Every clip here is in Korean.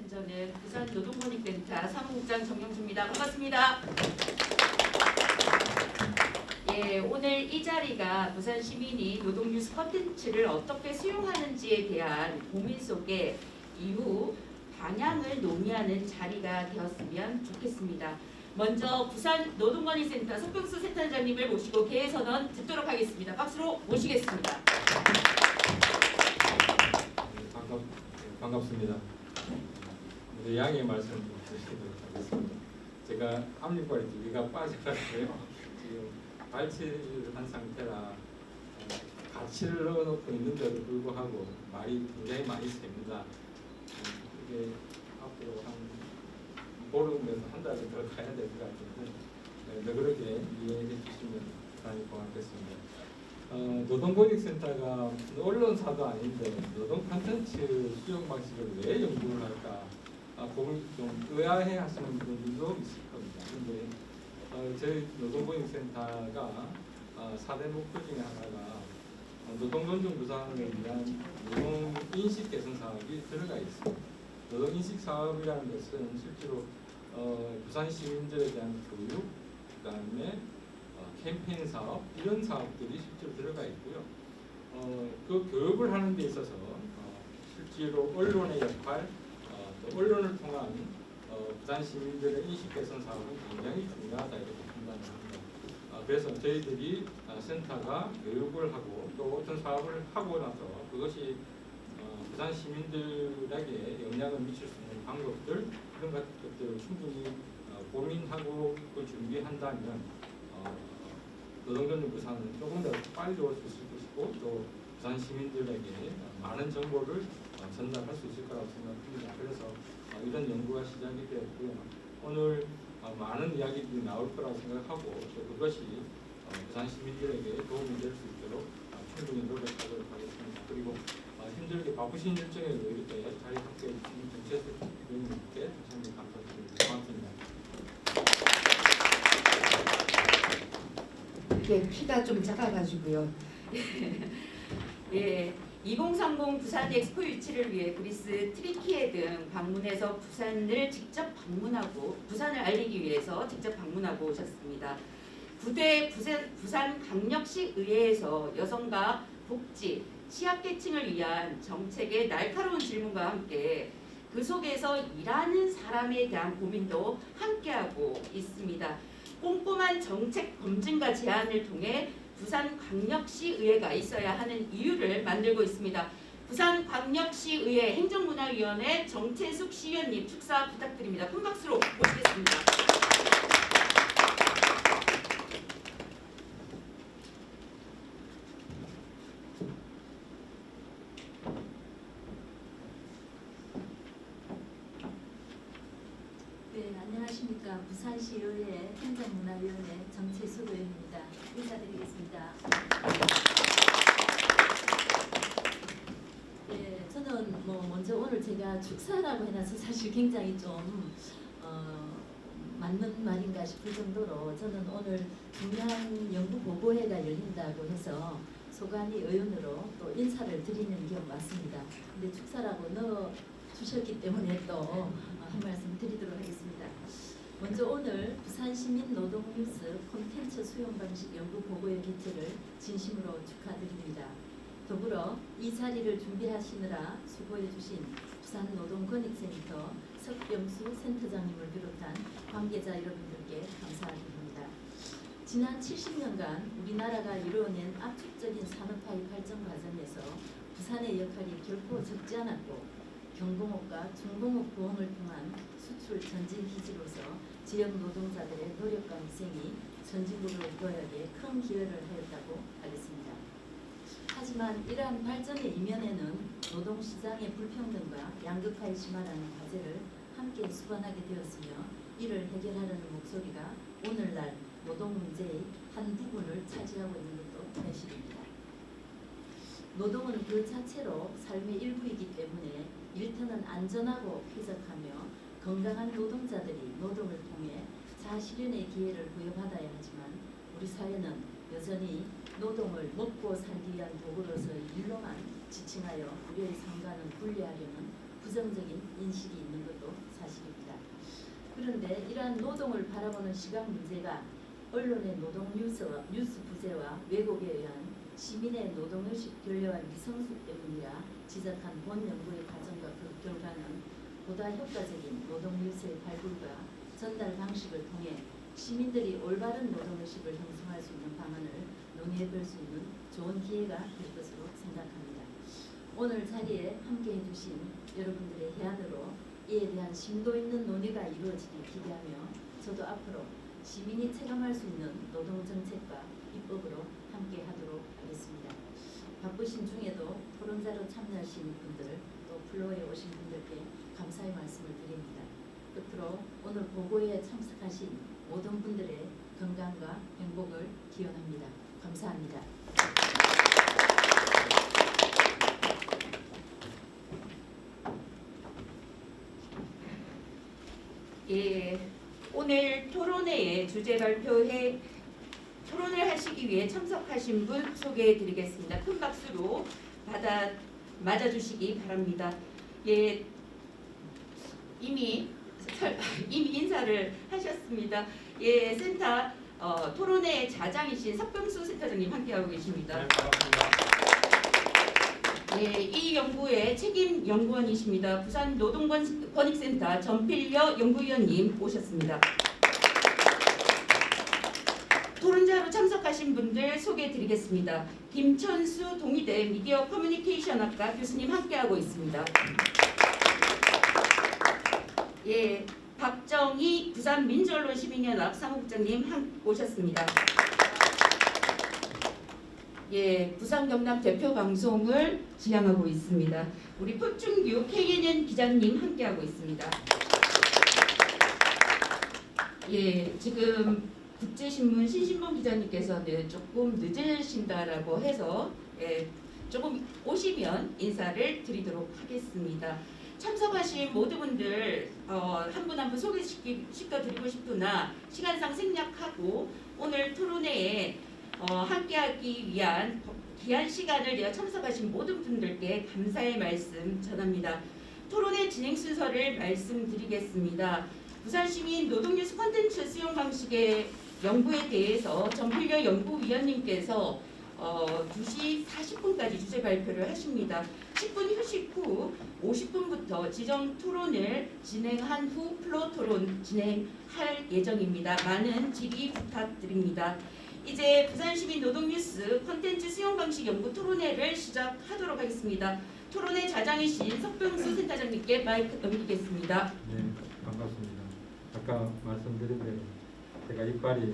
저는 부산노동권익센터 사무국장 정영주입니다. 반갑습니다. 예, 오늘 이 자리가 부산 시민이 노동뉴스 콘텐츠를 어떻게 수용하는지에 대한 고민 속에 이후 방향을 논의하는 자리가 되었으면 좋겠습니다. 먼저 부산 노동권익센터 석경수 센터장님을 모시고 개회 선언 듣도록 하겠습니다. 박수로 모시겠습니다. 반갑습니다. 양해 말씀 좀 드리도록 하겠습니다. 제가 앞니빨에 두 개가 빠져가지고요. 지금 발치를 한 상태라 가치를 넣어놓고 있는데도 불구하고 말이 굉장히 많이 셉니다. 이게 앞으로 한 보름에서 한 달이 더 가야 될 것 같은데 너그럽게 이해해 주시면 대단히 고맙겠습니다. 노동권익센터가 언론사도 아닌데 노동 콘텐츠 수용 방식을 왜 연구를 할까 고민 좀 의아해 하시는 분들도 있을 겁니다. 그런데 저희 노동권익센터가 4대 목표 중에 하나가 노동존중 구상을 위한 노동인식 개선 사업이 들어가 있습니다. 노동인식 사업이라는 것은 실제로 부산 시민들에 대한 교육, 그 다음에 캠페인 사업 이런 사업들이 실제로 들어가 있고요. 그 교육을 하는 데 있어서 실제로 언론의 역할, 또 언론을 통한 부산 시민들의 인식 개선 사업은 굉장히 중요하다 이렇게 판단을 합니다. 그래서 저희들이 센터가 교육을 하고 또 어떤 사업을 하고 나서 그것이 부산 시민들에게 영향을 미칠 수 있는 방법들 이런 것들을 충분히 고민하고 그걸 준비한다면 노동존중 부산은 조금 더 빨리 올 수 있을 것이고 또 부산 시민들에게 많은 정보를 전달할 수 있을 거라고 생각합니다. 그래서 이런 연구가 시작이 되었고요. 오늘 많은 이야기들이 나올 거라고 생각하고 또 그것이 부산 시민들에게 도움이 될 수 있도록 충분히 노력하도록 하겠습니다. 그리고 힘들게 바쁘신 일정에 이렇게 자리 함께 해주신 정치해석 위원님께 다시 한번 감사드립니다. 고맙습니다. 이게 키가 좀 작아가지고요. 예, 2030 부산 엑스포 유치를 위해 그리스, 트리키에 등 방문해서 부산을 직접 방문하고 부산을 알리기 위해서 직접 방문하고 오셨습니다. 9대 부산광역시 의회에서 여성과 복지, 취약계층을 위한 정책의 날카로운 질문과 함께 그 속에서 일하는 사람에 대한 고민도 함께하고 있습니다. 꼼꼼한 정책 검증과 제안을 통해 부산광역시의회가 있어야 하는 이유를 만들고 있습니다. 부산광역시의회 행정문화위원회 정채숙 시의원님 축사 부탁드립니다. 큰 박수로 모시겠습니다. 네, 안녕하십니까. 부산시의회 행정문화위원회 정채숙 의원입니다. 인사드리겠습니다. 네, 저는 먼저 오늘 제가 축사라고 해놔서 사실 굉장히 좀 맞는 말인가 싶을 정도로 저는 오늘 중요한 연구 보고회가 열린다고 해서 소관이 의원으로 또 인사를 드리는 겸 왔습니다. 근데 축사라고 넣어 주셨기 때문에 또 한 말씀 드리도록 하겠습니다. 먼저 오늘 부산시민 노동뉴스 콘텐츠 수용 방식 연구 보고의 개최를 진심으로 축하드립니다. 더불어 이 자리를 준비하시느라 수고해 주신 부산노동권익센터 석병수 센터장님을 비롯한 관계자 여러분들께 감사드립니다. 지난 70년간 우리나라가 이루어낸 압축적인 산업화의 발전 과정에서 부산의 역할이 결코 적지 않았고 경공업과 중공업 부흥을 통한 수출 전진 기지로서 지역 노동자들의 노력과 희생이 선진국을 이루어야게 큰 기여를 하였다고 하겠습니다. 하지만 이러한 발전의 이면에는 노동시장의 불평등과 양극화의 심화라는 과제를 함께 수반하게 되었으며 이를 해결하려는 목소리가 오늘날 노동 문제의 한 부분을 차지하고 있는 것도 현실입니다. 노동은 그 자체로 삶의 일부이기 때문에 일터는 안전하고 쾌적하며 건강한 노동자들이 노동을 통해 자아실현의 기회를 부여받아야 하지만 우리 사회는 여전히 노동을 먹고 살기 위한 도구로서의 일로만 지칭하여 우리의 삶과는 분리하려는 부정적인 인식이 있는 것도 사실입니다. 그런데 이러한 노동을 바라보는 시각 문제가 언론의 노동 뉴스 부재와 왜곡에 의한 시민의 노동의식 변려와 미성숙 때문이라 지적한 본 연구의 과정과 그 결과는 보다 효과적인 노동 뉴스의 발굴과 전달 방식을 통해 시민들이 올바른 노동의식을 형성할 수 있는 방안을 논의해 볼 수 있는 좋은 기회가 될 것으로 생각합니다. 오늘 자리에 함께해 주신 여러분들의 해안으로 이에 대한 심도 있는 논의가 이루어지길 기대하며 저도 앞으로 시민이 체감할 수 있는 노동정책과 입법으로 함께하도록 하겠습니다. 바쁘신 중에도 토론자로 참여하신 분들 또 플로어에 오신 분들께 감사의 말씀을 드립니다. 끝으로 오늘 보고에 참석하신 모든 분들의 건강과 행복을 기원합니다. 감사합니다. 예, 오늘 토론회에 주제 발표회 토론을 하시기 위해 참석하신 분 소개해 드리겠습니다. 큰 박수로 맞아주시기 바랍니다. 예, 이미 인사를 하셨습니다. 예, 센터 토론회 자장이신 석병수 센터장님 함께하고 계십니다. 네, 반갑습니다. 예, 이 연구의 책임 연구원이십니다. 부산 노동권익센터 전필려 연구위원님 오셨습니다. 토론자로 참석하신 분들 소개해드리겠습니다. 김천수 동의대 미디어 커뮤니케이션학과 교수님 함께하고 있습니다. 예, 박정희 부산 민주언론 시민연합 사무국장님 오셨습니다. 예, 부산 경남 대표 방송을 지향하고 있습니다. 우리 포충규 KNN 기자님 함께하고 있습니다. 예, 지금 국제신문 신신문 기자님께서는 조금 늦으신다라고 해서 조금 오시면 인사를 드리도록 하겠습니다. 참석하신 모든 분들 한 분 한 분 소개시켜드리고 싶으나 시간상 생략하고 오늘 토론회에 함께하기 위한 귀한 시간을 내어 참석하신 모든 분들께 감사의 말씀 전합니다. 토론회 진행 순서를 말씀드리겠습니다. 부산시민 노동뉴스 콘텐츠 수용 방식의 연구에 대해서 전필려 연구위원님께서 2시 40분까지 주제 발표를 하십니다. 10분 휴식 후 50분부터 지정 토론을 진행한 후 플로 토론 진행할 예정입니다. 많은 질의 부탁드립니다. 이제 부산시민 노동뉴스 콘텐츠 수용 방식 연구 토론회를 시작하도록 하겠습니다. 토론회 자장이신 석병수 센터장님께 마이크 넘기겠습니다. 네, 반갑습니다. 아까 말씀드린 대로 제가 이빨이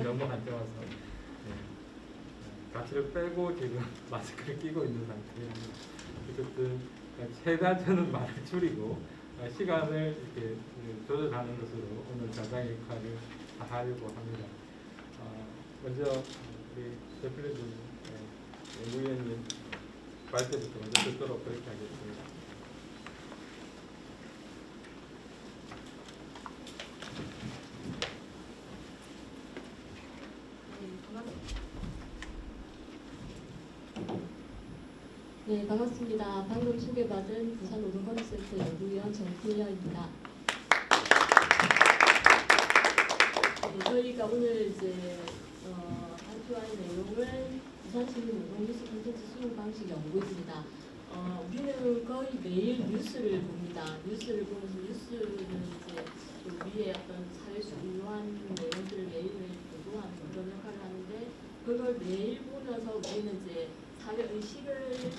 너무 안 좋아서 가치를 빼고 지금 마스크를 끼고 있는 상태예요. 어쨌든 최대한 저는 말을 줄이고 시간을 이렇게 조절하는 것으로 오늘 자장 역할을 하려고 합니다. 먼저 우리 대표님 연구위원님 발표부터 먼저 듣도록 그렇게 하겠습니다. 네, 반갑습니다. 방금 소개받은 부산노동권익센터 연구위원 정필려입니다. 네, 저희가 오늘 이제 발표할 내용은 부산시민 노동뉴스 콘텐츠 수용 방식 연구입니다. 우리는 거의 매일 뉴스를 봅니다. 뉴스를 보면서 뉴스는 이제 그 위에 어떤 사회 중요한 내용들을 매일매일 보도하는 그런 역할을 하는데 그걸 매일 보면서 우리는 이제 사회 의식을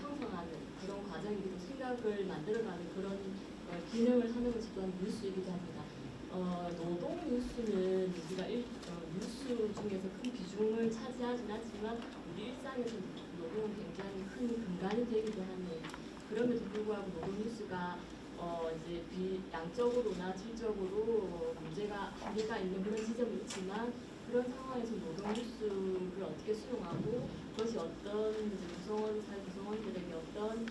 형성하는 그런 과정이기도 생각을 만들어가는 그런 기능을 하는 것이 또한 뉴스이기도 합니다. 노동 뉴스는 우리가 뉴스 중에서 큰 비중을 차지하진 않지만 우리 일상에서 노동은 굉장히 큰 근간이 되기도 하네요. 그럼에도 불구하고 노동 뉴스가 이제 양적으로나 질적으로 문제가 한계가 있는 그런 지점이 있지만 그런 상황에서 노동 뉴스를 어떻게 수용하고 그것이 어떤 구성원들에게 어떤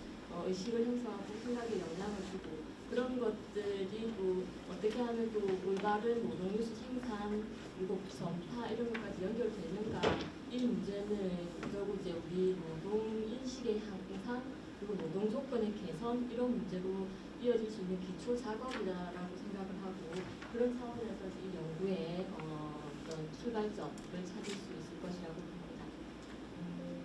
의식을 형성하고 생각에 영향을 주고 그런 것들이 또 어떻게 하면 또 올바른 노동 뉴스 생산 그리고 전파 이런 것까지 연결되는가 이 문제는 결국 이제 우리 노동 인식의 향상 그리고 노동 조건의 개선 이런 문제로 이어질 수 있는 기초 작업이다라고 생각을 하고 그런 차원에서 이 연구의 어떤 출발점을 찾을 수 있을 것이라고 봅니다. 네.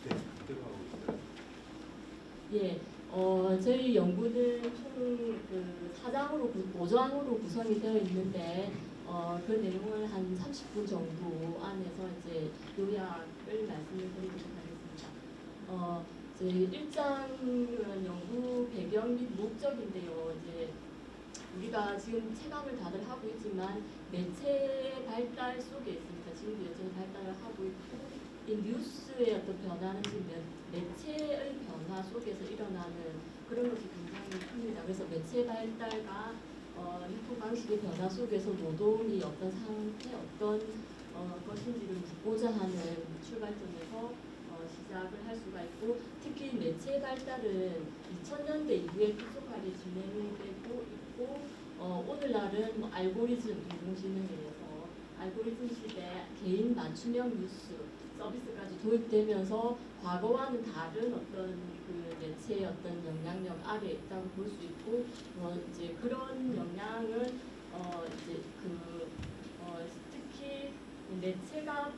네, 들어가고 있어요. 예, 저희 연구는 총그 5장으로 구성이 되어 있는데 그 내용을 한 30분 정도 안에서 이제 요약을 말씀을 드리도록 하겠습니다. 이제 1장은 연구 배경 및 목적인데요. 이제 우리가 지금 체감을 다들 하고 있지만 매체 발달 속에 있습니다. 지금도 여전히 발달을 하고 있고 이 뉴스의 어떤 변화는 지금 매체의 변화 속에서 일어나는 그런 것이 굉장히 큽니다. 그래서 매체 발달과 유통 방식의 변화 속에서 노동이 어떤 상태, 어떤 것인지를 묻고자 하는 출발점에서 시작을 할 수가 있고 특히 매체 발달은 2000년대 이후에 급속하게 진행되고 있고 오늘날은 뭐 알고리즘 인공지능에 의해서 알고리즘 시대 개인 맞춤형 뉴스 서비스까지 도입되면서 과거와는 다른 어떤 그 매체의 어떤 영향력 아래에 있다고 볼 수 있고 이제 그런 영향을 이제 특히 매체가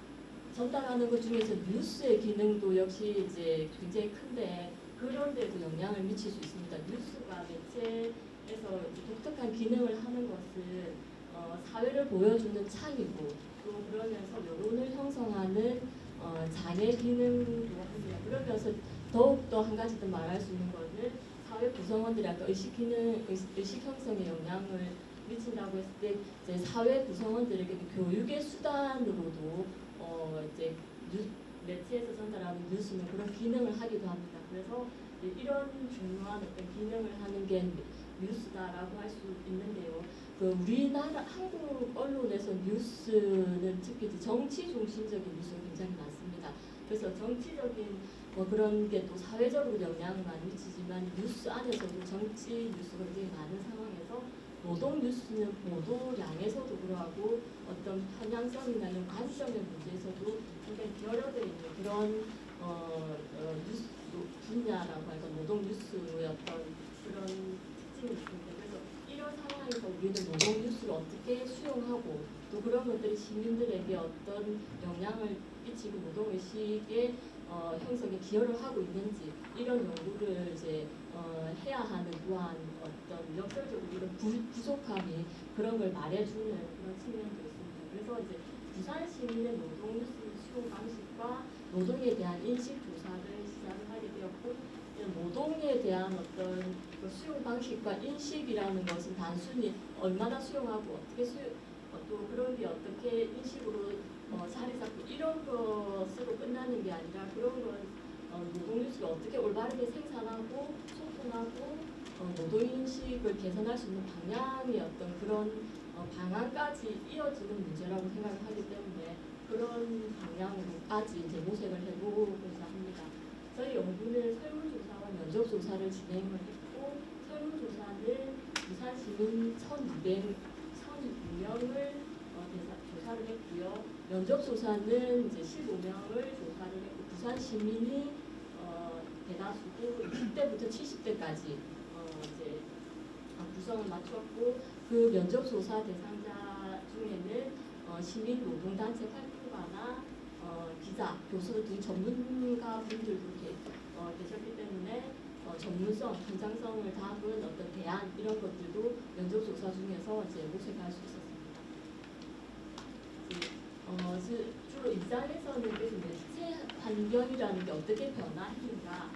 전달하는 것 중에서 뉴스의 기능도 역시 이제 굉장히 큰데 그런 데도 영향을 미칠 수 있습니다. 뉴스가 매체에서 독특한 기능을 하는 것은 사회를 보여주는 창이고 또 그러면서 여론을 형성하는 장애 기능도 합니다. 그러면서 더욱더 한 가지 더 말할 수 있는 것은 사회 구성원들이 아까 의식 형성에 영향을 미친다고 했을 때 이제 사회 구성원들에게 교육의 수단으로도 이제 매체에서 전달하는 뉴스는 그런 기능을 하기도 합니다. 그래서 이런 중요한 어떤 기능을 하는 게 뉴스다라고 할 수 있는데요. 그 우리나라 한국 언론에서 뉴스는 특히 정치 중심적인 뉴스가 굉장히 많습니다. 그래서 정치적인 뭐 그런 게 또 사회적으로 영향을 많이 미치지만 뉴스 안에서도 정치 뉴스가 굉장히 많은 상황에서 노동 뉴스는 보도량에서도 그러하고 어떤 편향성이나 이런 관점의 문제에서도 굉장히 결여되어 있는 그런 뉴스 분야라고 할까 노동 뉴스의 어떤 그런 특징이 있습니다. 그래서 이런 상황에서 우리는 노동 뉴스를 어떻게 수용하고 또 그런 것들이 시민들에게 어떤 영향을 끼치고 노동의식의 형성에 기여를 하고 있는지 이런 연구를 이제 해야 하는 또한 어떤 역설적으로 이런 부족함이 그런 걸 말해주는 그런 측면도 있습니다. 그래서 이제 부산 시민의 노동 뉴스 수용 방식과 노동에 대한 인식 조사를 시작을 하게 되었고 노동에 대한 어떤 그 수용 방식과 인식이라는 것은 단순히 얼마나 수용하고 어떻게 또 그런 게 어떻게 인식으로 자리 잡고 이런 것으로 끝나는 게 아니라 그런 건 노동뉴스를 어떻게 올바르게 생산하고 소통하고 노동인식을 개선할 수 있는 방향의 어떤 그런 방안까지 이어지는 문제라고 생각을 하기 때문에 그런 방향으로까지 이제 모색을 해보고자 합니다. 저희 연구는 설문조사와 면접조사를 진행을 했고 설문조사는 부산 시민 1,200명을 조사를 했고요. 면접조사는 이제 15명을 조사를 했고 부산 시민이 대다수고 20대부터 70대까지 이제 구성을 맞췄고 그 면접조사 대상자 중에는 시민 노동단체 활동가나 기자, 교수 등 전문가 분들도 계셨기 때문에 전문성, 현장성을 담은 어떤 대안 이런 것들도 면접조사 중에서 이제 모색할 수 있었습니다. 주로 입장에서는 매체 환경이라는 게 어떻게 변화했는가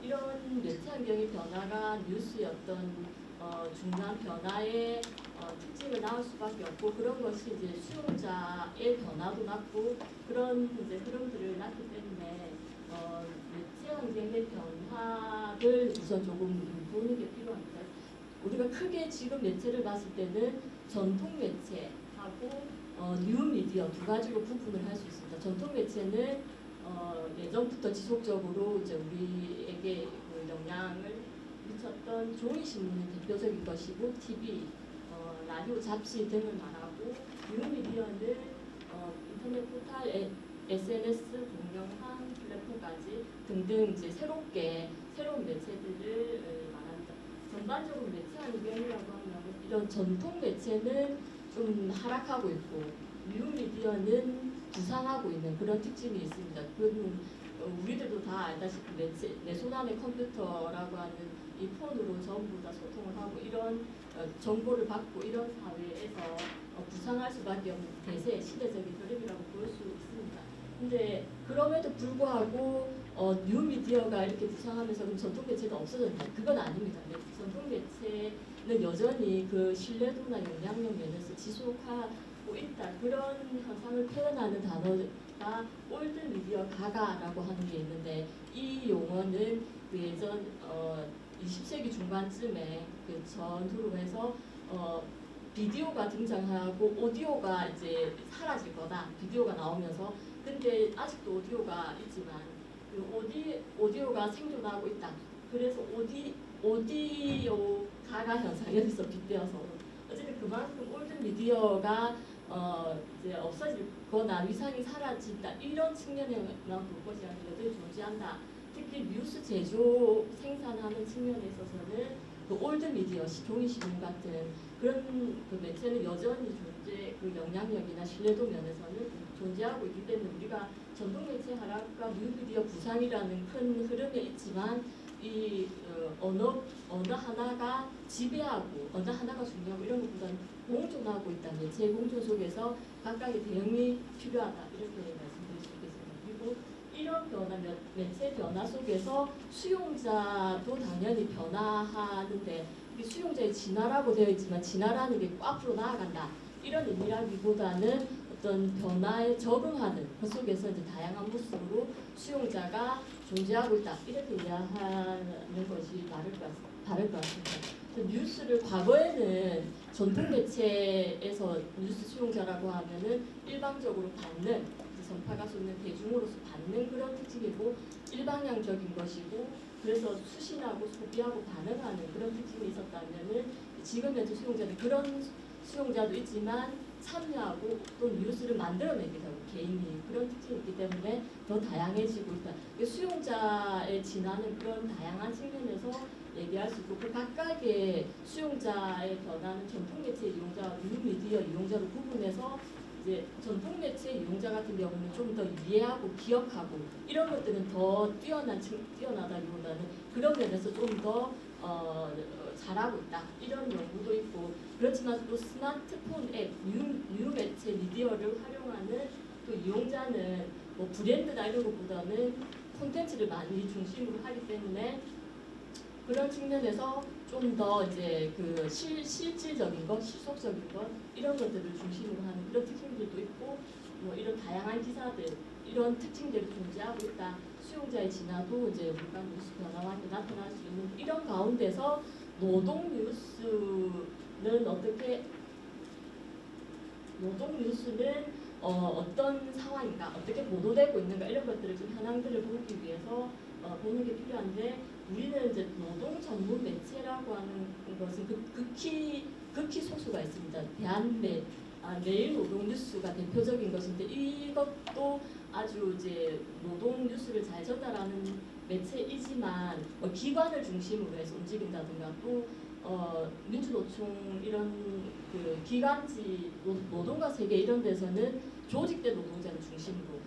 이런 매체 환경의 변화가 뉴스의 어떤 중요한 변화의 특징을 낳을 수밖에 없고 그런 것이 이제 수용자의 변화도 낳고 그런 이제 흐름들을 낳기 때문에 매체 환경의 변화를 우선 조금 보는 게 필요합니다. 우리가 크게 지금 매체를 봤을 때는 전통 매체하고 뉴미디어 두 가지로 구분을 할 수 있습니다. 전통 매체는 예전부터 지속적으로 이제 우리에게 그 영향을 미쳤던 종이 신문은 대표적인 것이고 TV, 라디오, 잡지 등을 말하고 뉴미디어는 인터넷 포털, SNS, 동영상 플랫폼까지 등등 이제 새로운 매체들을 말합니다. 전반적으로 매체하는 면이라고 하면 이런 전통 매체는 좀 하락하고 있고 뉴미디어는 부상하고 있는 그런 특징이 있습니다. 그건 우리들도 다 알다시피 내 손 안에 컴퓨터라고 하는 이 폰으로 전부 다 소통을 하고 이런 정보를 받고 이런 사회에서 부상할 수밖에 없는 대세 시대적인 흐름이라고 볼 수 있습니다. 근데 그럼에도 불구하고 뉴미디어가 이렇게 부상하면서 그럼 전통 매체가 없어졌다? 그건 아닙니다. 전통 매체는 여전히 그 신뢰도나 영향력 면에서 지속하고 있다. 그런 현상을 표현하는 단어가 올드 미디어 가가라고 하는 게 있는데 이 용어는 그 예전 20세기 중반쯤에 그 전후로 해서 비디오가 등장하고 오디오가 이제 사라질 거다. 비디오가 나오면서 근데 아직도 오디오가 있지만 그 오디오가 생존하고 있다. 그래서 오디오 가가 현상 여기서 빗대어서 어쨌든 그만큼 올드 미디어가 이제 없어질거나 위상이 사라진다 이런 측면에만 볼 것이 아니라 여전히 존재한다. 특히 뉴스 제조 생산하는 측면에 있어서는 그 올드 미디어, 종이 신문 같은 그런 그 매체는 여전히 그 영향력이나 신뢰도 면에서는 존재하고 있기 때문에 우리가 전통 매체 하락과 뉴미디어 부상이라는 큰 흐름에 있지만 이 어느 하나가 지배하고 어느 하나가 중요하고 이런 것보다는 공존하고 있다. 매체 공존 속에서 각각의 대응이 필요하다. 이렇게 말씀드릴 수 있겠습니다. 그리고 이런 변화, 매체 변화 속에서 수용자도 당연히 변화하는데 수용자의 진화라고 되어 있지만 진화라는 게 앞으로 나아간다. 이런 의미라기보다는 어떤 변화에 적응하는 그 속에서 이제 다양한 모습으로 수용자가 존재하고 있다. 이렇게 이해하는 것이 다를 것 같습니다. 뉴스를 과거에는 전통 매체에서 뉴스 수용자라고 하면은 일방적으로 받는 전파가 쏟는 대중으로서 받는 그런 특징이고 일방향적인 것이고 그래서 수신하고 소비하고 반응하는 그런 특징이 있었다면은 지금 현재 수용자는 그런 수용자도 있지만 참여하고 또 뉴스를 만들어내기도 하고 개인이 그런 특징이 있기 때문에 더 다양해지고 있다. 수용자의 진화는 그런 다양한 측면에서 얘기할 수 있고 그 각각의 수용자의 변화는 전통 매체 이용자와 뉴미디어 이용자로 구분해서 이제 전통 매체 이용자 같은 경우는 좀 더 이해하고 기억하고 이런 것들은 더 뛰어나다기보다는 그런 면에서 좀 더 잘하고 있다 이런 연구도 있고 그렇지만 또 스마트폰 앱, 뉴 매체 미디어를 활용하는 또 이용자는 뭐 브랜드나 이런 것보다는 콘텐츠를 많이 중심으로 하기 때문에 그런 측면에서 좀 더 이제 그 실질적인 것, 실속적인 것 이런 것들을 중심으로 하는 그런 특징들도 있고 뭐 이런 다양한 기사들 이런 특징들이 존재하고 있다. 수용자의 진화도 이제 우리가 뉴스 변화와 함께 나타날 수 있는 이런 가운데서 노동 뉴스는 어떤 상황인가, 어떻게 보도되고 있는가 이런 것들을 좀 현황들을 보기 위해서 보는 게 필요한데 우리는 이제 노동 전문 매체라고 하는 것은 극히 소수가 있습니다. 매일 노동 뉴스가 대표적인 것인데 이것도 아주 이제 노동 뉴스를 잘 전달하는 매체이지만 기관을 중심으로 해서 움직인다든가 또 민주노총 이런 그 기관지 노동과 세계 이런 데서는 조직된 노동자를 중심으로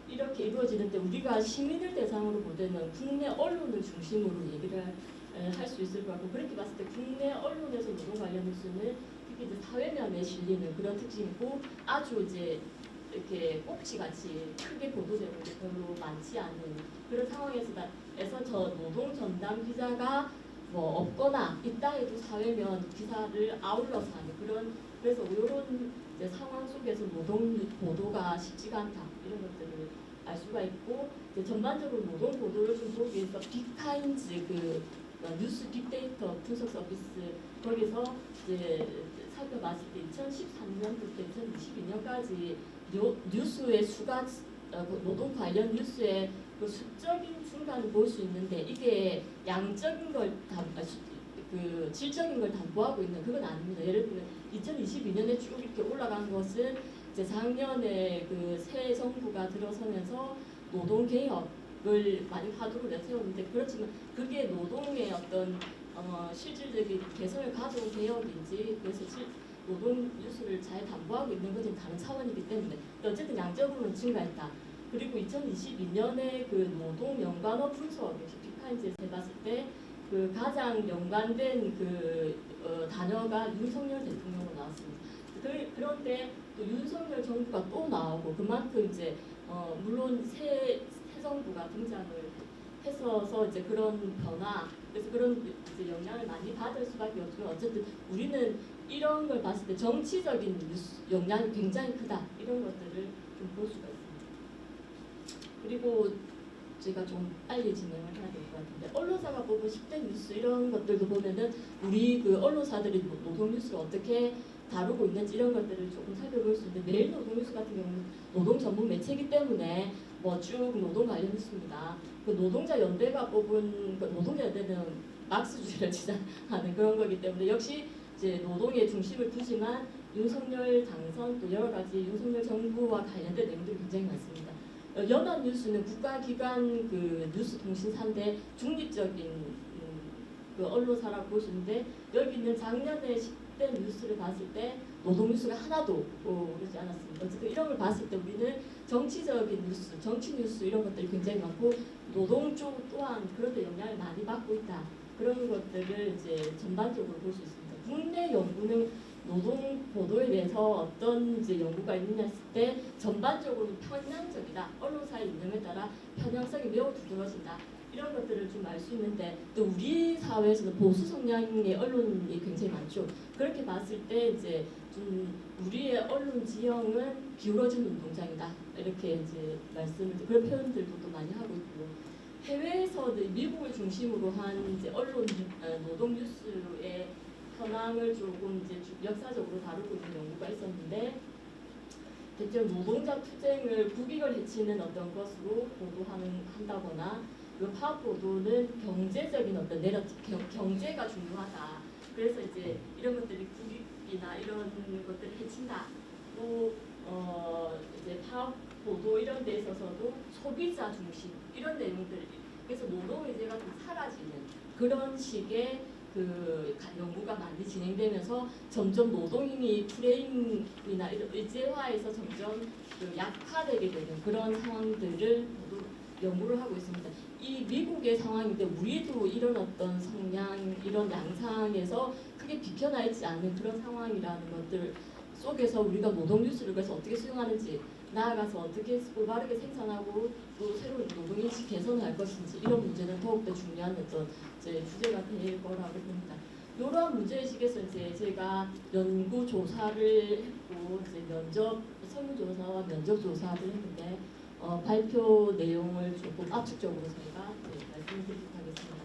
이렇게 이루어지는데 우리가 시민을 대상으로 볼 때는 국내 언론을 중심으로 얘기를 할 수 있을 것 같고 그렇게 봤을 때 국내 언론에서 노동 관련 뉴스는 특히 이제 사회면에 실리는 그런 특징이고 아주 이제 이렇게 꼭지같이 크게 보도되는 게 별로 많지 않은 그런 상황에서 저 노동 전담 기자가 뭐 없거나 있다 해도 사회면 기사를 아울러서 하는 그래서 이런 이제 상황 속에서 노동 보도가 쉽지가 않다 이런 것들을 알 수가 있고 이제 전반적으로 노동 보도를 좀 보기 위해서 빅타임즈 그 뉴스 빅데이터 분석 서비스 거기서 이제 살펴봤을 때 2013년부터 2022년까지 뉴스의 수가 그 노동 관련 뉴스의 그 수적인 증가는 볼 수 있는데 이게 양적인 걸 그 질적인 걸 담보하고 있는 그건 아닙니다. 예를 들면 2022년에 쭉 이렇게 올라간 것은 이제 작년에 그 새 정부가 들어서면서 노동 개혁을 많이 화두를 내세웠는데 그렇지만 그게 노동의 어떤 실질적인 개선을 가져온 개혁인지 그래서 노동 뉴스를 잘 담보하고 있는 것은 다른 차원이기 때문에 어쨌든 양적으로는 증가했다. 그리고 2022년에 그 노동 연관어 분석 비카인즈에서 해봤을 때 그 가장 연관된 그 단어가 윤석열 대통령으로 나왔습니다. 그런데 또 윤석열 정부가 또 나오고 그만큼 이제 물론 새 정부가 등장을 했어서 이제 그런 변화 그래서 그런 이제 영향을 많이 받을 수밖에 없지만 어쨌든 우리는 이런 걸 봤을 때 정치적인 뉴스 영향이 굉장히 크다 이런 것들을 좀 볼 수가 있습니다. 그리고 제가 좀 빨리 진행을 해야 될 것 같은데 언론사가 뽑은 10대 뉴스 이런 것들도 보면은 우리 그 언론사들이 노동 뉴스를 어떻게 다루고 있는지 이런 것들을 조금 살펴볼 수 있는데 매일 노동 뉴스 같은 경우는 노동 전문 매체이기 때문에 뭐 쭉 노동 관련 뉴스입니다. 그 노동자 연대가 뽑은 그 노동자 연대는 막스주의를 지향하는 그런 거기 때문에 역시 이제 노동의 중심을 두지만 윤석열 당선 또 여러 가지 윤석열 정부와 관련된 내용들이 굉장히 많습니다. 연합뉴스는 국가기관 그 뉴스 통신사인데 중립적인 그 언론사라고 볼 수 있는데 여기 있는 작년에 10대 뉴스를 봤을 때 노동 뉴스가 하나도 그러지 않았습니다. 어쨌든 이런 걸 봤을 때 우리는 정치적인 뉴스, 정치 뉴스 이런 것들이 굉장히 많고 노동 쪽 또한 그런 데 영향을 많이 받고 있다. 그런 것들을 이제 전반적으로 볼 수 있습니다. 국내 연구는 노동 보도에 대해서 어떤 이제 연구가 있느냐 했을 때 전반적으로 편향적이다. 언론사의 운영에 따라 편향성이 매우 두드러진다. 이런 것들을 좀 알 수 있는데 또 우리 사회에서는 보수 성향의 언론이 굉장히 많죠. 그렇게 봤을 때 이제 좀 우리의 언론 지형은 기울어진 운동장이다. 이렇게 이제 말씀을 그런 표현들도 또 많이 하고 있고 해외에서 미국을 중심으로 한 이제 언론 노동 뉴스의 현황을 조금 이제 역사적으로 다루고 있는 연구가 있었는데 대체로 노동자 투쟁을 국익을 해치는 어떤 것으로 한다거나 그 파업 보도는 경제적인 어떤 내러티브 경제가 중요하다. 그래서 이제 이런 것들이 국익이나 이런 것들을 해친다. 또 이제 파업 보도 이런 데 있어서도 소비자 중심 이런 내용들 그래서 노동의제가 좀 사라지는 그런 식의 그 연구가 많이 진행되면서 점점 노동힘이 프레임이나 의제화에서 점점 그 약화되게 되는 그런 상황들을 모두 연구를 하고 있습니다. 이 미국의 상황인데 우리도 이런 어떤 성향, 이런 양상에서 크게 비켜나 있지 않은 그런 상황이라는 것들 속에서 우리가 노동 뉴스를 그래서 어떻게 수용하는지 나아가서 어떻게 올바르게 생산하고 또 새로운 노동인식 개선할 것인지 이런 문제는 더욱더 중요한 어떤 이제 주제가 될 거라고 봅니다. 이러한 문제의식에서 이제 제가 연구 조사를 했고 이제 면접 설문조사와 면접 조사를 했는데 발표 내용을 조금 압축적으로 저희가 말씀드리도록 하겠습니다.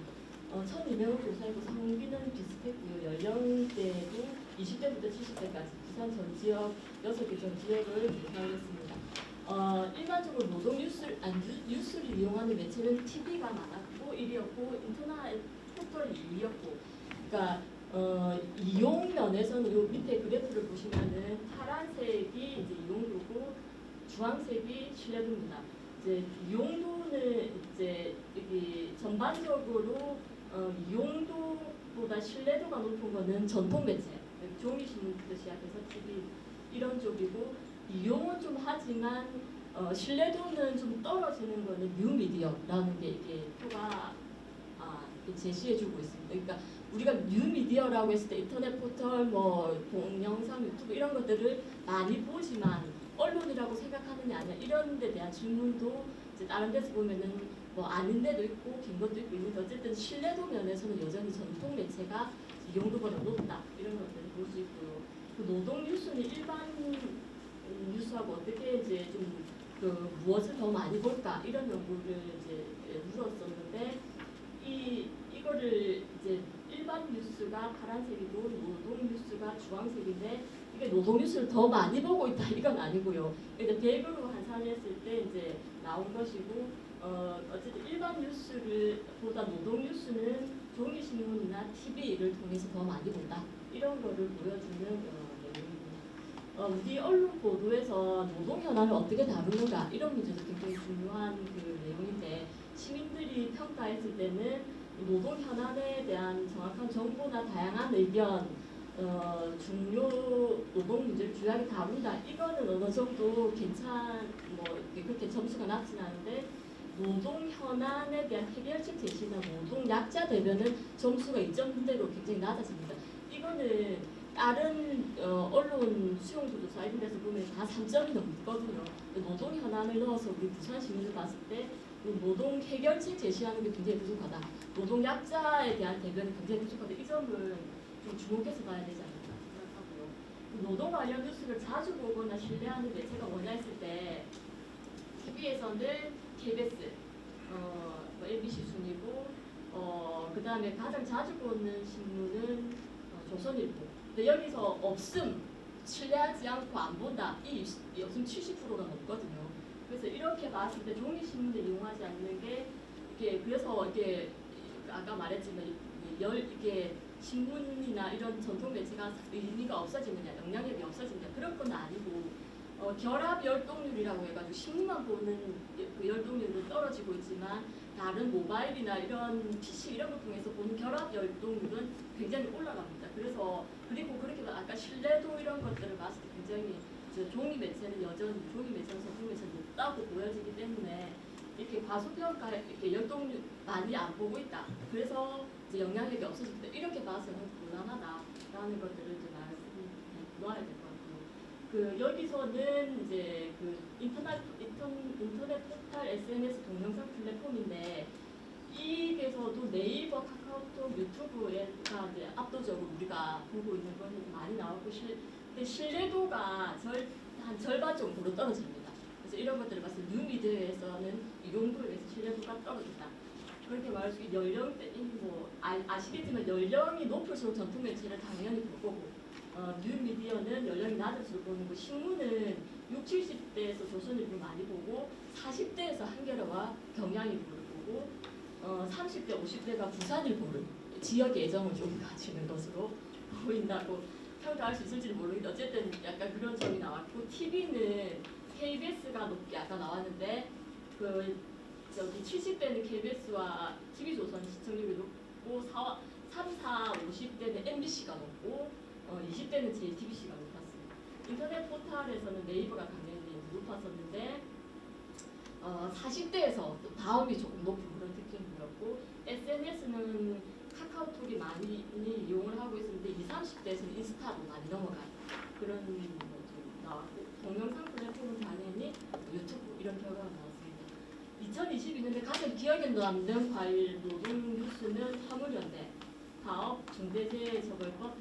1200을 조사했고 성비는 비슷했고요. 연령대도 20대부터 70대까지 부산 전 지역 6개 전 지역을 조사했습니다. 일반적으로 노동 뉴스를 이용하는 매체는 TV가 많았고 1위였고 인터넷 포털이 2위였고 그러니까 이용 면에서는 요 밑에 그래프를 보시면은 파란색이 이제 이용도고 주황색이 신뢰도입니다. 이제 이용도는 이제 여기 전반적으로 이용도보다 신뢰도가 높은 거는 전통 매체, 종이신문부터 시작해서 TV 이런 쪽이고 이용은 좀 하지만 신뢰도는 좀 떨어지는 거는 뉴미디어라는 게 이게 표가 제시해주고 있습니다. 그러니까 우리가 뉴미디어라고 했을 때 인터넷 포털, 뭐 동영상, 유튜브 이런 것들을 많이 보지만 언론이라고 생각하느냐 아니냐 이런 데 대한 질문도 이제 다른 데서 보면은 뭐 아닌 데도 있고 긴 것도 있고 있는데 어쨌든 신뢰도 면에서는 여전히 전통 매체가 이용도보다 높다 이런 것들을 볼 수 있고요. 그 노동 뉴스는 일반 뉴스하고 어떻게 이제 좀 그 무엇을 더 많이 볼까 이런 연구를 이제 물었었는데 이거를 이제 일반 뉴스가 파란색이고 노동 뉴스가 주황색인데 이게 노동 뉴스를 더 많이 보고 있다 이건 아니고요. 근데 대표로 환산했을 때 이제 나온 것이고 어쨌든 일반 뉴스를 보다 노동 뉴스는 종이 신문이나 TV를 통해서 더 많이 본다 이런 거를 보여주는 내용입니다. 우리 언론 보도에서 노동 현안을 어떻게 다루는가 이런 문제도 굉장히 중요한 그 내용인데 시민들이 평가했을 때는 노동 현안에 대한 정확한 정보나 다양한 의견 중요 노동 문제를 주요하게 다룬다. 이거는 어느 정도 뭐 그렇게 점수가 낮진 않은데 노동 현안에 대한 해결책 제시나 노동 약자 대변은 점수가 2점대로 굉장히 낮아집니다. 이거는 다른 언론 수용도 조사 이런 데서 보면 다 3점이 넘거든요. 노동 현안을 넣어서 우리 부산 시민을 봤을 때 노동 해결책 제시하는 게 굉장히 부족하다. 노동 약자에 대한 대변이 굉장히 부족하다. 이 점을 좀 주목해서 봐야 되지 않을까 생각하고요. 노동 관련 뉴스를 자주 보거나 신뢰하는 매체가 뭐냐 했을 때 TV에서는 KBS, 뭐 MBC 순이고 그 다음에 가장 자주 보는 신문은 조선일보. 근데 여기서 없음, 신뢰하지 않고 안 본다. 이 요즘 70%가 넘거든요. 그래서 이렇게 봤을 때 종이 신문을 이용하지 않는 게 그래서 이게 아까 말했지만 이게 신문이나 이런 전통 매체가 의미가 없어지느냐, 영향력이 없어지느냐 그런 건 아니고 결합 열동률이라고 해가지고 신문만 보는 그 열동률은 떨어지고 있지만 다른 모바일이나 이런 PC 이런 걸 통해서 보는 결합 열동률은 굉장히 올라갑니다. 그래서 그리고 그렇게 아까 신뢰도 이런 것들을 봤을 때 굉장히 종이 매체는 여전히 종이 매체는 전통 매체는 높다고 보여지기 때문에 이렇게 과소평가 이렇게 열동률 많이 안 보고 있다. 그래서 이제 영향력이 없어질 때 이렇게 봐서는 곤란하다라는 것들을 이제 말씀드려야 될 것 같고요. 그 여기서는 이제 그 인터넷 포털 SNS 동영상 플랫폼인데 이게서도 네이버, 카카오톡, 유튜브에가 이제 압도적으로 우리가 보고 있는 것이 많이 나오고 근데 신뢰도가 한 절반 정도로 떨어집니다. 그래서 이런 것들을 봤을 때 뉴미디어에서는 이 용도에 대해서 신뢰도가 떨어진다. 그렇게 말할 수 있고 연령대 뭐 아시겠지만 연령이 높을수록 전통 매체를 당연히 볼 거고 뉴미디어는 연령이 낮을수록 보는 거 신문은 60, 70대에서 조선일보를 많이 보고 40대에서 한겨레와 경향일보를 보고 30대, 50대가 부산일보를 지역의 애정을 좀 가지는 것으로 보인다고 평가할 수 있을지는 모르겠는데 어쨌든 약간 그런 점이 나왔고 TV는 KBS가 높게 아까 나왔는데 저기 70대는 KBS와 TV조선 시청률이 높고 3, 4, 50대는 MBC가 높고 20대는 JTBC가 높았습니다. 인터넷 포털에서는 네이버가 당연히 높았었는데 40대에서 또 다음이 조금 높은 그런 특징이 보였고 SNS는 카카오톡이 많이 이용을 하고 있었는데 20, 30대에서는 인스타로 많이 넘어가는 그런 것도 나왔고 동영상 플랫폼은 당연히 유튜브 이런 결과가 나왔습니다. 2022년에 가장 기억에 남는 과일 노동 뉴스는 화물연대, 파업, 중대재해처벌법,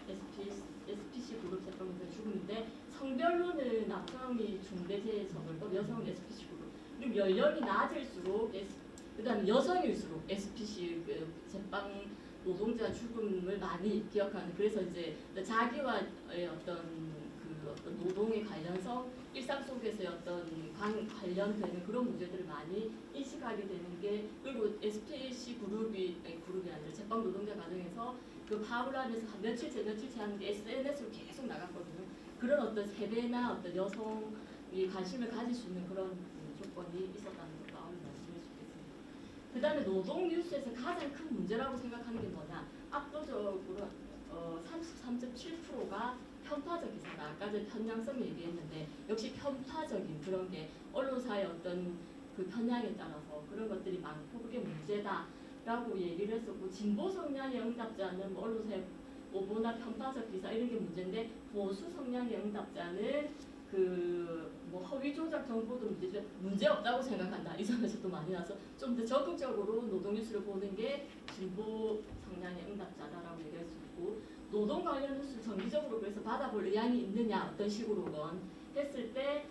SPC 그룹 재판부의 죽음인데 성별로는 남성이 중대재해처벌법, 여성은 SPC 그룹. 그리고 연령이 낮을수록 그다음 여성일수록 SPC 재판 노동자 죽음을 많이 기억하는. 그래서 이제 자기와의 어떤 노동의 관련성, 일상 속에서의 어떤 관련되는 그런 문제들을 많이 인식하게 되는 게 그리고 SPC 그룹이 아니라 재판 노동자 과정에서 그 파업을 하면서 한 며칠째 하는 게 SNS로 계속 나갔거든요. 그런 어떤 세대나 어떤 여성이 관심을 가질 수 있는 그런 조건이 있었다는 걸 말씀드릴 수 있겠습니다. 그 다음에 노동 뉴스에서 가장 큰 문제라고 생각하는 게 뭐냐? 압도적으로 33.7%가 편파적 기사다. 아까 전 편향성 얘기했는데 역시 편파적인 그런 게 언론사의 어떤 그 편향에 따라서 그런 것들이 많고 그게 문제다라고 얘기를 했었고 진보 성향의 응답자는 뭐 언론사의 오보나 편파적 기사 이런 게 문제인데 보수 성향의 응답자는 뭐 허위 조작 정보도 문제 없다고 생각한다. 이 점에서도 많이 나서 좀 더 적극적으로 노동 뉴스를 보는 게 진보 성향의 응답자다라고 얘기할 수 있고 노동 관련 뉴스를 정기적으로 그래서 받아볼 의향이 있느냐 어떤 식으로건 했을 때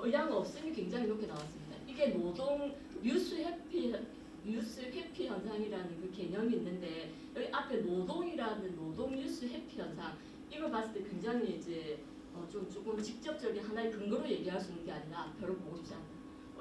의향 없음이 굉장히 높게 나왔습니다. 이게 노동 뉴스 회피 현상이라는 그 개념이 있는데 여기 앞에 노동이라는 노동 뉴스 회피 현상 이걸 봤을 때 굉장히 이제 조금 직접적인 하나의 근거로 얘기할 수 있는 게 아니라 별로 보고 싶지 않다.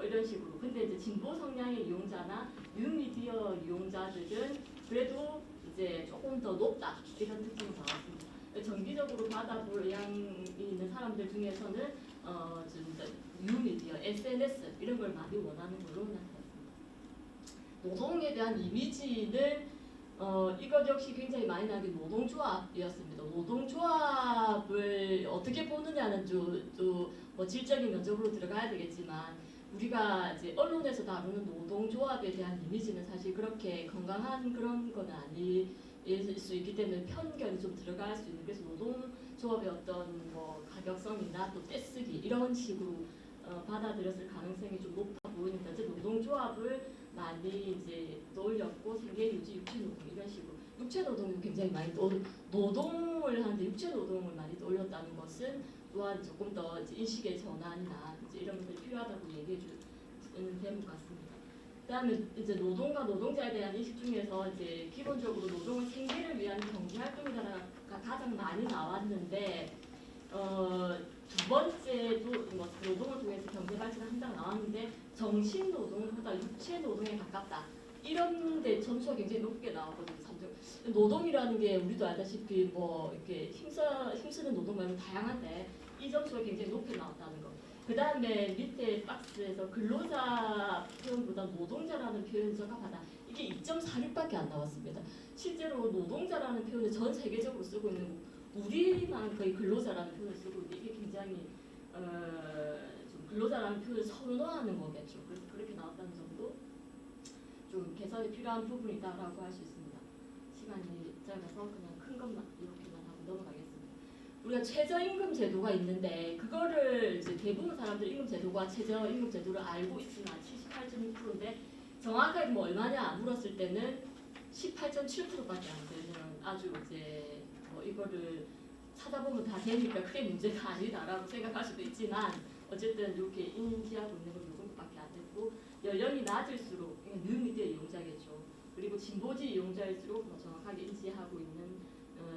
이런 식으로. 근데 이제 진보 성향의 이용자나 뉴미디어 이용자들은 그래도 이제 조금 더 높다 이런 특징을 받았습니다. 정기적으로 받아볼 의향이 있는 사람들 중에서는 좀 뉴미디어, SNS 이런 걸 많이 원하는 걸로 나타났습니다. 노동에 대한 이미지는 이것 역시 굉장히 많이 나게 노동조합이었습니다. 노동조합을 어떻게 보느냐는 뭐 질적인 면적으로 들어가야 되겠지만 우리가 이제 언론에서 다루는 노동조합에 대한 이미지는 사실 그렇게 건강한 그런 건 아닐 수 있기 때문에 편견이 좀 들어갈 수 있는, 그래서 노동조합의 어떤 뭐 가격성이나 또 떼쓰기 이런 식으로 받아들였을 가능성이 좀 높아 보이니까 이제 노동조합을 많이 이제 떠올렸고 생계유지, 육체노동 이런 식으로 육체노동이 굉장히 많이 노동을 하는데 육체노동을 많이 떠올렸다는 것은 또한 조금 더 이제 인식의 전환이나 이제 이런 것들이 필요하다고 얘기해 주는 대목 같습니다. 그다음에 이제 노동과 노동자에 대한 인식 중에서 이제 기본적으로 노동은 생계를 위한 경제 활동이다가 가장 많이 나왔는데 두 번째도 뭐 노동을 통해서 경제 발전을 한다고 나왔는데 정신 노동보다 육체 노동에 가깝다. 이런데 점수가 굉장히 높게 나왔거든요. 노동이라는 게 우리도 알다시피 뭐 이렇게 힘쓰는 노동 말고 다양한데 이 점수가 굉장히 높게 나왔다는 거. 그 다음에 밑에 박스에서 근로자 표현보다 노동자라는 표현이 적합하다. 이게 2.46밖에 안 나왔습니다. 실제로 노동자라는 표현을 전 세계적으로 쓰고 있는 우리만 거의 근로자라는 표현을 쓰고 있는데 이게 굉장히 좀 근로자라는 표현을 선호하는 거겠죠. 그래서 그렇게 나왔다는 점도 좀 개선이 필요한 부분이다라고 할 수 있습니다. 시간이 짧아서 그냥 큰 것만 이렇게만 하고 넘어가겠습니다. 우리가 최저임금 제도가 있는데 그거를 이제 대부분 사람들 임금 제도가 최저임금 제도를 알고 있지만 78.6%인데 정확하게 뭐 얼마냐 물었을 때는 18.7%밖에 안 되는 아주 이제 뭐 이거를 찾아보면 다 되니까 크게 문제가 아니다라고 생각할 수도 있지만 어쨌든 이렇게 인지하고 있는 건 이 정도밖에 안 됐고 연령이 낮을수록 뉴미디어 이용자겠죠. 그리고 진보지 이용자일수록 뭐 정확하게 인지하고 있는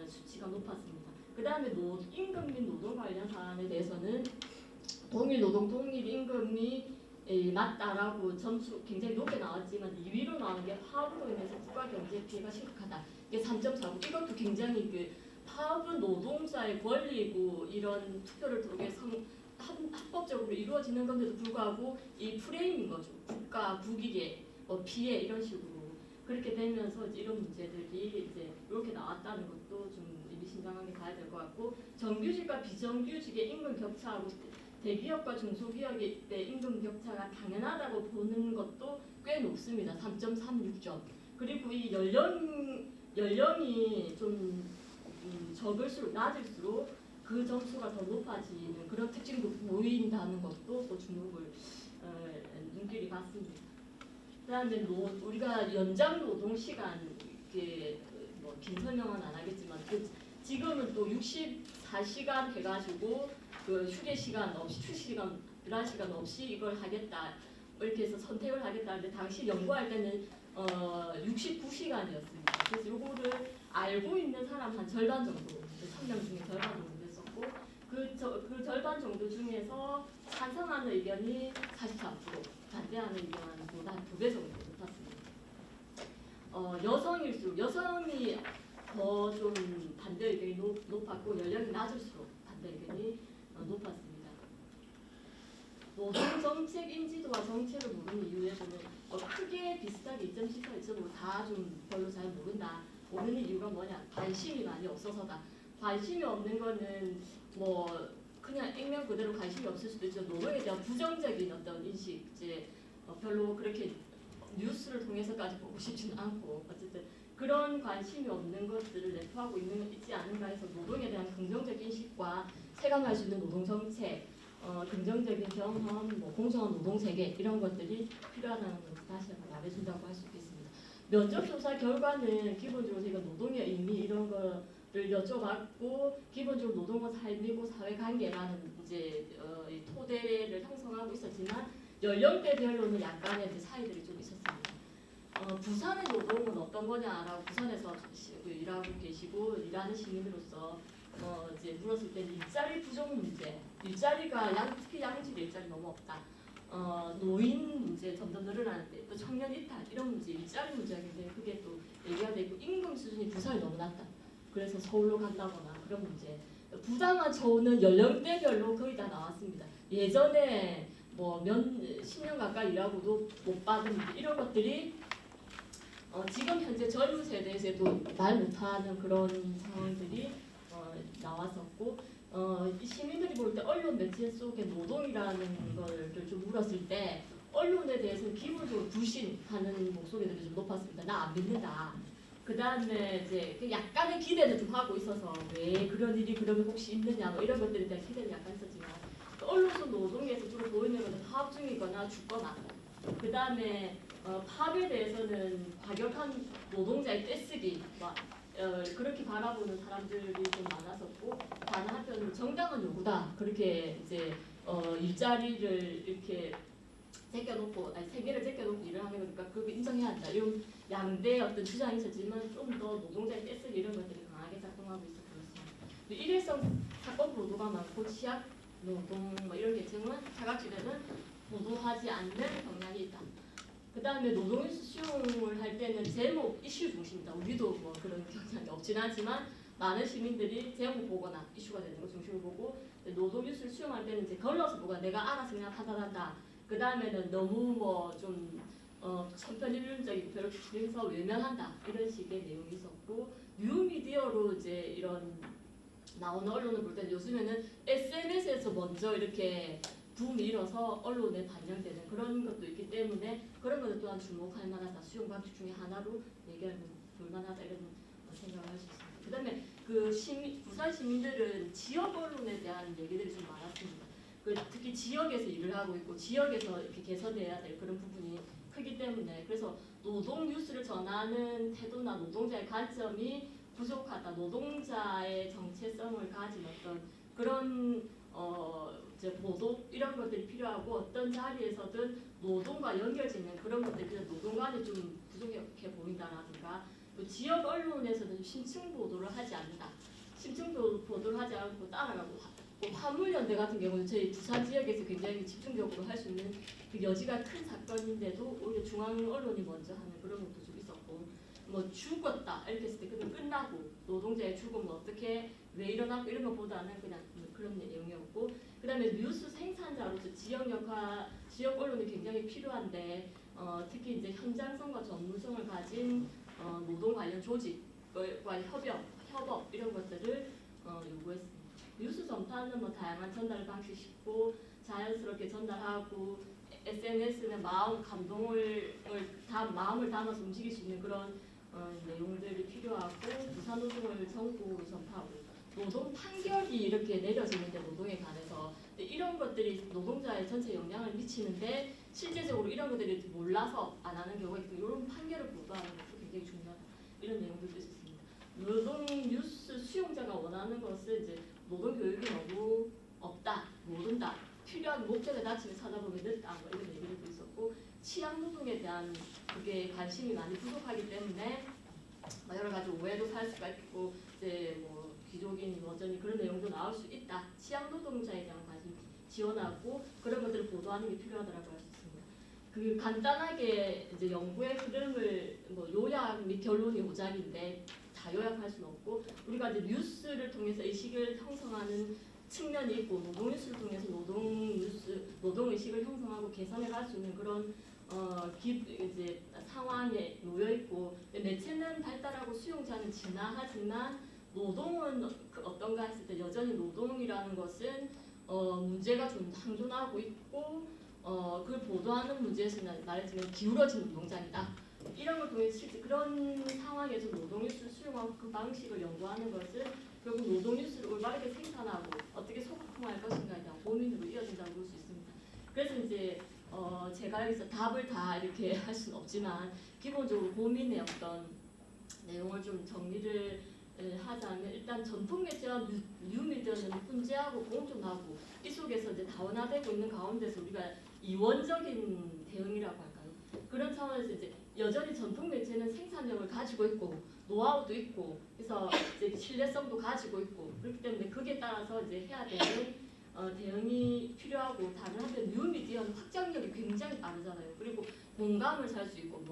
수치가 높았습니다. 그 다음에 임금 및 노동 관련 사안에 대해서는 동일 노동 동일 임금이 맞다라고 점수 굉장히 높게 나왔지만 2위로 나오는 게 파업으로 인해서 국가 경제 피해가 심각하다. 이게 3.49. 이것도 굉장히 그 파업은 노동자의 권리고 이런 투표를 통해 합법적으로 이루어지는 건데도 불구하고 이 프레임인 거죠. 국가 국익의 피해 이런 식으로 그렇게 되면서 이런 문제들이 이제 이렇게 나왔다는 것도 좀 의미심장하게 봐야 될 것 같고 정규직과 비정규직의 임금 격차하고 대기업과 중소기업의 임금 격차가 당연하다고 보는 것도 꽤 높습니다. 3.36점. 그리고 이 연령이 좀 적을수록 낮을수록 그 점수가 더 높아지는 그런 특징도 보인다는 것도 또 주목을 눈길이 갔습니다. 그다음에 우리가 연장 노동 시간 이렇게 뭐 긴 설명은 안 하겠지만 지금은 또 64시간 해가지고 그 휴게 시간 없이 휴시간 일할 시간 없이 이걸 하겠다 이렇게 해서 선택을 하겠다는데 당시 연구할 때는 69시간이었습니다. 그래서 요거를 알고 있는 사람 한 절반 정도, 1000명 중에 절반 정도 됐었고 그 절반 정도 중에서 찬성하는 의견이 44%, 반대하는 의견보다 한 2배 정도 높았습니다. 여성일수록 여성이 더 좀 반대 의견이 높았고 연령이 낮을수록 반대 의견이 높았습니다. 노동 정책 인지도와 정책을 모르는 이유에서는 크게 비슷하게 2.74, 2.5 다 좀 별로 잘 모른다. 모르는 이유가 뭐냐? 관심이 많이 없어서다. 관심이 없는 거는 뭐 그냥 액면 그대로 관심이 없을 수도 있죠. 노동에 대한 부정적인 어떤 인식, 이제 별로 그렇게 뉴스를 통해서까지 보고 싶지는 않고 어쨌든 그런 관심이 없는 것들을 내포하고 있지 않은가 해서 노동에 대한 긍정적인 인식과 체감할 수 있는 노동 정책, 긍정적인 경험, 뭐 공정한 노동 세계 이런 것들이 필요하다는 것을 다시 한번 말해준다고 할 수 있겠습니다. 면접 조사 결과는 기본적으로 저희가 노동의 의미 이런 거를 여쭤봤고 기본적으로 노동은 삶이고 사회관계라는 이제 토대를 형성하고 있었지만 연령대별로는 약간의 이제 차이들이 좀 있었습니다. 부산의 노동은 어떤 거냐라고 부산에서 일하고 계시고 일하는 시민으로서 이제 물었을 때는 일자리 부족 문제, 일자리가 특히 양질 일자리 너무 없다. 노인 문제 점점 늘어나는데 또 청년 이탈 이런 문제, 일자리 문제가 굉장히 크게 또 얘기가 되고 임금 수준이 부산이 너무 낮다. 그래서 서울로 간다거나 그런 문제. 부당한 처우는 연령대별로 거의 다 나왔습니다. 예전에 뭐 10년 가까이 일하고도 못 받은 문제, 이런 것들이 지금 현재 젊은 세대에서도 말 못하는 그런 상황들이 나왔었고 이 시민들이 볼 때 언론 매체 속의 노동이라는 거를 좀 물었을 때 언론에 대해서는 기본적으로 불신하는 목소리들이 좀 높았습니다. 나 안 믿는다. 그 다음에 이제 약간의 기대를 좀 하고 있어서 왜 그런 일이 그러면 혹시 있느냐 뭐 이런 것들에 대한 기대는 약간 있었지만 언론소 노동에서 주로 보이는 것은 파업 중이거나 죽거나 그 다음에 파업에 대해서는 과격한 노동자의 떼쓰기 그렇게 바라보는 사람들이 좀 많았었고 다른 한편으로 정당한 요구다 그렇게 이제 일자리를 이렇게 제껴놓고 생계를 제껴놓고 일을 하는 거니까 그거 인정해야 한다 이런 양대의 어떤 주장이 있었지만 좀 더 노동자의 떼쓰기 이런 것들이 강하게 작동하고 있어 그렇습니다. 일회성 사건 보도가 많고 취약 노동 뭐 이런 계층은 사각지대는 보도하지 않는 경향이 있다. 그 다음에 노동뉴스 수용을 할 때는 제목 이슈 중심이다. 우리도 뭐 그런 경향이 없진 않지만 많은 시민들이 제목 보거나 이슈가 되는 거 중심으로 보고 노동뉴스를 수용할 때는 이제 걸러서 보고 내가 알아서 그냥 판단한다. 그 다음에는 너무 뭐 좀 천편일률적인 별로 그래서 외면한다 이런 식의 내용이 있었고 뉴미디어로 이제 이런 나오는 언론을 볼 때 요즘에는 SNS에서 먼저 이렇게 붐이 일어서 언론에 반영되는 그런 것도 있기 때문에 그런 것도 또한 주목할 만하다. 수용 방식 중에 하나로 얘기할 볼만하다 이런 생각을 할 수 있습니다. 그 다음에 부산 시민들은 지역 언론에 대한 얘기들이 좀 많았습니다. 특히 지역에서 일을 하고 있고 지역에서 이렇게 개선돼야 될 그런 부분이 크기 때문에 그래서 노동 뉴스를 전하는 태도나 노동자의 관점이 부족하다. 노동자의 정체성을 가진 어떤 그런 이제 보도 이런 것들이 필요하고 어떤 자리에서든 노동과 연결짓는 그런 것들이 노동 간에 좀 부족해 보인다라든가 또 지역 언론에서는 심층 보도를 하지 않는다. 심층 보도를 하지 않고 따라가고 화물연대 같은 경우는 저희 부산 지역에서 굉장히 집중적으로 할 수 있는 그 여지가 큰 사건인데도 오히려 중앙 언론이 먼저 하는 그런 것도 좀 있었고 뭐 죽었다 이렇게 했을 때 그건 끝나고 노동자의 죽음은 어떻게 왜 일어나고 이런 것보다는 그냥 그런 내용이었고 그 다음에 뉴스 생산자로서 지역 언론이 굉장히 필요한데 특히 이제 현장성과 전문성을 가진 노동 관련 조직과 협업 이런 것들을 요구했습니다. 뉴스 전파는 뭐 다양한 전달 방식이 있고 자연스럽게 전달하고 SNS는 감동을 마음을 담아서 움직일 수 있는 그런 내용들이 필요하고 부산 노동을 전국으로 전파하고 노동 판결이 이렇게 내려지는데 노동에 관해서 이런 것들이 노동자의 전체 영향을 미치는데 실제적으로 이런 것들이 몰라서 안 하는 경우가 있고 이런 판결을 보도하는 것도 굉장히 중요하다 이런 내용들도 있었습니다. 노동 뉴스 수용자가 원하는 것은 이제 노동 교육이 너무 없다, 모른다, 필요한 목적에 다치게 찾아보면 늦다 뭐 이런 얘기도 있었고 취약 노동에 대한 그게 관심이 많이 부족하기 때문에 여러 가지 오해도 살 수가 있고 이제 뭐 귀족인 여전히 그런 내용도 나올 수 있다. 취약 노동자에 대한 관심 지원하고 그런 것들을 보도하는 게 필요하다라고 할 수 있습니다. 그 간단하게 이제 연구의 흐름을 뭐 요약 및 결론이 5장인데 다 요약할 수는 없고 우리가 이제 뉴스를 통해서 의식을 형성하는 측면이 있고 노동 뉴스를 통해서 노동 의식을 형성하고 개선해 갈 수 있는 그런 이제 상황에 놓여 있고 매체는 발달하고 수용자는 진화하지만 노동은 어떤가 했을 때 여전히 노동이라는 것은 문제가 좀 상존하고 있고 그걸 보도하는 문제에서는 말하자면 기울어진 노동자이다. 이런 걸 통해서 실제 그런 상황에서 노동뉴스를 수용하고 그 방식을 연구하는 것은 결국 노동뉴스를 올바르게 생산하고 어떻게 소통할 것인가에 대한 고민으로 이어진다고 볼 수 있습니다. 그래서 이제 제가 여기서 답을 다 이렇게 할 수는 없지만 기본적으로 고민의 어떤 내용을 좀 정리를 하자면 일단 전통 매체와 뉴미디어는 분재하고 공존하고 이 속에서 이제 다원화되고 있는 가운데서 우리가 이원적인 대응이라고 할까요? 그런 차원에서 이제 여전히 전통 매체는 생산력을 가지고 있고 노하우도 있고 그래서 이제 신뢰성도 가지고 있고 그렇기 때문에 거기에 따라서 이제 해야 되는 대응이 필요하고 다른 한편 뉴미디어는 확장력이 굉장히 다르잖아요. 그리고 공감을 살 수 있고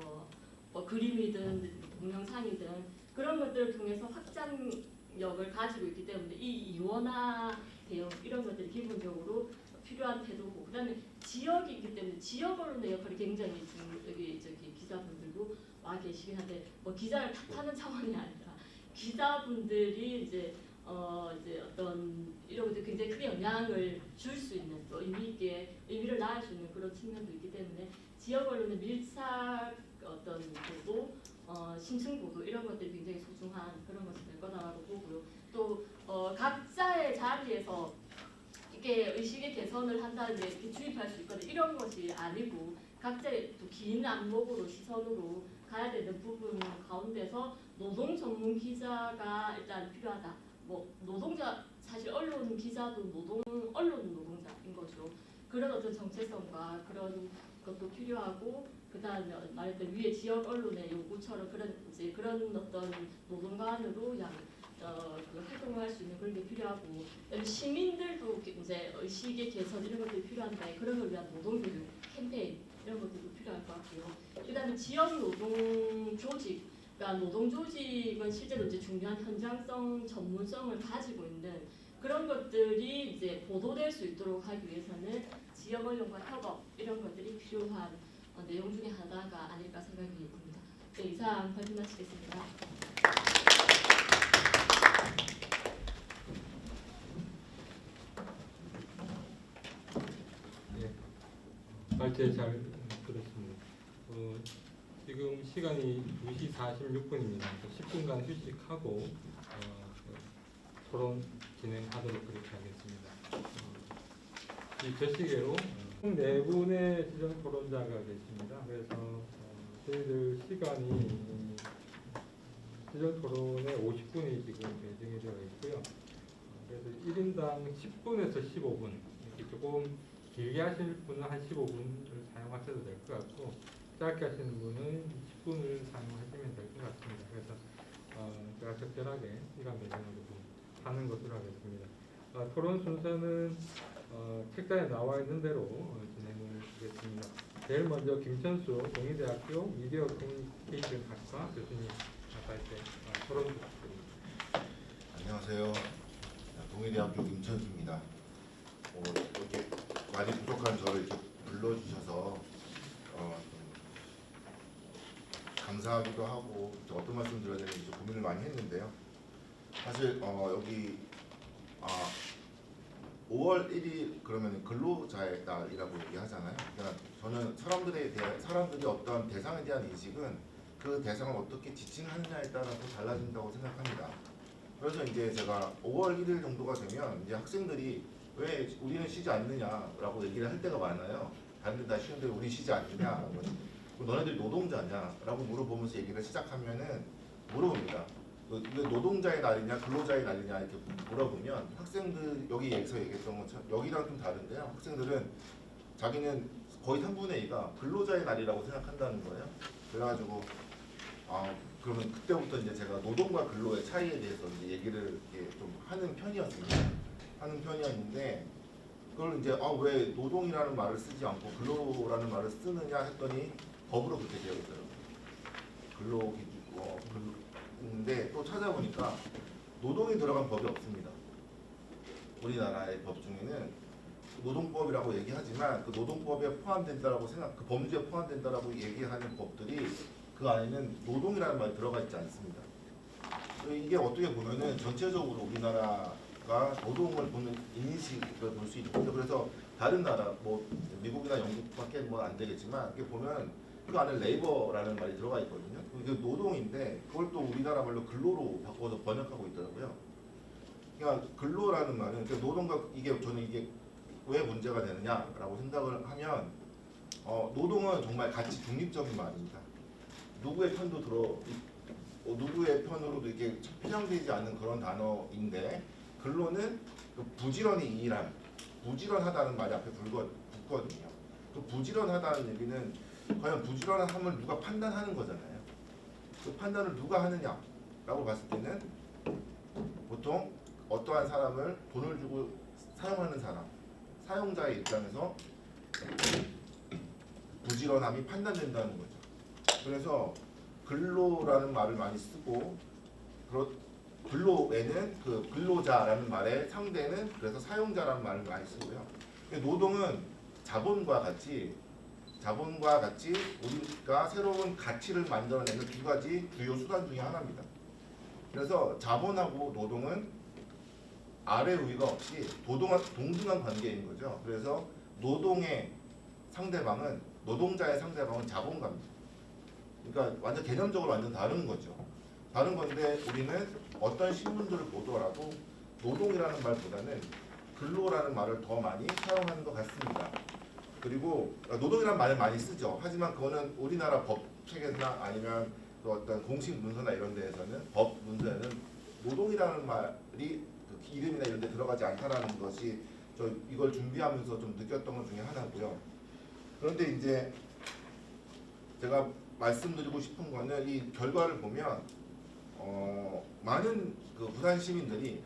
뭐 그림이든 동영상이든 그런 것들을 통해서 확장력을 가지고 있기 때문에 이 이원화 대응 이런 것들이 기본적으로 필요한 태도고 그다음에 지역이 있기 때문에 지역 언론의 역할이 굉장히 여기 저기 기자분들도 와 계시긴 한데 뭐 기자를 탓하는 차원이 아니라 기자분들이 이제 어떤 이런 것들 굉장히 크게 영향을 줄 수 있는 또 의미를 낳을 수 있는 그런 측면도 있기 때문에 지역 언론의 밀착 어떤 보도, 심층 보도 이런 것들이 굉장히 소중한 그런 것이 될 거다라고 보고요. 또 각자의 자리에서 이게 의식의 개선을 한다는데 이렇게 주입할 수 있거든 이런 것이 아니고 각자의 또 긴 안목으로 시선으로 가야 되는 부분 가운데서 노동 전문 기자가 일단 필요하다. 뭐 노동자 사실 언론 기자도 언론 노동자인 거죠. 그런 어떤 정체성과 그런 것도 필요하고 그다음에 말했던 위에 지역 언론의 요구처럼 그런 어떤 노동관으로 활동을 할 수 있는 그런 게 필요하고 시민들도 이제 의식의 개선 이런 것들이 필요한데 그런 걸 위한 노동교육 캠페인 이런 것들도 필요할 것 같고요. 그다음에 지역 노동 조직, 그러니까 노동 조직은 실제로 이제 중요한 현장성, 전문성을 가지고 있는 그런 것들이 이제 보도될 수 있도록 하기 위해서는 지역 언론과 협업 이런 것들이 필요한 내용 중에 하나가 아닐까 생각이 듭니다. 네, 이상 발표 마치겠습니다. 발제 잘 들었습니다. 지금 시간이 2시 46분입니다. 10분간 휴식하고 토론 진행하도록 그렇게 하겠습니다. 저 시계로 총 4분의 지정 토론자가 계십니다. 그래서 저희들 시간이 지정 토론에 50분이 지금 예정이 되어 있고요. 그래서 1인당 10분에서 15분 이렇게 조금 길게 하실 분은 한 15분을 사용하셔도 될 것 같고 짧게 하시는 분은 10분을 사용하시면 될 것 같습니다. 그래서 제가 적절하게 시간 배정으로 하는 것으로 하겠습니다. 토론 순서는 책자에 나와 있는 대로 진행을 하겠습니다. 제일 먼저 김천수 동의대학교 미디어 커뮤니케이션 학과 교수님 나갈때 토론 부탁드립니다. 안녕하세요. 동의대학교 김천수입니다. 이렇게 많이 부족한 저를 이렇게 불러주셔서 감사하기도 하고 어떤 말씀 드려야 되는지 좀 고민을 많이 했는데요. 사실 여기 5월 1일 그러면 근로자의 날이라고 얘기하잖아요. 그러니까 저는 사람들이 어떤 대상에 대한 인식은 그 대상을 어떻게 지칭하느냐에 따라서 달라진다고 생각합니다. 그래서 이제 제가 5월 1일 정도가 되면 이제 학생들이 왜 우리는 쉬지 않느냐라고 얘기를 할 때가 많아요. 다른 데 다 쉬는데 우리 쉬지 않느냐, 너네들이 노동자냐 라고 물어보면서 얘기를 시작하면은 물어봅니다. 이게 노동자의 날이냐 근로자의 날이냐 이렇게 물어보면 학생들 여기에서 얘기했던 것처럼 여기랑 좀 다른데요. 학생들은 자기는 거의 3분의 2가 근로자의 날이라고 생각한다는 거예요. 그래가지고 그러면 그때부터 이제 제가 노동과 근로의 차이에 대해서 이제 얘기를 이렇게 좀 하는 편이었는데 그걸 이제 왜 노동이라는 말을 쓰지 않고 근로라는 말을 쓰느냐 했더니 법으로 그렇게 되어 있더라고요. 근데 또 찾아보니까 노동이 들어간 법이 없습니다. 우리나라의 법 중에는 노동법이라고 얘기하지만 그 노동법에 포함된다라고 그 범주에 포함된다라고 얘기하는 법들이 그 안에는 노동이라는 말이 들어가 있지 않습니다. 이게 어떻게 보면은 전체적으로 우리나라가 노동을 보는 인식을 볼 수 있는데 그래서 다른 나라 뭐 미국이나 영국밖에 뭐 안 되겠지만 이렇게 보면 그 안에 레이버라는 말이 들어가 있거든요. 이게 노동인데 그걸 또 우리나라 말로 근로로 바꿔서 번역하고 있더라고요. 그러니까 근로라는 말은 노동과 저는 이게 왜 문제가 되느냐라고 생각을 하면 노동은 정말 가치 중립적인 말입니다. 누구의 편으로도 이렇게 편향되지 않는 그런 단어인데 근로는 그 부지런히 일함, 부지런하다는 말이 앞에 붙거든요. 그 부지런하다는 얘기는 과연 부지런함을 누가 판단하는 거잖아요. 그 판단을 누가 하느냐라고 봤을 때는 보통 어떠한 사람을 돈을 주고 사용하는 사람, 사용자의 입장에서 부지런함이 판단된다는 거죠. 그래서 근로라는 말을 많이 쓰고 근로에는 그 근로자라는 말의 상대는 그래서 사용자라는 말을 많이 쓰고요. 노동은 자본과 같이 우리가 새로운 가치를 만들어내는 두 가지 주요 수단 중에 하나입니다. 그래서 자본하고 노동은 아래 위가 없이 동등한 관계인 거죠. 그래서 노동자의 상대방은 자본가입니다. 그러니까 완전 개념적으로 완전 다른 거죠. 다른 건데 우리는 어떤 신문들을 보더라도 노동이라는 말보다는 근로라는 말을 더 많이 사용하는 것 같습니다. 그리고 노동이라는 말을 많이 쓰죠. 하지만 그거는 우리나라 법 체계나 아니면 또 어떤 공식 문서나 이런 데에서는 법 문서에는 노동이라는 말이 그 이름이나 이런 데 들어가지 않다라는 것이 저 이걸 준비하면서 좀 느꼈던 것 중에 하나고요. 그런데 이제 제가 말씀드리고 싶은 거는 이 결과를 보면 많은 그 부산 시민들이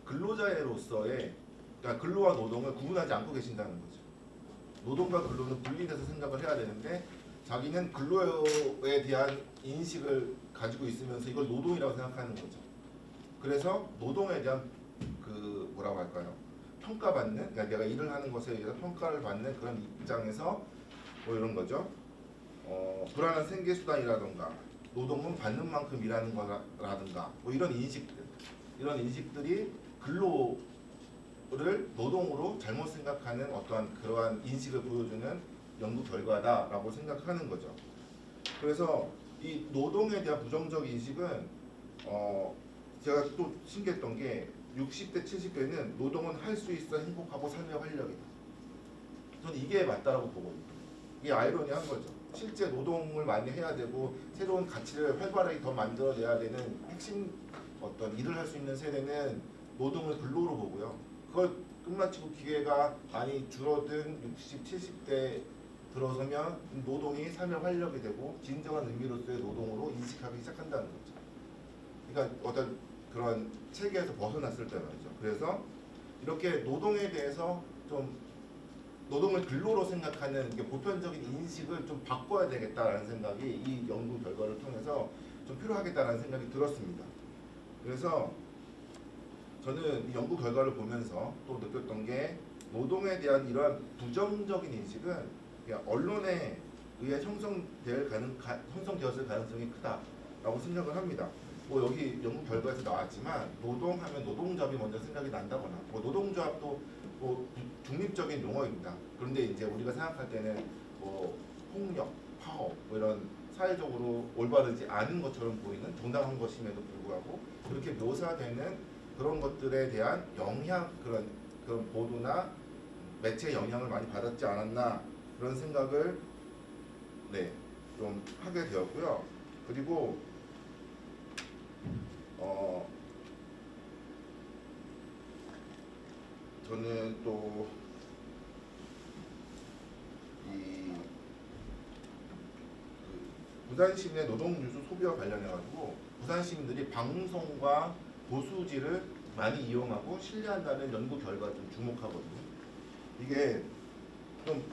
근로자로서의 그러니까 근로와 노동을 구분하지 않고 계신다는 거죠. 노동과 근로는 분리돼서 생각을 해야 되는데 자기는 근로에 대한 인식을 가지고 있으면서 이걸 노동이라고 생각하는 거죠. 그래서 노동에 대한 그 뭐라고 할까요? 평가받는, 그러니까 내가 일을 하는 것에 의해서 평가를 받는 그런 입장에서 뭐 이런 거죠. 불안한 생계수단이라던가 노동은 받는 만큼 일하는 거라든가 뭐 이런 인식들이 근로를 노동으로 잘못 생각하는 어떠한 그러한 인식을 보여주는 연구 결과다라고 생각하는 거죠. 그래서 이 노동에 대한 부정적 인식은 제가 또 신기했던 게 60대 70대는 노동은 할 수 있어 행복하고 삶의 활력이다. 저는 이게 맞다라고 보거든요. 이게 아이러니한 거죠. 실제 노동을 많이 해야 되고 새로운 가치를 활발하게 더 만들어내야 되는 핵심 어떤 일을 할 수 있는 세대는 노동을 근로로 보고요. 그걸 끝마치고 기회가 많이 줄어든 60, 70대 들어서면 노동이 삶의 활력이 되고 진정한 의미로서의 노동으로 인식하기 시작한다는 거죠. 그러니까 어떤 그런 체계에서 벗어났을 때 말이죠. 그래서 이렇게 노동에 대해서 좀 노동을 근로로 생각하는 이게 보편적인 인식을 좀 바꿔야 되겠다라는 생각이 이 연구 결과를 통해서 좀 필요하겠다라는 생각이 들었습니다. 그래서 저는 이 연구 결과를 보면서 또 느꼈던 게 노동에 대한 이러한 부정적인 인식은 그냥 언론에 의해 형성되었을 가능성이 크다라고 생각을 합니다. 뭐 여기 연구 결과에서 나왔지만 노동하면 노동조합이 먼저 생각이 난다거나 뭐 노동조합도 뭐 중립적인 용어입니다. 그런데 이제 우리가 생각할 때는 뭐 폭력, 파업 뭐 이런 사회적으로 올바르지 않은 것처럼 보이는 정당한 것임에도 불구하고 그렇게 묘사되는 그런 것들에 대한 영향 그런 보도나 매체 영향을 많이 받았지 않았나 그런 생각을 좀 하게 되었고요. 그리고 저는 또 부산 시민의 노동 뉴스 소비와 관련해 가지고 부산 시민들이 방송과 보수지를 많이 이용하고 신뢰한다는 연구 결과 좀 주목하거든요. 이게 좀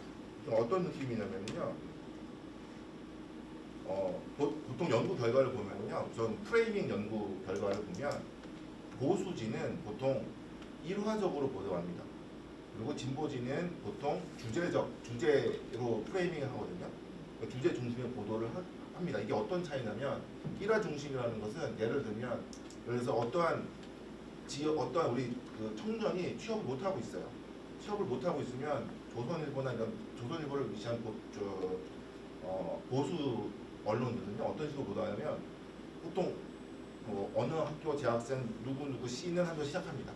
어떤 느낌이냐면요. 보통 연구 결과를 보면요. 전 프레이밍 연구 결과를 보면 보수지는 보통 일화적으로 보도합니다. 그리고 진보지는 보통 주제로 프레이밍을 하거든요. 주제 중심의 보도를 합니다. 이게 어떤 차이냐면 일화 중심이라는 것은 예를 들면 그래서 어떠한 우리 그 청년이 취업을 못 하고 있어요. 취업을 못 하고 있으면 조선일보나 이런 조선일보를 위시한 보수 언론들은요 어떤 식으로 보도하냐면 보통 뭐 어느 학교 재학생 누구 C는 하면서 시작합니다.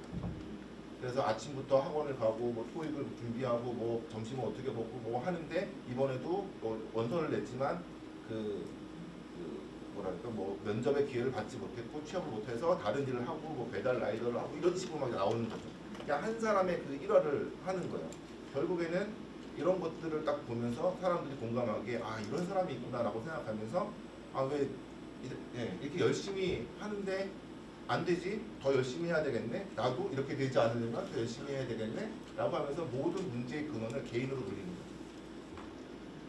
그래서 아침부터 학원을 가고 뭐 토익을 준비하고 뭐 점심을 어떻게 먹고 뭐 하는데 이번에도 뭐 원서를 냈지만 뭐랄까 뭐 면접의 기회를 받지 못했고 취업을 못해서 다른 일을 하고 뭐 배달 라이더를 하고 이런 식으로 막 나오는 거죠. 그냥 한 사람의 그 일화를 하는 거예요. 결국에는 이런 것들을 딱 보면서 사람들이 공감하기에 아 이런 사람이 있구나라고 생각하면서 아 왜 이렇게 열심히 하는데 안 되지? 더 열심히 해야 되겠네? 나도 이렇게 되지 않으려면 더 열심히 해야 되겠네? 라고 하면서 모든 문제의 근원을 개인으로 돌리는 거죠.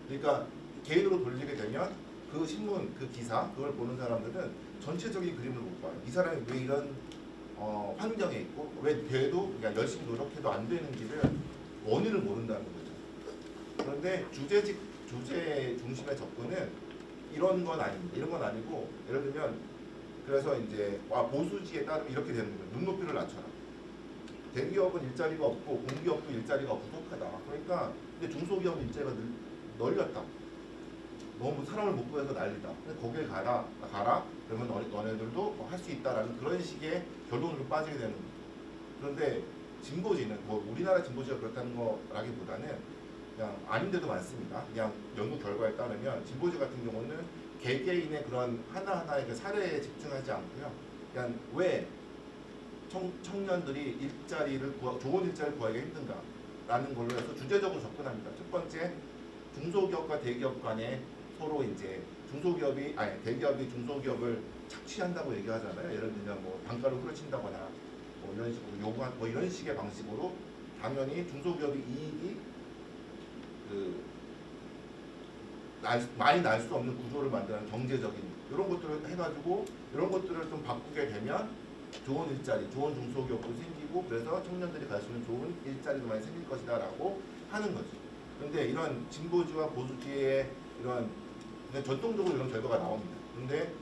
그러니까 개인으로 돌리게 되면 그 신문, 그 기사, 그걸 보는 사람들은 전체적인 그림을 못 봐요. 이 사람이 왜 이런 환경에 있고 왜 돼도 그러니까 열심히 노력해도 안 되는지를 원인을 모른다는 거죠. 그런데 주제 중심의 접근은 이런 건 아닙니다. 이런 건 아니고 예를 들면 그래서 이제 보수지에 따르면 이렇게 되는 거예요. 눈높이를 낮춰라. 대기업은 일자리가 없고 공기업도 일자리가 부족하다. 그러니까 근데 중소기업은 일자리가 널렸다. 너무 사람을 못 구해서 난리다. 근데 거기에 가라. 그러면 너네들도 할 수 있다라는 그런 식의 결론으로 빠지게 되는 거예요. 그런데 진보지는 뭐 우리나라 진보지가 그렇다는 거라기보다는 그냥 아닌 데도 많습니다. 그냥 연구 결과에 따르면 진보지 같은 경우는 개개인의 그런 하나하나의 그 사례에 집중하지 않고요. 그냥 왜 청년들이 좋은 일자리를 구하기가 힘든가라는 걸로 해서 주제적으로 접근합니다. 첫 번째, 중소기업과 대기업 간에 서로 이제 대기업이 중소기업을 착취한다고 얘기하잖아요. 예를 들면 뭐 단가를 후려친다거나 뭐 이런 식으로 요구한 뭐 이런 식의 방식으로 당연히 중소기업이 이익이 많이 날 수 없는 구조를 만드는 경제적인 이런 것들을 해가지고 이런 것들을 좀 바꾸게 되면 좋은 일자리, 좋은 중소기업도 생기고 그래서 청년들이 갈 수 있는 좋은 일자리도 많이 생길 것이다라고 하는 거죠. 그런데 이런 진보주와 보수주의 이런 전통적으로 이런 결과가 나옵니다. 그런데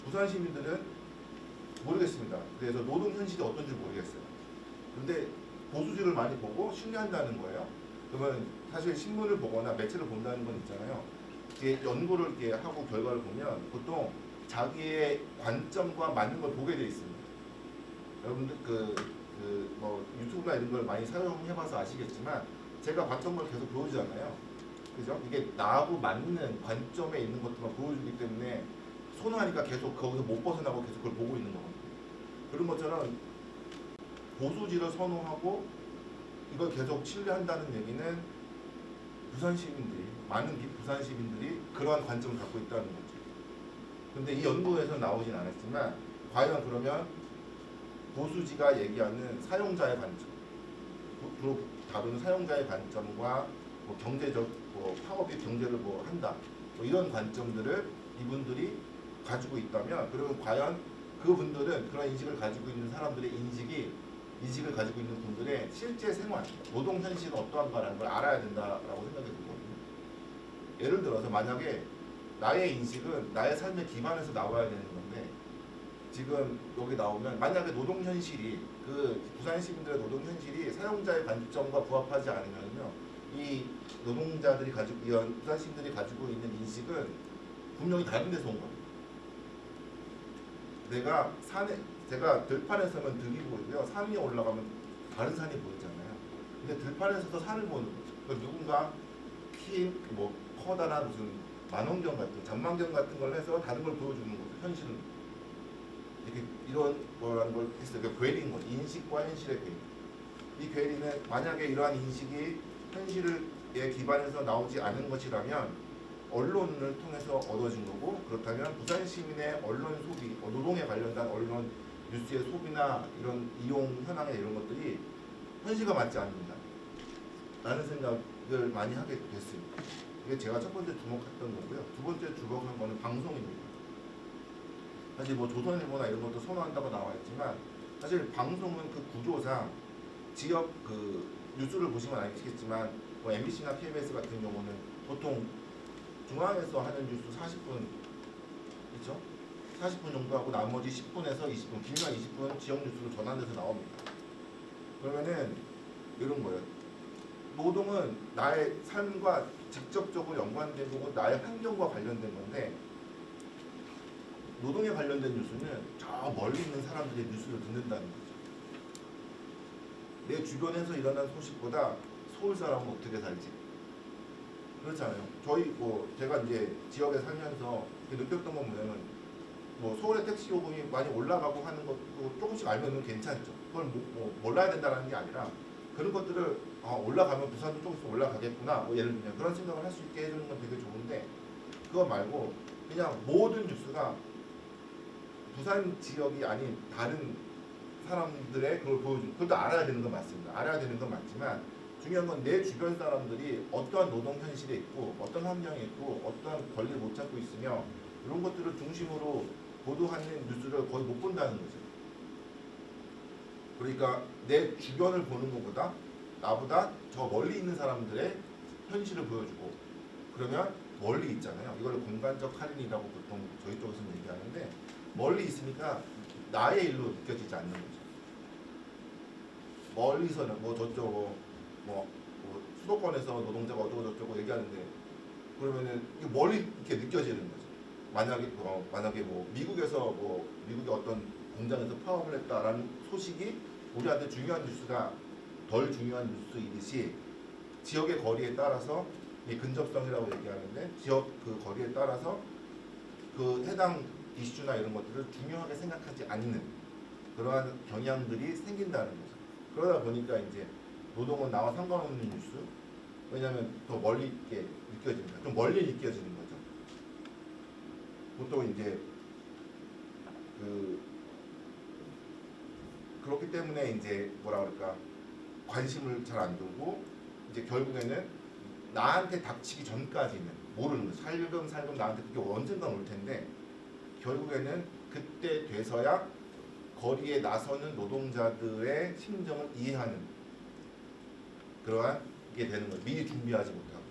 부산 시민들은 모르겠습니다. 그래서 노동 현실이 어떤지 모르겠어요. 그런데 보수주를 많이 보고 신뢰한다는 거예요. 그러면 사실 신문을 보거나 매체를 본다는 건 있잖아요. 이게 연구를 이렇게 하고 결과를 보면 보통 자기의 관점과 맞는 걸 보게 돼 있습니다. 여러분들 뭐 유튜브나 이런 걸 많이 사용해봐서 아시겠지만 제가 봤던 걸 계속 보여주잖아요. 그죠? 이게 나하고 맞는 관점에 있는 것들만 보여주기 때문에 선호하니까 계속 거기서 못 벗어나고 계속 그걸 보고 있는 거거든요. 그런 것처럼 보수지를 선호하고 이걸 계속 신뢰한다는 얘기는 많은 부산 시민들이 그러한 관점을 갖고 있다는 거죠. 근데 이 연구에서 나오진 않았지만 과연 그러면 보수지가 얘기하는 사용자의 관점, 주로 다루는 사용자의 관점과 뭐 경제적 파업이 경제를 뭐 한다 뭐 이런 관점들을 이분들이 가지고 있다면 그러면 과연 그분들은 그런 인식을 가지고 있는 사람들의 인식을 가지고 있는 분들의 실제 생활, 노동 현실은 어떠한가라는 걸 알아야 된다라고 생각이 들거든요. 예를 들어서 만약에 나의 인식은 나의 삶의 기반에서 나와야 되는 건데 지금 여기 나오면 만약에 노동 현실이 그 부산 시민들의 노동 현실이 사용자의 관점과 부합하지 않으면요 이 노동자들이 이런 부산 시민들이 가지고 있는 인식은 분명히 다른 데서 온 겁니다. 제가 들판에서는 득이 보이고요. 산 위에 올라가면 다른 산이 보이잖아요. 근데 들판에서도 산을 보는 거죠. 그러니까 누군가 뭐 커다란 무슨 만원경 같은 잔망경 같은 걸 해서 다른 걸 보여주는 거죠. 현실은 이렇게 이런 거라는 걸 했어요. 그러니까 괴리인 거죠. 인식과 현실의 괴리. 이 괴리는 만약에 이러한 인식이 현실에 기반해서 나오지 않은 것이라면 언론을 통해서 얻어진 거고 그렇다면 부산 시민의 언론 소비, 노동에 관련된 언론 뉴스의 소비나 이런 이용 현황에 이런 것들이 현실과 맞지 않는다 라는 생각을 많이 하게 됐습니다. 이게 제가 첫 번째 주목했던 거고요. 두 번째 주목한 거는 방송입니다. 사실 뭐 조선일보나 이런 것도 선호한다고 나와 있지만 사실 방송은 그 구조상 지역 그 뉴스를 보시면 아시겠지만 뭐 MBC나 KBS 같은 경우는 보통 중앙에서 하는 뉴스 40분 있죠? 40분 정도 하고 나머지 10분에서 20분, 길면 20분 지역 뉴스로 전환돼서 나옵니다. 그러면은 이런 거예요. 노동은 나의 삶과 직접적으로 연관된 거고 나의 환경과 관련된 건데 노동에 관련된 뉴스는 저 멀리 있는 사람들의 뉴스를 듣는다는 거죠. 내 주변에서 일어난 소식보다 서울 사람은 어떻게 살지? 그렇잖아요. 제가 이제 지역에 살면서 느꼈던 건 뭐냐면 뭐 서울의 택시 요금이 많이 올라가고 하는 것도 조금씩 알면은 괜찮죠. 그걸 몰라야 된다는 게 아니라 그런 것들을 올라가면 부산도 조금씩 올라가겠구나. 뭐 예를 들면 그런 생각을 할 수 있게 해주는 건 되게 좋은데 그거 말고 그냥 모든 뉴스가 부산 지역이 아닌 다른 사람들의 그걸 보여주는 그것도 알아야 되는 건 맞습니다. 알아야 되는 건 맞지만 중요한 건 내 주변 사람들이 어떠한 노동 현실에 있고 어떤 환경에 있고 어떠한 권리를 못 찾고 있으며 이런 것들을 중심으로 보도하는 뉴스를 거의 못 본다는 거죠. 그러니까 내 주변을 보는 것보다 나보다 저 멀리 있는 사람들의 현실을 보여주고 그러면 멀리 있잖아요. 이걸 공간적 할인이라고 보통 저희 쪽에서는 얘기하는데 멀리 있으니까 나의 일로 느껴지지 않는 거죠. 멀리서는 뭐 저쪽 뭐 수도권에서 노동자가 어쩌고 저쩌고 얘기하는데 그러면은 이게 멀리 이렇게 느껴지는 거죠. 만약에 뭐 미국의 어떤 공장에서 파업을 했다라는 소식이 우리한테 중요한 뉴스가 덜 중요한 뉴스이듯이 지역의 거리에 따라서 이 근접성이라고 얘기하는데 지역 그 거리에 따라서 그 해당 이슈나 이런 것들을 중요하게 생각하지 않는 그러한 경향들이 생긴다는 거죠. 그러다 보니까 이제 노동은 나와 상관없는 뉴스 왜냐하면 더 멀리 있게 느껴집니다. 좀 멀리 느껴지는 거죠. 보통 이제 그렇기 때문에 이제 뭐라 그럴까 관심을 잘 안 두고 이제 결국에는 나한테 닥치기 전까지는 모르는 거죠. 살금 나한테 그게 언젠가 올 텐데 결국에는 그때 돼서야 거리에 나서는 노동자들의 심정을 이해하는 그러한 게 되는 거예요. 미리 준비하지 못하고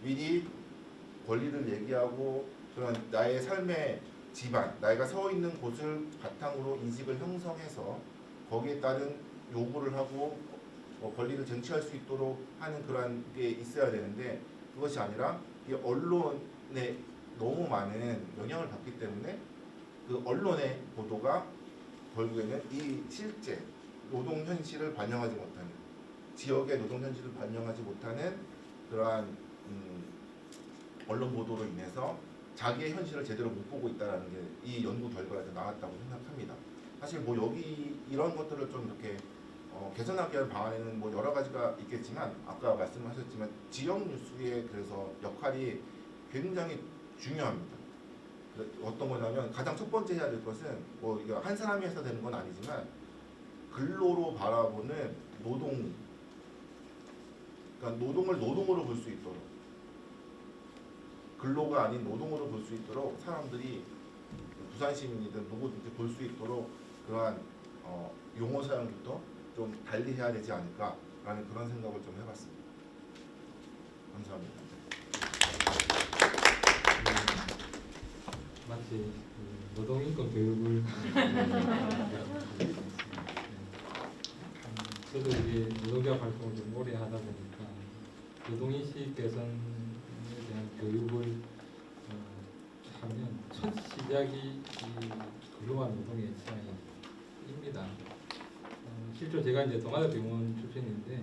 미리 권리를 얘기하고 그런 나의 삶의 지반, 내가 서 있는 곳을 바탕으로 인식을 형성해서 거기에 따른 요구를 하고 권리를 쟁취할 수 있도록 하는 그런 게 있어야 되는데 그것이 아니라 이 언론에 너무 많은 영향을 받기 때문에 그 언론의 보도가 결국에는 이 실제 노동 현실을 반영하지 못하는 지역의 노동 현실을 반영하지 못하는 그러한 언론 보도로 인해서 자기의 현실을 제대로 못 보고 있다는 게 이 연구 결과에서 나왔다고 생각합니다. 사실 뭐 여기 이런 것들을 좀 이렇게 개선하기 위한 방안에는 뭐 여러 가지가 있겠지만 아까 말씀하셨지만 지역 뉴스의 그래서 역할이 굉장히 중요합니다. 어떤 거냐면 가장 첫 번째 해야 될 것은 뭐 이거 한 사람이 해서 되는 건 아니지만 근로로 바라보는 노동, 그러니까 노동을 노동으로 볼 수 있도록 근로가 아닌 노동으로 볼 수 있도록 사람들이 부산 시민이든 누구든지 볼 수 있도록 그러한 용어 사용부터 좀 달리 해야 되지 않을까라는 그런 생각을 좀 해봤습니다. 감사합니다. 마치 노동인권 교육을 저도 이게 노동자 활동을 좀 오래 하다 보니까 노동인식 개선에 대한 교육을 하면 첫 시작이 이 근로와 노동의 차이입니다. 실제로 제가 이제 동아대 병원 출신인데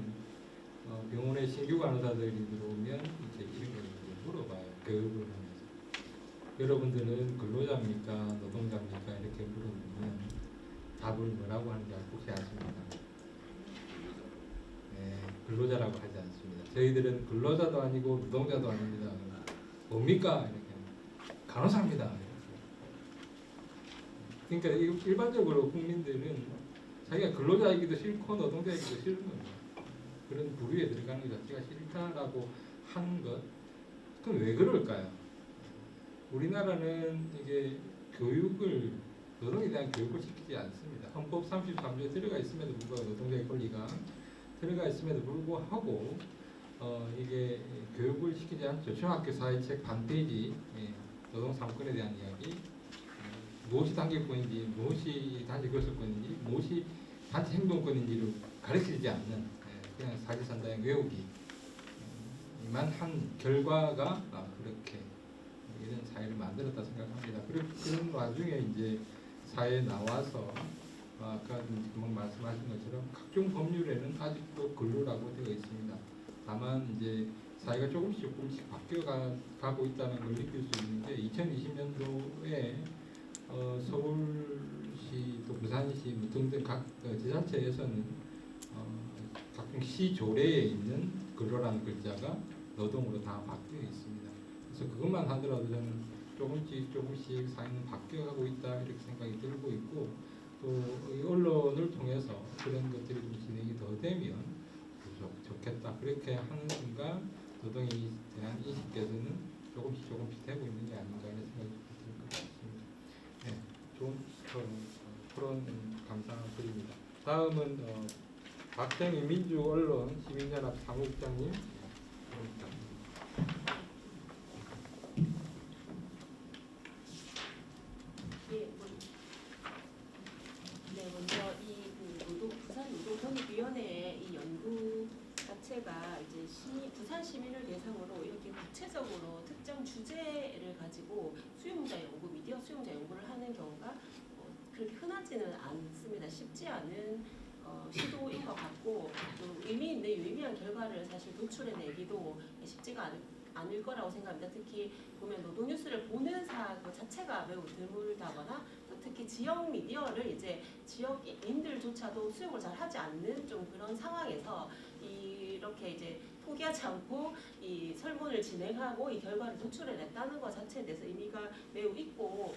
병원에 신규 간호사들이 들어오면 이제 이런 걸 물어봐요. 교육을 하면서 여러분들은 근로자입니까 노동자입니까 이렇게 물어보면 답을 뭐라고 하는지 혹시 아십니까? 네, 근로자라고 하지 않습니다. 저희들은 근로자도 아니고 노동자도 아닙니다. 뭡니까? 이렇게 간호사입니다. 그러니까 일반적으로 국민들은 자기가 근로자이기도 싫고 노동자이기도 싫은 겁니다. 그런 부류에 들어가는 것 자체가 싫다라고 하는 것, 그럼 왜 그럴까요? 우리나라는 이게 교육을 노동에 대한 교육을 시키지 않습니다. 헌법 33조에 들어가 있음에도 불구하고 노동자의 권리가 들어가 있음에도 불구하고 이게 교육을 시키지 않죠. 중학교 사회책 반페이지 노동 3권에 대한 이야기, 무엇이 단결권인지, 무엇이 단체 교섭권인지, 무엇이 단체 행동권인지를 가르치지 않는 그냥 사지선다형 외우기만 한 결과가 그렇게 이런 사회를 만들었다 생각합니다. 그런 와중에 이제 사회에 나와서 아까 금방 말씀하신 것처럼 각종 법률에는 아직도 근로라고 되어 있습니다. 다만 이제 사회가 조금씩 바뀌어가고 있다는 걸 느낄 수 있는 게 2020년도에 서울시 또 부산시 등등 각 지자체에서는 각종 시조례에 있는 근로라는 글자가 노동으로 다 바뀌어 있습니다. 그래서 그것만 하더라도 저는 조금씩 사회는 바뀌어가고 있다 이렇게 생각이 들고 있고 또 이 언론을 통해서 그런 것들이 좀 진행이 더 되면 좋겠다. 그렇게 하는 순간 노동에 대한 인식께서는 조금씩 되고 있는 게 아닌가 하는 생각이 들 것 같습니다. 네, 좋은 토론 감사드립니다. 다음은 박정희 민주언론 시민연합 사무국장님. 먼저 부산 노동권익위원회의 이 연구 자체가 이제 부산 시민을 대상으로 이렇게 구체적으로 특정 주제를 가지고 미디어 수용자 연구를 하는 경우가 그렇게 흔하지는 않습니다. 쉽지 않은 시도인 것 같고 또 의미 있는 유의미한 결과를 사실 도출해내기도 쉽지가 않을 거라고 생각합니다. 특히 보면 노동뉴스를 보는 사고 자체가 매우 드물다거나 또 특히 지역 미디어를 이제 지역인들조차도 수용을 잘 하지 않는 좀 그런 상황에서 이렇게 이제 포기하지 않고 이 설문을 진행하고 이 결과를 도출해냈다는 것 자체에 대해서 의미가 매우 있고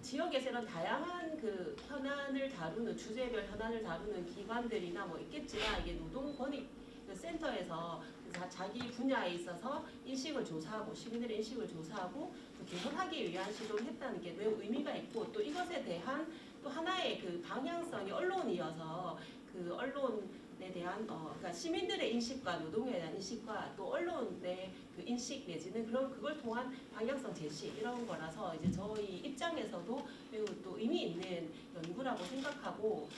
지역에서 이런 다양한 그 현안을 다루는 주제별 현안을 다루는 기관들이나 뭐 있겠지만 이게 노동권익센터에서 자기 분야에 있어서 인식을 조사하고 시민들의 인식을 조사하고 개선하기 위한 시도를 했다는 게 매우 의미가 있고 또 이것에 대한 또 하나의 그 방향성이 언론이어서 그 언론에 대한 그러니까 시민들의 인식과 노동에 대한 인식과 또 언론의 그 인식 내지는 그걸 통한 방향성 제시 이런 거라서 이제 저희 입장에서도 매우 또 의미 있는 연구라고 생각하고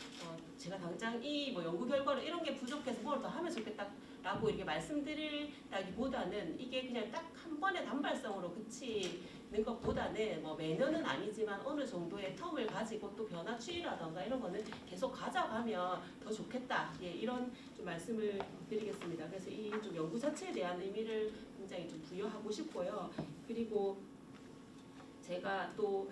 제가 당장 이 뭐 연구 결과로 이런 게 부족해서 뭘 더 하면 좋겠다라고 이렇게 말씀드리다기보다는 이게 그냥 딱 한 번의 단발성으로 그치는 것보다는 뭐 매년은 아니지만 어느 정도의 텀을 가지고 또 변화 추이라던가 이런 거는 계속 가져가면 더 좋겠다. 예, 이런 좀 말씀을 드리겠습니다. 그래서 이 좀 연구 자체에 대한 의미를 굉장히 좀 부여하고 싶고요. 그리고 제가 또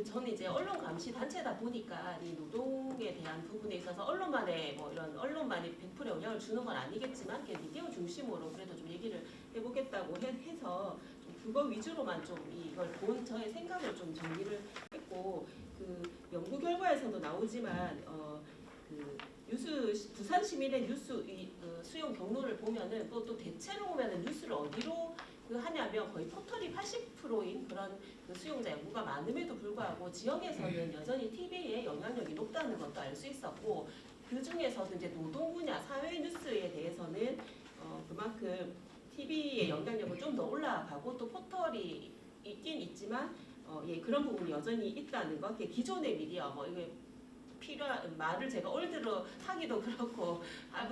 저는 이제 언론 감시 단체다 보니까 이 노동에 대한 부분에 있어서 언론만의 뭐 이런 언론만이 100% 영향을 주는 건 아니겠지만 미디어 중심으로 그래도 좀 얘기를 해보겠다고 해서 좀 그거 위주로만 좀 이걸 본 저의 생각을 좀 정리를 했고 그 연구 결과에서도 나오지만 그 부산 시민의 뉴스 수용 경로를 보면은 또 대체로 보면은 뉴스를 어디로 하냐면 거의 포털이 80%인 그런 그 수용자 연구가 많음에도 불구하고 지역에서는 여전히 TV의 영향력이 높다는 것도 알 수 있었고 그 중에서도 이제 노동 분야 사회 뉴스에 대해서는 그만큼 TV의 영향력은 좀 더 올라가고 또 포털이 있긴 있지만 예, 그런 부분이 여전히 있다는 것. 기존의 미디어 뭐 이게 필요한 말을 제가 올드로 하기도 그렇고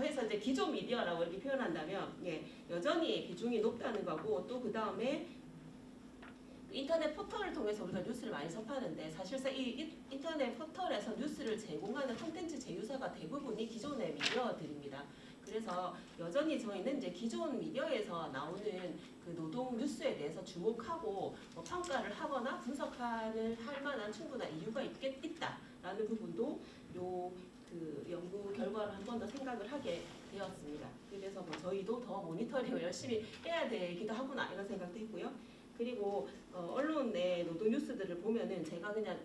해서 이제 기존 미디어라고 이렇게 표현한다면 예, 여전히 비중이 높다는 거고 또 그 다음에 인터넷 포털을 통해서 우리가 뉴스를 많이 접하는데 사실상 이 인터넷 포털에서 뉴스를 제공하는 콘텐츠 제휴사가 대부분이 기존의 미디어들입니다. 그래서 여전히 저희는 이제 기존 미디어에서 나오는 그 노동 뉴스에 대해서 주목하고 뭐 평가를 하거나 분석할 만한 충분한 이유가 있다라는 부분도 그 연구 결과를 한 번 더 생각을 하게 되었습니다. 그래서 뭐 저희도 더 모니터링을 열심히 해야 되기도 하구나 이런 생각도 했고요. 그리고 언론의 노동 뉴스들을 보면은 제가 그냥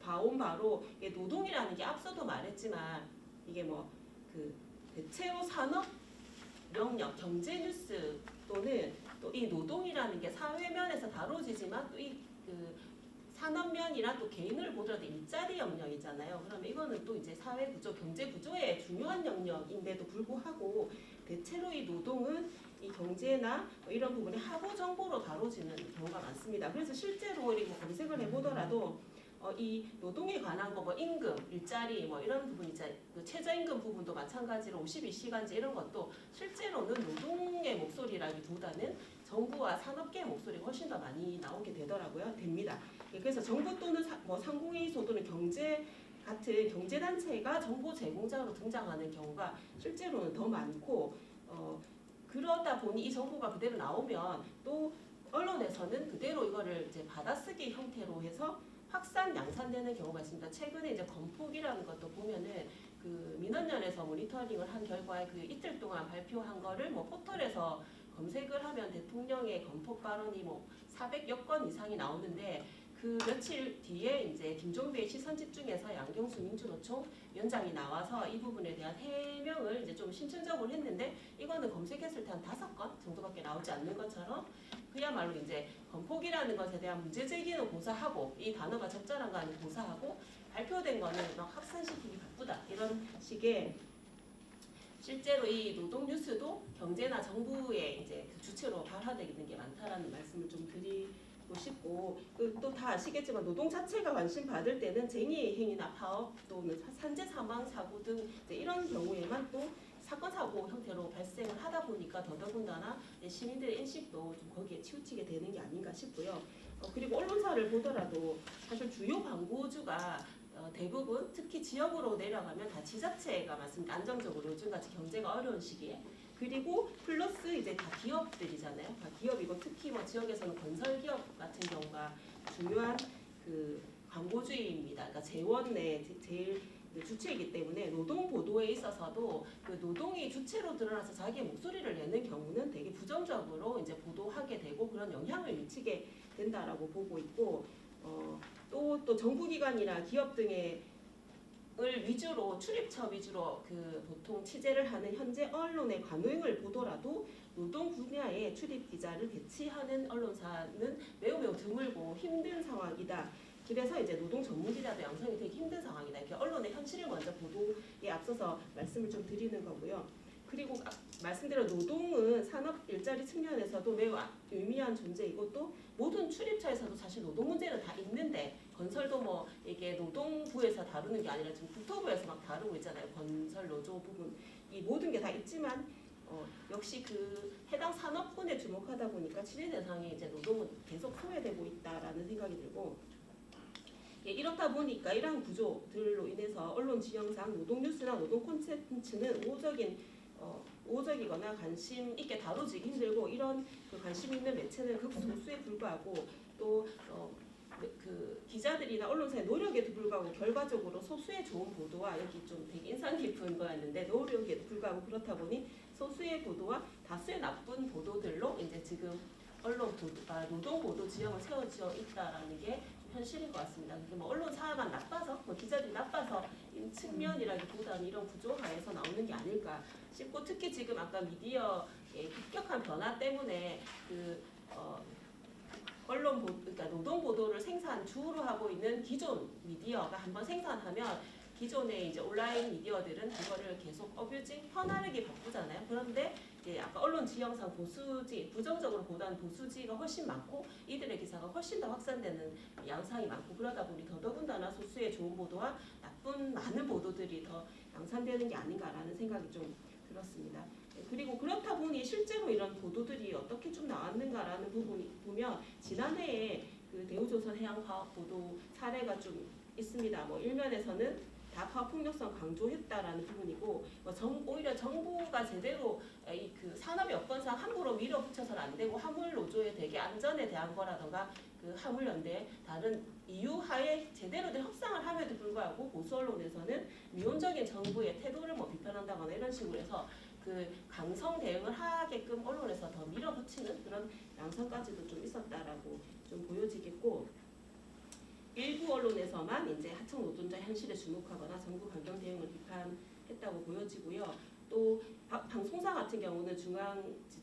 봐온 바로 노동이라는 게 앞서도 말했지만 이게 뭐 그 대체로 산업 영역 경제 뉴스 또는 또 이 노동이라는 게 사회면에서 다뤄지지만 또 이 그 산업면이나 또 개인을 보더라도 일자리 영역이잖아요. 그러면 이거는 또 이제 사회 구조, 경제 구조의 중요한 영역인데도 불구하고 대체로 이 노동은 이 경제나 뭐 이런 부분이 하부 정보로 다뤄지는 경우가 많습니다. 그래서 실제로 뭐 검색을 해보더라도 이 노동에 관한 거 뭐 임금, 일자리 뭐 이런 부분 있잖아요. 그 최저임금 부분도 마찬가지로 52시간제 이런 것도 실제로는 노동의 목소리라기보다는 정부와 산업계의 목소리가 훨씬 더 많이 나오게 됩니다. 그래서 정부 또는 상공회의소 또는 경제 같은 경제단체가 정보 제공자로 등장하는 경우가 실제로는 더 많고 그러다 보니 이 정보가 그대로 나오면 또 언론에서는 그대로 이거를 이제 받아쓰기 형태로 해서 확산 양산되는 경우가 있습니다. 최근에 이제 건폭이라는 것도 보면은 그 민원연에서 모니터링을 한 결과에 그 이틀 동안 발표한 거를 뭐 포털에서 검색을 하면 대통령의 건폭 발언이 뭐 400여 건 이상이 나오는데 그 며칠 뒤에 이제 김종배의 시선 집중해서 양경수 민주노총 위원장이 나와서 이 부분에 대한 해명을 이제 좀 심층적으로 했는데 이거는 검색했을 때 한 5건 정도밖에 나오지 않는 것처럼 그야말로 이제 건폭이라는 것에 대한 문제 제기는 고사하고 이 단어가 적절한가는 고사하고 발표된 거는 막 확산시키기 바쁘다 이런 식의 실제로 이 노동 뉴스도 경제나 정부의 이제 그 주체로 발화되는 게 많다라는 말씀을 좀 드리고 싶고 또 다 아시겠지만 노동 자체가 관심 받을 때는 쟁의 행위나 파업 또는 산재 사망 사고 등 이제 이런 경우에만 또 사건 사고 형태로 발생을 하다 보니까 더더군다나 시민들의 인식도 좀 거기에 치우치게 되는 게 아닌가 싶고요. 그리고 언론사를 보더라도 사실 주요 광고주가 대부분 특히 지역으로 내려가면 다 지자체가 맞습니다. 안정적으로 요즘같이 경제가 어려운 시기에 그리고 플러스 이제 다 기업들이잖아요. 다 기업이고 특히 뭐 지역에서는 건설 기업 같은 경우가 중요한 그 광고주입니다. 그러니까 재원의 제일 주체이기 때문에 노동 보도에 있어서도 그 노동이 주체로 드러나서 자기의 목소리를 내는 경우는 되게 부정적으로 이제 보도하게 되고 그런 영향을 미치게 된다라고 보고 있고 또 정부기관이나 기업 등의 을 위주로 출입처 위주로 그 보통 취재를 하는 현재 언론의 관행을 보더라도 노동 분야의 출입 기자를 대치하는 언론사는 매우 드물고 힘든 상황이다. 그래서 이제 노동 전문 기자도 양성이 되게 힘든 상황이다. 이렇게 언론의 현실을 먼저 보도에 앞서서 말씀을 좀 드리는 거고요. 그리고 말씀드린 노동은 산업 일자리 측면에서도 매우 의미한 존재이고 또 모든 출입처에서도 사실 노동 문제는 다 있는데 건설도 뭐 이게 노동부에서 다루는 게 아니라 지금 국토부에서 막 다루고 있잖아요. 건설 노조 부분 이 모든 게 다 있지만 역시 그 해당 산업군에 주목하다 보니까 취재 대상이 이제 노동은 계속 소외되고 있다라는 생각이 들고 이렇다 보니까 이러한 구조들로 인해서 언론 지형상 노동 뉴스나 노동 콘텐츠는 우호적이거나 관심 있게 다루지기 힘들고 이런 그 관심 있는 매체는 극소수에 불과하고 또 그 기자들이나 언론사의 노력에도 불구하고 결과적으로 소수의 좋은 보도와 여기 좀 되게 인상 깊은 거였는데 노력에도 불구하고 그렇다 보니 소수의 보도와 다수의 나쁜 보도들로 이제 지금 언론 보도가 노동 보도 지형을 세워져 있다라는 게 현실인 것 같습니다. 그게 뭐 언론사만 나빠서 뭐 기자들이 나빠서 이 측면이라기보다는 이런 구조화에서 나오는 게 아닐까 싶고 특히 지금 아까 미디어의 급격한 변화 때문에 언론 그러니까 노동 보도를 생산 주로 하고 있는 기존 미디어가 한번 생산하면 기존의 이제 온라인 미디어들은 그거를 계속 어뷰징, 편하르기 바쁘잖아요. 그런데 이제 아까 언론 지형상 보수지, 부정적으로 보다는 보수지가 훨씬 많고 이들의 기사가 훨씬 더 확산되는 양상이 많고 그러다 보니 더더군다나 소수의 좋은 보도와 나쁜 많은 보도들이 더 양산되는 게 아닌가라는 생각이 좀 들었습니다. 그리고 그렇다 보니 실제로 이런 보도들이 어떻게 좀 나왔는가라는 부분이 보면 지난해에 그 대우조선해양 파업 보도 사례가 좀 있습니다. 뭐 일면에서는 다 파업 폭력성 강조했다라는 부분이고 오히려 정부가 제대로 그 산업 여건상 함부로 밀어붙여서는 안 되고 화물 노조의 되게 안전에 대한 거라던가 그 화물연대 다른 이유 하에 제대로 된 협상을 함에도 불구하고 보수 언론에서는 미온적인 정부의 태도를 뭐 비판한다거나 이런 식으로 해서 그 강성 대응을 하게끔 언론에서 더 밀어붙이는 그런 양상까지도 좀 있었다라고 좀 보여지겠고 일부 언론에서만 이제 하청 노동자 현실에 주목하거나 정부 강경 대응을 비판했다고 보여지고요. 또 방송사 같은 경우는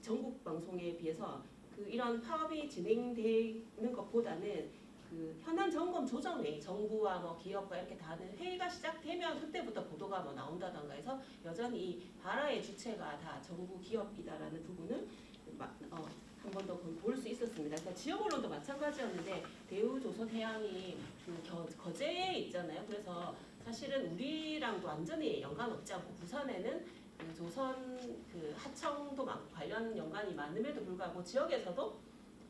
전국 방송에 비해서 그 이런 파업이 진행되는 것보다는 그 현안 점검 조정회의 정부와 뭐 기업과 이렇게 다 하는 회의가 시작되면 그때부터 보도가 뭐 나온다던가 해서 여전히 이 발화의 주체가 다 정부 기업이다라는 부분을 한 번 더 볼 수 있었습니다. 그러니까 지역 언론도 마찬가지였는데 대우조선해양이 그 거제에 있잖아요. 그래서 사실은 우리랑도 완전히 연관 없지 않고 부산에는 그 조선 그 하청도 관련 연관이 많음에도 불구하고 지역에서도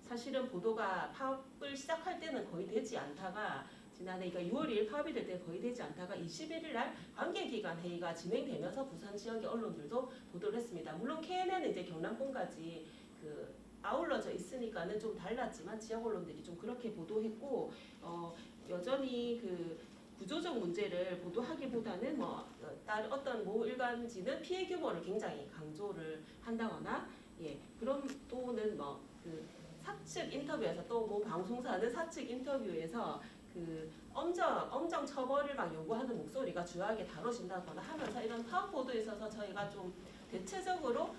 사실은 보도가 파업을 시작할 때는 거의 되지 않다가 지난해 그러니까 6월 2일 파업이 될 때 거의 되지 않다가 21일 날 관계기관 회의가 진행되면서 부산 지역의 언론들도 보도를 했습니다. 물론 KNN은 이제 경남권까지 그 아울러져 있으니까는 좀 달랐지만 지역 언론들이 좀 그렇게 보도했고 여전히 그 구조적 문제를 보도하기보다는 다른 어떤 모 일간지는 피해 규모를 굉장히 강조를 한다거나 그럼 또는 그 사측 인터뷰에서 또 뭐 방송사는 사측 인터뷰에서 그 엄정 처벌을 막 요구하는 목소리가 주요하게 다뤄진다거나 하면서 이런 파업 보도에 있어서 저희가 좀 대체적으로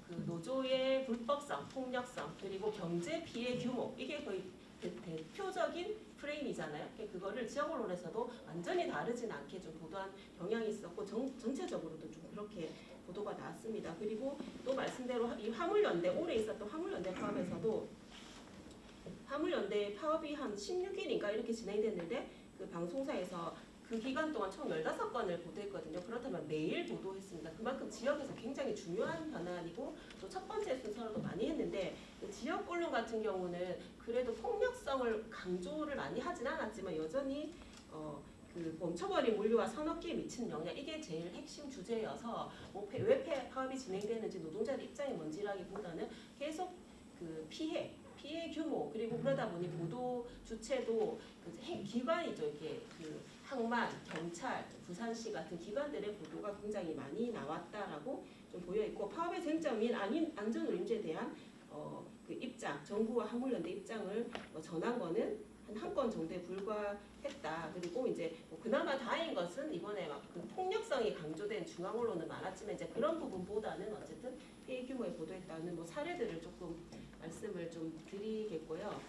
그 노조의 불법성, 폭력성 그리고 경제 피해 규모 이게 거의 대표적인 프레임이잖아요. 그거를 지역 언론에서도 완전히 다르진 않게 좀 보도한 경향이 있었고 전체적으로도 좀 그렇게 보도가 나왔습니다. 그리고 또 말씀대로 이 화물연대 올해 있었던 화물연대 파업에서도 화물연대 파업이 한 16일인가 이렇게 진행됐는데 그 방송사에서 그 기간 동안 총 15건을 보도했거든요. 그렇다면 매일 보도했습니다. 그만큼 지역에서 굉장히 중요한 현안이고 또 첫 번째 순서로도 많이 했는데 지역 언론 같은 경우는 그래도 폭력성을 강조를 많이 하진 않았지만 여전히 그 멈춰버린 물류와 산업계에 미치는 영향 이게 제일 핵심 주제여서 왜 파업이 진행되는지 노동자들 입장이 뭔지라기보다는 계속 그 피해 규모 그리고 그러다 보니 보도 주체도 그 기관이죠. 이게 그 항만, 경찰, 부산시 같은 기관들의 보도가 굉장히 많이 나왔다라고 좀 보여 있고 파업의 쟁점인 안전운임제에 대한 그 입장, 정부와 화물연대 입장을 전한 거는 한 건 정도에 불과했다. 그리고 이제 그나마 다행인 것은 이번에 막 그 폭력성이 강조된 중앙 언론은 많았지만 이제 그런 부분보다는 어쨌든 피해 규모에 보도했다는 뭐 사례들을 조금 말씀을 좀 드리겠고요.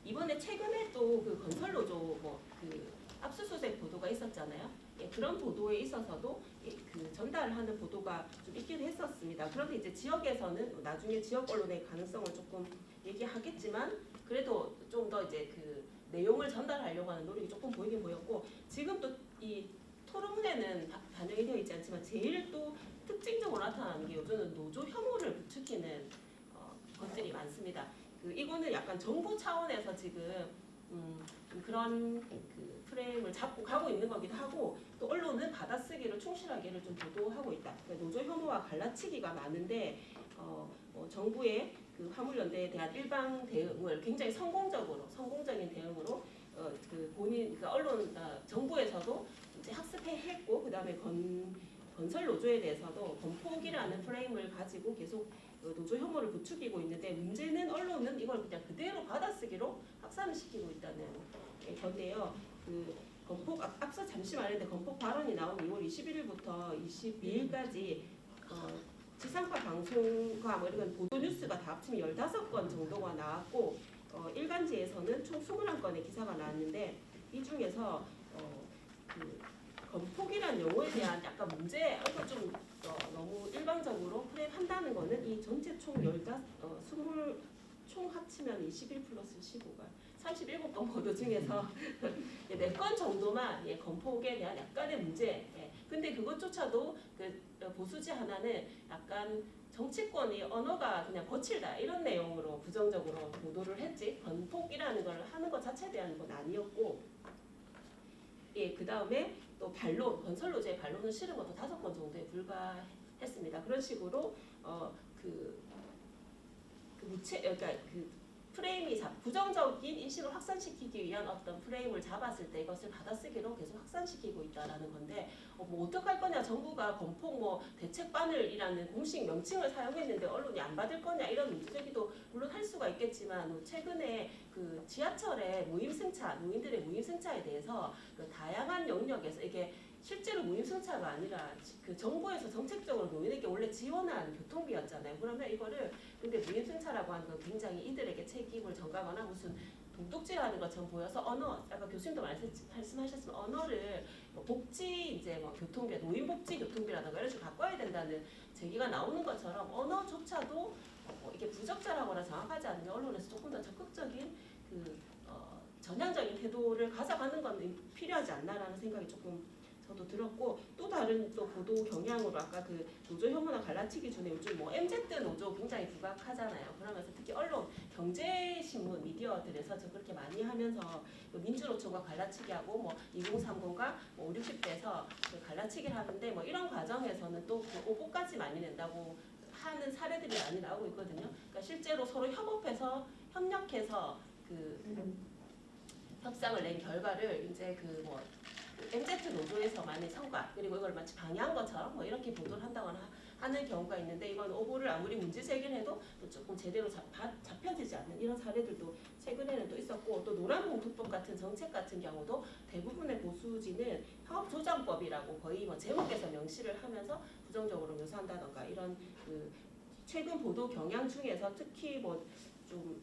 이번에 최근에 또 그 건설노조 그 압수수색 보도가 있었잖아요. 그런 보도에 있어서도 그 전달하는 보도가 좀 있기도 했었습니다. 그런데 이제 지역에서는 나중에 지역 언론의 가능성을 조금 얘기하겠지만 그래도 좀 더 이제 그 내용을 전달하려고 하는 노력이 조금 보이긴 보였고 지금 또 이 토론문에는 반영이 되어 있지 않지만 제일 또 특징적으로 나타나는 게 요즘은 노조 혐오를 부추기는 것들이 많습니다. 그 이거는 약간 정부 차원에서 지금 그런 그 프레임을 잡고 가고 있는 거기도 하고 또 언론은 받아쓰기를 충실하게를 좀 보도하고 있다. 노조 혐오와 갈라치기가 많은데 정부의 그 화물연대에 대한 일방 대응을 굉장히 성공적인 대응으로 그 본인 그러니까 언론 정부에서도 이제 학습했고 그다음에 건설 노조에 대해서도 건폭이라는 프레임을 가지고 계속 노조 혐오를 부추기고 있는데 문제는 언론은 이걸 그냥 그대로 받아쓰기로 확산을 시키고 있다는 건데요. 그 건폭 앞서 잠시 말했는데 건폭 발언이 나온 2월 21일부터 22일까지 지상파 방송과 뭐 이런 보도 뉴스가 다 합치면 15건 정도가 나왔고 일간지에서는 총 21건의 기사가 나왔는데 이 중에서 그 건폭이라는 용어에 대한 약간 문제 이거 좀 너무 일방적으로 프레임한다는 거는 이 전체 총 20총 합치면 21 플러스 15가 37건 보도 중에서 4건 정도만 건폭에 대한 약간의 문제. 근데 그것조차도 그 보수지 하나는 약간 정치권이 언어가 그냥 거칠다 이런 내용으로 부정적으로 보도를 했지 건폭이라는 걸 하는 것 자체에 대한 건 아니었고 그 다음에 또 반론 건설노조의 반론을 실은 것도 5건 정도에 불과했습니다. 그런 식으로 그러니까 그 프레임이 부정적인 인식을 확산시키기 위한 어떤 프레임을 잡았을 때 이것을 받아쓰기로 계속 확산시키고 있다라는 건데 뭐 어떡할 거냐 정부가 건폭 뭐 대책바늘이라는 공식 명칭을 사용했는데 언론이 안 받을 거냐 이런 문제제기도 물론 할 수가 있겠지만 최근에 그 지하철의 노인들의 무임승차에 대해서 그 다양한 영역에서 이게 실제로 무임승차가 아니라 그 정부에서 정책적으로 노인에게 원래 지원한 교통비였잖아요. 그러면 이거를 근데 무임승차라고 하는 건 굉장히 이들에게 책임을 전가하거나 무슨 동독질하는 것처럼 보여서 언어, 아까 교수님도 말씀하셨지만 언어를 뭐 복지 이제 뭐 교통비, 노인복지 교통비라든가 이런 식으로 바꿔야 된다는 제기가 나오는 것처럼 언어조차도 이게 부적절하거나 정확하지 않은 언론에서 조금 더 적극적인 전향적인 태도를 가져가는 건 필요하지 않나라는 생각이 조금 저도 들었고 또 다른 또 보도 경향으로 아까 그 노조 혐오나 갈라치기 중에 요즘 뭐 MZ 노조 굉장히 부각하잖아요. 그러면서 특히 언론, 경제신문, 미디어들에서 저 그렇게 많이 하면서 민주노총과 갈라치기하고 뭐 2030과 뭐 5, 60대에서 갈라치기를 하는데 뭐 이런 과정에서는 또 그 오보까지 많이 낸다고 하는 사례들이 많이 나오고 있거든요. 그러니까 실제로 서로 협업해서 협력해서 협상을 낸 결과를 이제 그 뭐 MZ 노조에서만의 성과 그리고 이걸 마치 방해한 것처럼 뭐 이렇게 보도를 한다거나 하는 경우가 있는데 이건 오보를 아무리 문제 제기를 해도 또 조금 제대로 잡혀지지 않는 이런 사례들도 최근에는 또 있었고 또 노란봉투법 같은 정책 같은 경우도 대부분의 보수지는 사업조정법이라고 거의 뭐 제목에서 명시를 하면서 부정적으로 묘사한다던가 이런 그 최근 보도 경향 중에서 특히 뭐 좀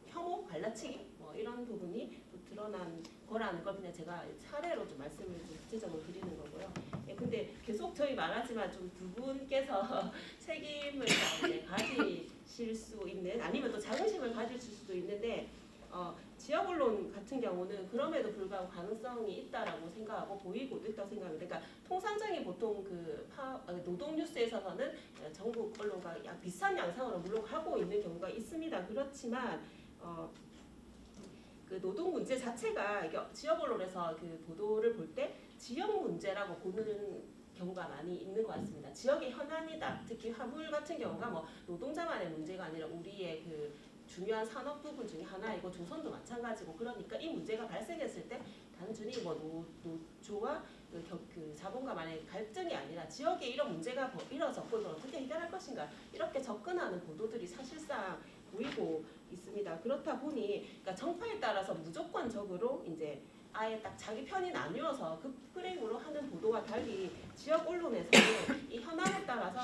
혐오, 갈라치기 뭐 이런 부분이 또 드러난 거라는 걸 그냥 제가 사례로 좀 말씀을 좀 구체적으로 드리는 거고요. 예, 근데 계속 저희 말하지만 좀 두 분께서 책임을 이제 가지실 수 있는 아니면 또 자긍심을 가지실 수도 있는데 지역 언론 같은 경우는 그럼에도 불구하고 가능성이 있다라고 생각하고 보이고도 있다고 생각합니다. 그러니까 통상적인 보통 그 노동 뉴스에 있어서는 전국 언론과 약 비슷한 양상으로 물론 하고 있는 경우가 있습니다. 그렇지만 그 노동 문제 자체가 이게 지역 언론에서 그 보도를 볼 때 지역 문제라고 보는 경우가 많이 있는 것 같습니다. 지역의 현안이다. 특히 화물 같은 경우가 뭐 노동자만의 문제가 아니라 우리의 그 중요한 산업 부분 중에 하나이고 조선도 마찬가지고 그러니까 이 문제가 발생했을 때 단순히 뭐 노조와 그 자본가 간의 갈등이 아니라 지역에 이런 문제가 일어졌고 이걸 어떻게 해결할 것인가 이렇게 접근하는 보도들이 사실상 보이고 있습니다. 그렇다 보니 그러니까 정파에 따라서 무조건적으로 이제 아예 딱 자기 편이 나뉘어서 그 프레임으로 하는 보도와 달리 지역 언론에서는 이 현안에 따라서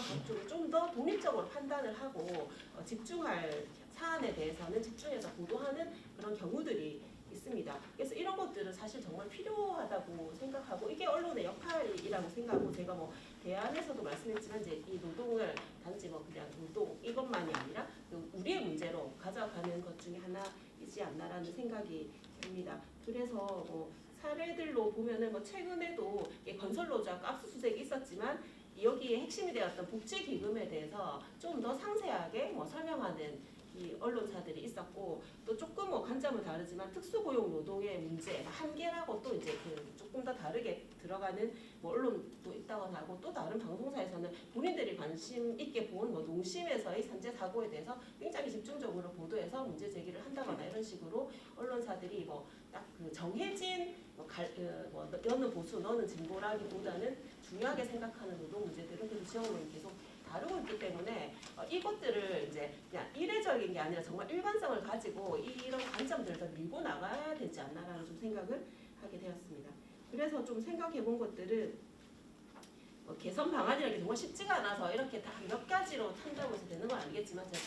좀 더 독립적으로 판단을 하고 집중할 사안에 대해서는 집중해서 보도하는 그런 경우들이 있습니다. 그래서 이런 것들은 사실 정말 필요하다고 생각하고 이게 언론의 역할이라고 생각하고 제가 뭐 대안에서도 말씀했지만 이제 이 노동을 단지 뭐 그냥 노동 이것만이 아니라 우리의 문제로 가져가는 것 중에 하나이지 않나라는 생각이 듭니다. 그래서 뭐 사례들로 보면은 뭐 최근에도 건설노조와 압수수색이 있었지만 여기에 핵심이 되었던 복지기금에 대해서 좀 더 상세하게 뭐 설명하는 이 언론사들이 있었고 또 조금 뭐 관점은 다르지만 특수고용 노동의 문제 한계라고 또 이제 그 조금 더 다르게 들어가는 뭐 언론도 있다고 하고 또 다른 방송사에서는 본인들이 관심 있게 본 뭐 농심에서의 산재 사고에 대해서 굉장히 집중적으로 보도해서 문제 제기를 한다거나 이런 식으로 언론사들이 뭐 딱 그 정해진 뭐 너는 보수 너는 진보라기보다는 중요하게 생각하는 노동 문제들은 그 지역으로 계속 다루고 있기 때문에 이것들을 이제 그냥 이례적인 게 아니라 정말 일관성을 가지고 이런 관점들을 더 밀고 나가야 되지 않나라는 좀 생각을 하게 되었습니다. 그래서 좀 생각해 본 것들은 개선 방안이라는 게 정말 쉽지가 않아서 이렇게 다 몇 가지로 탄다고해서 되는 건 아니겠지만 제가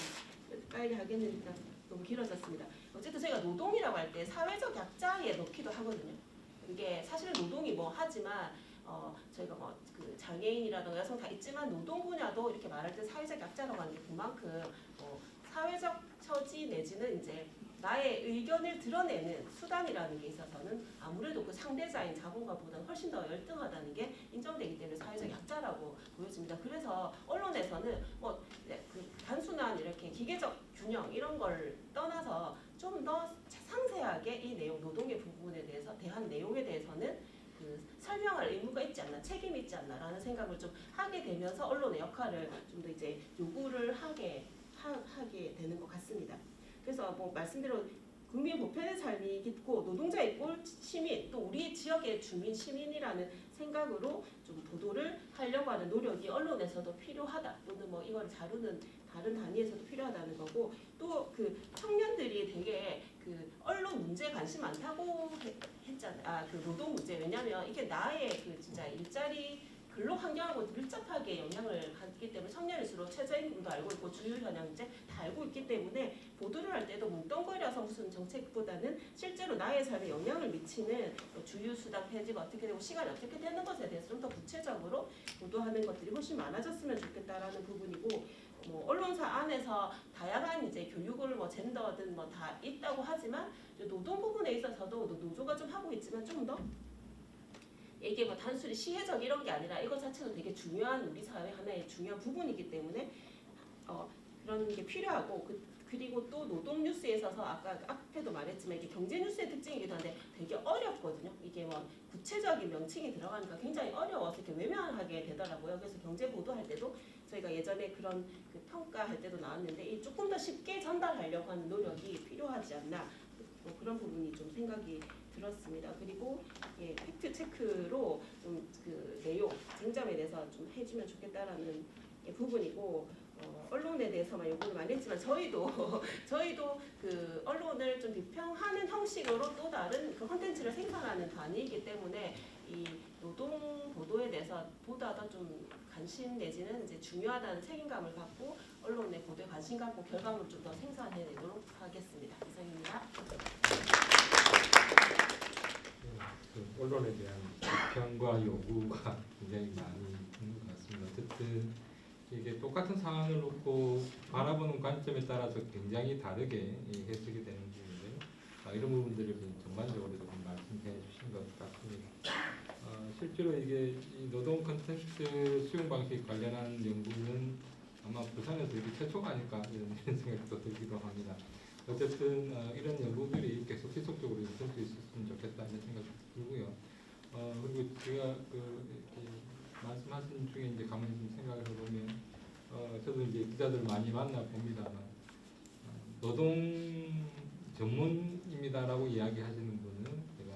좀 빨리 하겠으니까 너무 길어졌습니다. 어쨌든 저희가 노동이라고 할 때 사회적 약자에 넣기도 하거든요. 이게 사실은 노동이 뭐 하지만 저희가 뭐 그 장애인이라든가 여성 다 있지만 노동 분야도 이렇게 말할 때 사회적 약자라고 하는 게 그만큼 사회적 처지 내지는 이제 나의 의견을 드러내는 수단이라는 게 있어서는 아무래도 그 상대자인 자본가보다는 훨씬 더 열등하다는 게 인정되기 때문에 사회적 약자라고 보여집니다. 그래서 언론에서는 뭐 그 단순한 이렇게 기계적 균형 이런 걸 떠나서 좀 더 상세하게 이 내용 노동의 부분에 대해서 대한 내용에 대해서는 그 설명할 의무가 있지 않나 책임이 있지 않나라는 생각을 좀 하게 되면서 언론의 역할을 좀 더 이제 요구를 하게 되는 것 같습니다. 그래서 뭐 말씀대로 국민 보편의 삶이 깊고 노동자의 꼴 시민 또 우리 지역의 주민 시민이라는 생각으로 좀 보도를 하려고 하는 노력이 언론에서도 필요하다 또는 뭐 이걸 다루는 다른 단위에서도 필요하다는 거고 또 그 청년들이 되게 그 언론 문제에 관심 많다고 했잖아요. 그 노동 문제 왜냐하면 이게 나의 그 진짜 일자리 근로 환경하고 밀접하게 영향을 받기 때문에 청년일수록 최저임금도 알고 있고 주요 현황제 다 알고 있기 때문에 보도를 할 때도 뭉뚱거려서 무슨 정책보다는 실제로 나의 삶에 영향을 미치는 주유수당 폐지가 어떻게 되고 시간이 어떻게 되는 것에 대해서 좀 더 구체적으로 보도하는 것들이 훨씬 많아졌으면 좋겠다라는 부분이고 뭐 언론사 안에서 다양한 이제 교육을 뭐 젠더든 뭐 다 있다고 하지만 노동 부분에 있어서도 노조가 좀 하고 있지만 좀 더 이게 뭐 단순히 시혜적 이런 게 아니라 이것 자체도 되게 중요한 우리 사회 하나의 중요한 부분이기 때문에 그런 게 필요하고 그리고 또 노동 뉴스에 있어서 아까 앞에도 말했지만 이게 경제 뉴스의 특징이기도 한데 되게 어렵거든요. 이게 뭐 구체적인 명칭이 들어가니까 굉장히 어려워서 이렇게 외면하게 되더라고요. 그래서 경제 보도할 때도 저희가 예전에 그런 그 평가할 때도 나왔는데 이 조금 더 쉽게 전달하려고 하는 노력이 필요하지 않나. 또 그런 부분이 좀 생각이 들었습니다. 그리고 예, 팩트 체크로 좀 그 내용 쟁점에 대해서 좀 해주면 좋겠다라는 예, 부분이고 언론에 대해서만 요구를 많이 했지만 저희도 그 언론을 좀 비평하는 형식으로 또 다른 그 콘텐츠를 생산하는 단위이기 때문에 이 노동 보도에 대해서 보다 더 좀 관심 내지는 이제 중요하다는 책임감을 갖고 언론의 보도에 관심 갖고 결과물을 좀 더 생산해내도록 하겠습니다. 이상입니다. 그 언론에 대한 비평과 요구가 굉장히 많이 있는 것 같습니다. 어쨌든 이게 똑같은 상황을 놓고 바라보는 관점에 따라서 굉장히 다르게 해석이 되는 부분인데 이런 부분들을 전반적으로 좀 말씀해 주신 것 같습니다. 실제로 이게 이 노동 콘텐츠 수용 방식 관련한 연구는 아마 부산에서 이게 최초가 아닐까 이런 생각도 들기도 합니다. 어쨌든 이런 연구들이 계속 지속적으로 있을 수 있었으면 좋겠다 이런 생각도 들고요. 그리고 제가 이렇게 말씀하신 중에 이제 가만히 좀 생각을 해보면 저도 이제 기자들 많이 만나 봅니다만 노동 전문입니다라고 이야기하시는 분은 제가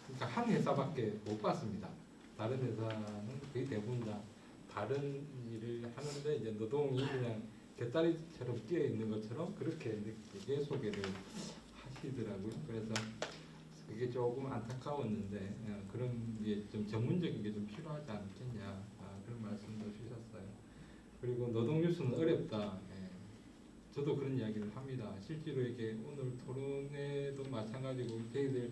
그러니까 한 회사밖에 못 봤습니다. 다른 회사는 거의 대부분 다 다른 일을 하는데 이제 노동이 그냥 곁다리처럼 끼어 있는 것처럼 그렇게 느끼게 소개를 하시더라고요. 그래서 그게 조금 안타까웠는데 그런 게 좀 전문적인 게 좀 필요하지 않겠냐 그런 말씀도 주셨어요. 그리고 노동 뉴스는 어렵다. 저도 그런 이야기를 합니다. 실제로 이게 오늘 토론회도 마찬가지고 저희들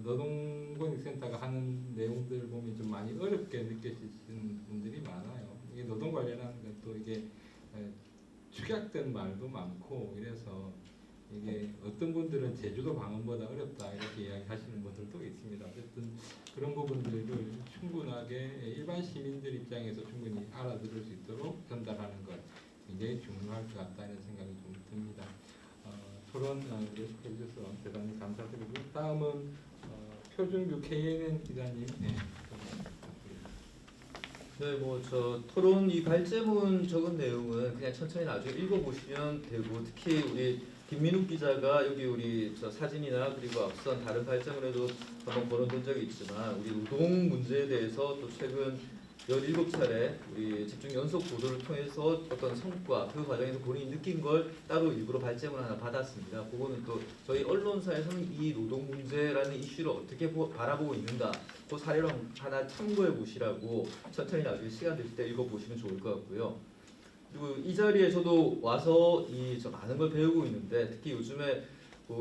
노동권익센터가 하는 내용들 보면 좀 많이 어렵게 느껴지시는 분들이 많아요. 이게 노동 관련한 것도 이게 축약된 말도 많고 이래서 이게 어떤 분들은 제주도 방언보다 어렵다 이렇게 이야기하시는 분들도 있습니다. 어쨌든 그런 부분들을 충분하게 일반 시민들 입장에서 충분히 알아들을 수 있도록 전달하는 것 굉장히 중요할 것 같다 이런 생각이 좀 듭니다. 토론 계속해 주셔서 대단히 감사드리고 다음은 표준규 KNN 기자님. 네, 뭐 저 토론 이 발제문 적은 내용은 그냥 천천히 나중에 읽어보시면 되고 특히 우리 김민욱 기자가 여기 우리 저 사진이나 그리고 앞선 다른 발제문에도 한번 거론된 적이 있지만 우리 노동 문제에 대해서 또 최근 17차례 우리 집중 연속 보도를 통해서 어떤 성과 그 과정에서 본인이 느낀 걸 따로 일부러 발제문 하나 받았습니다. 그거는 또 저희 언론사에서는 이 노동 문제라는 이슈를 어떻게 바라보고 있는가 그 사례로 하나 참고해 보시라고 천천히 나중에 시간 되실 때 읽어보시면 좋을 것 같고요. 그리고 이 자리에 저도 와서 저 많은 걸 배우고 있는데 특히 요즘에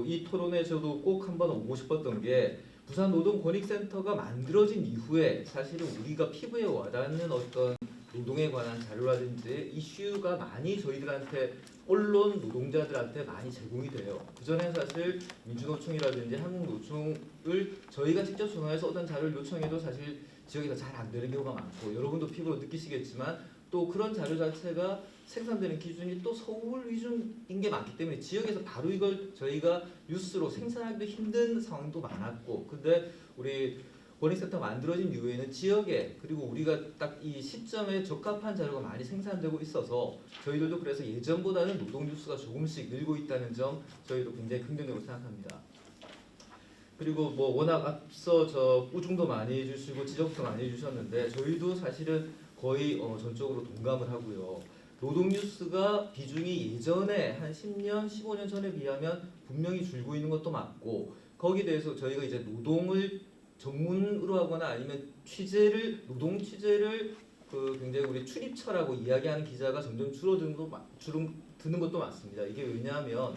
이 토론에 저도 꼭 한번 오고 싶었던 게 부산노동권익센터가 만들어진 이후에 사실은 우리가 피부에 와닿는 어떤 노동에 관한 자료라든지 이슈가 많이 저희들한테 언론 노동자들한테 많이 제공이 돼요. 그전에 사실 민주노총이라든지 한국노총을 저희가 직접 전화해서 어떤 자료를 요청해도 사실 지역에서 잘 안 되는 경우가 많고 여러분도 피부로 느끼시겠지만 또 그런 자료 자체가 생산되는 기준이 또 서울 위주인 게 많기 때문에 지역에서 바로 이걸 저희가 뉴스로 생산하기도 힘든 상황도 많았고 근데 우리 권익센터 만들어진 이후에는 지역에 그리고 우리가 딱 이 시점에 적합한 자료가 많이 생산되고 있어서 저희들도 그래서 예전보다는 노동 뉴스가 조금씩 늘고 있다는 점 저희도 굉장히 긍정적으로 생각합니다. 그리고 뭐 워낙 앞서 저 꾸중도 많이 해주시고 지적도 많이 해주셨는데 저희도 사실은 거의 전적으로 동감을 하고요. 노동 뉴스가 비중이 예전에 한 10년, 15년 전에 비하면 분명히 줄고 있는 것도 맞고 거기에 대해서 저희가 이제 노동을 전문으로 하거나 아니면 노동 취재를 굉장히 우리 출입처라고 이야기하는 기자가 점점 줄어드는 것도 맞습니다. 이게 왜냐하면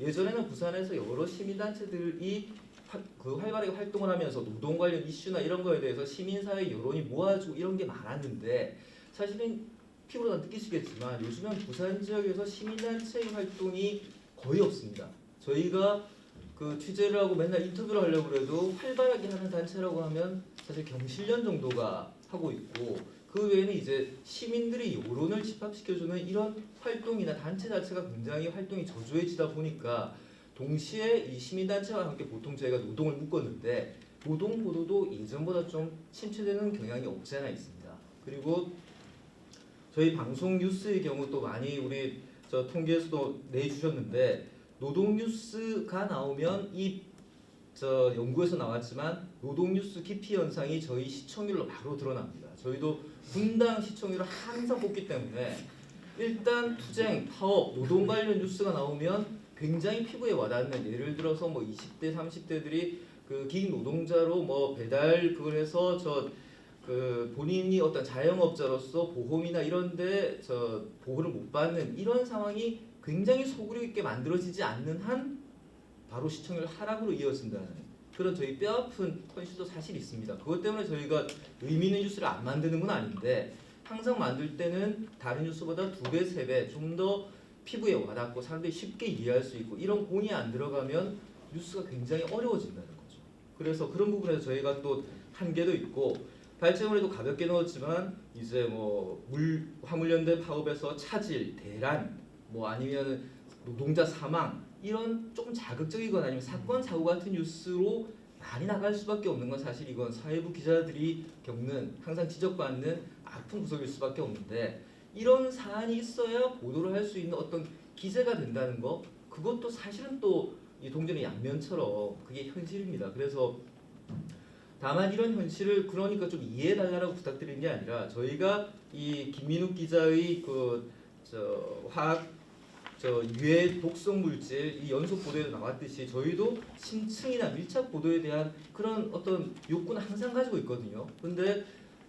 예전에는 부산에서 여러 시민단체들이 활발하게 활동을 하면서 노동 관련 이슈나 이런 거에 대해서 시민사회 여론이 모아지고 이런 게 많았는데 사실은 피부로 다 느끼시겠지만 요즘은 부산 지역에서 시민단체의 활동이 거의 없습니다. 저희가 취재를 하고 맨날 인터뷰를 하려고 해도 활발하게 하는 단체라고 하면 사실 경실련 정도가 하고 있고 그 외에는 이제 시민들이 여론을 집합시켜주는 이런 활동이나 단체 자체가 굉장히 활동이 저조해지다 보니까 동시에 이 시민단체와 함께 보통 저희가 노동을 묶었는데 노동 보도도 예전보다 좀 침체되는 경향이 없지 않아 있습니다. 그리고 저희 방송 뉴스의 경우 또 많이 우리 통계에서도 내주셨는데 노동 뉴스가 나오면 저 연구에서 나왔지만 노동 뉴스 기피 현상이 저희 시청률로 바로 드러납니다. 저희도 분당 시청률을 항상 뽑기 때문에 일단 투쟁, 파업, 노동 관련 뉴스가 나오면 굉장히 피부에 와닿는, 예를 들어서 뭐 20대, 30대들이 그 기익 노동자로 뭐 배달 그걸 해서 그 본인이 어떤 자영업자로서 보험이나 이런데 저 보호를 못 받는 이런 상황이 굉장히 소구력 있게 만들어지지 않는 한 바로 시청률 하락으로 이어진다는 그런 저희 뼈아픈 현실도 사실 있습니다. 그것 때문에 저희가 의미 있는 뉴스를 안 만드는 건 아닌데 항상 만들 때는 다른 뉴스보다 2배, 3배 좀 더 피부에 와닿고 사람들이 쉽게 이해할 수 있고 이런 공이 안 들어가면 뉴스가 굉장히 어려워진다는 거죠. 그래서 그런 부분에서 저희가 또 한계도 있고 발제문에도 가볍게 넣었지만 이제 뭐 화물연대 파업에서 차질, 대란 뭐 아니면 노동자 사망 이런 조금 자극적이거나 아니면 사건 사고 같은 뉴스로 많이 나갈 수밖에 없는 건 사실 이건 사회부 기자들이 겪는 항상 지적받는 아픈 구석일 수밖에 없는데 이런 사안이 있어야 보도를 할 수 있는 어떤 기재가 된다는 거 그것도 사실은 또 이 동전의 양면처럼 그게 현실입니다. 그래서 다만 이런 현실을 그러니까 좀 이해해달라고 부탁드리는 게 아니라 저희가 이 김민욱 기자의 화학 유해 독성 물질 이 연속 보도에도 나왔듯이 저희도 심층이나 밀착 보도에 대한 그런 어떤 욕구는 항상 가지고 있거든요. 근데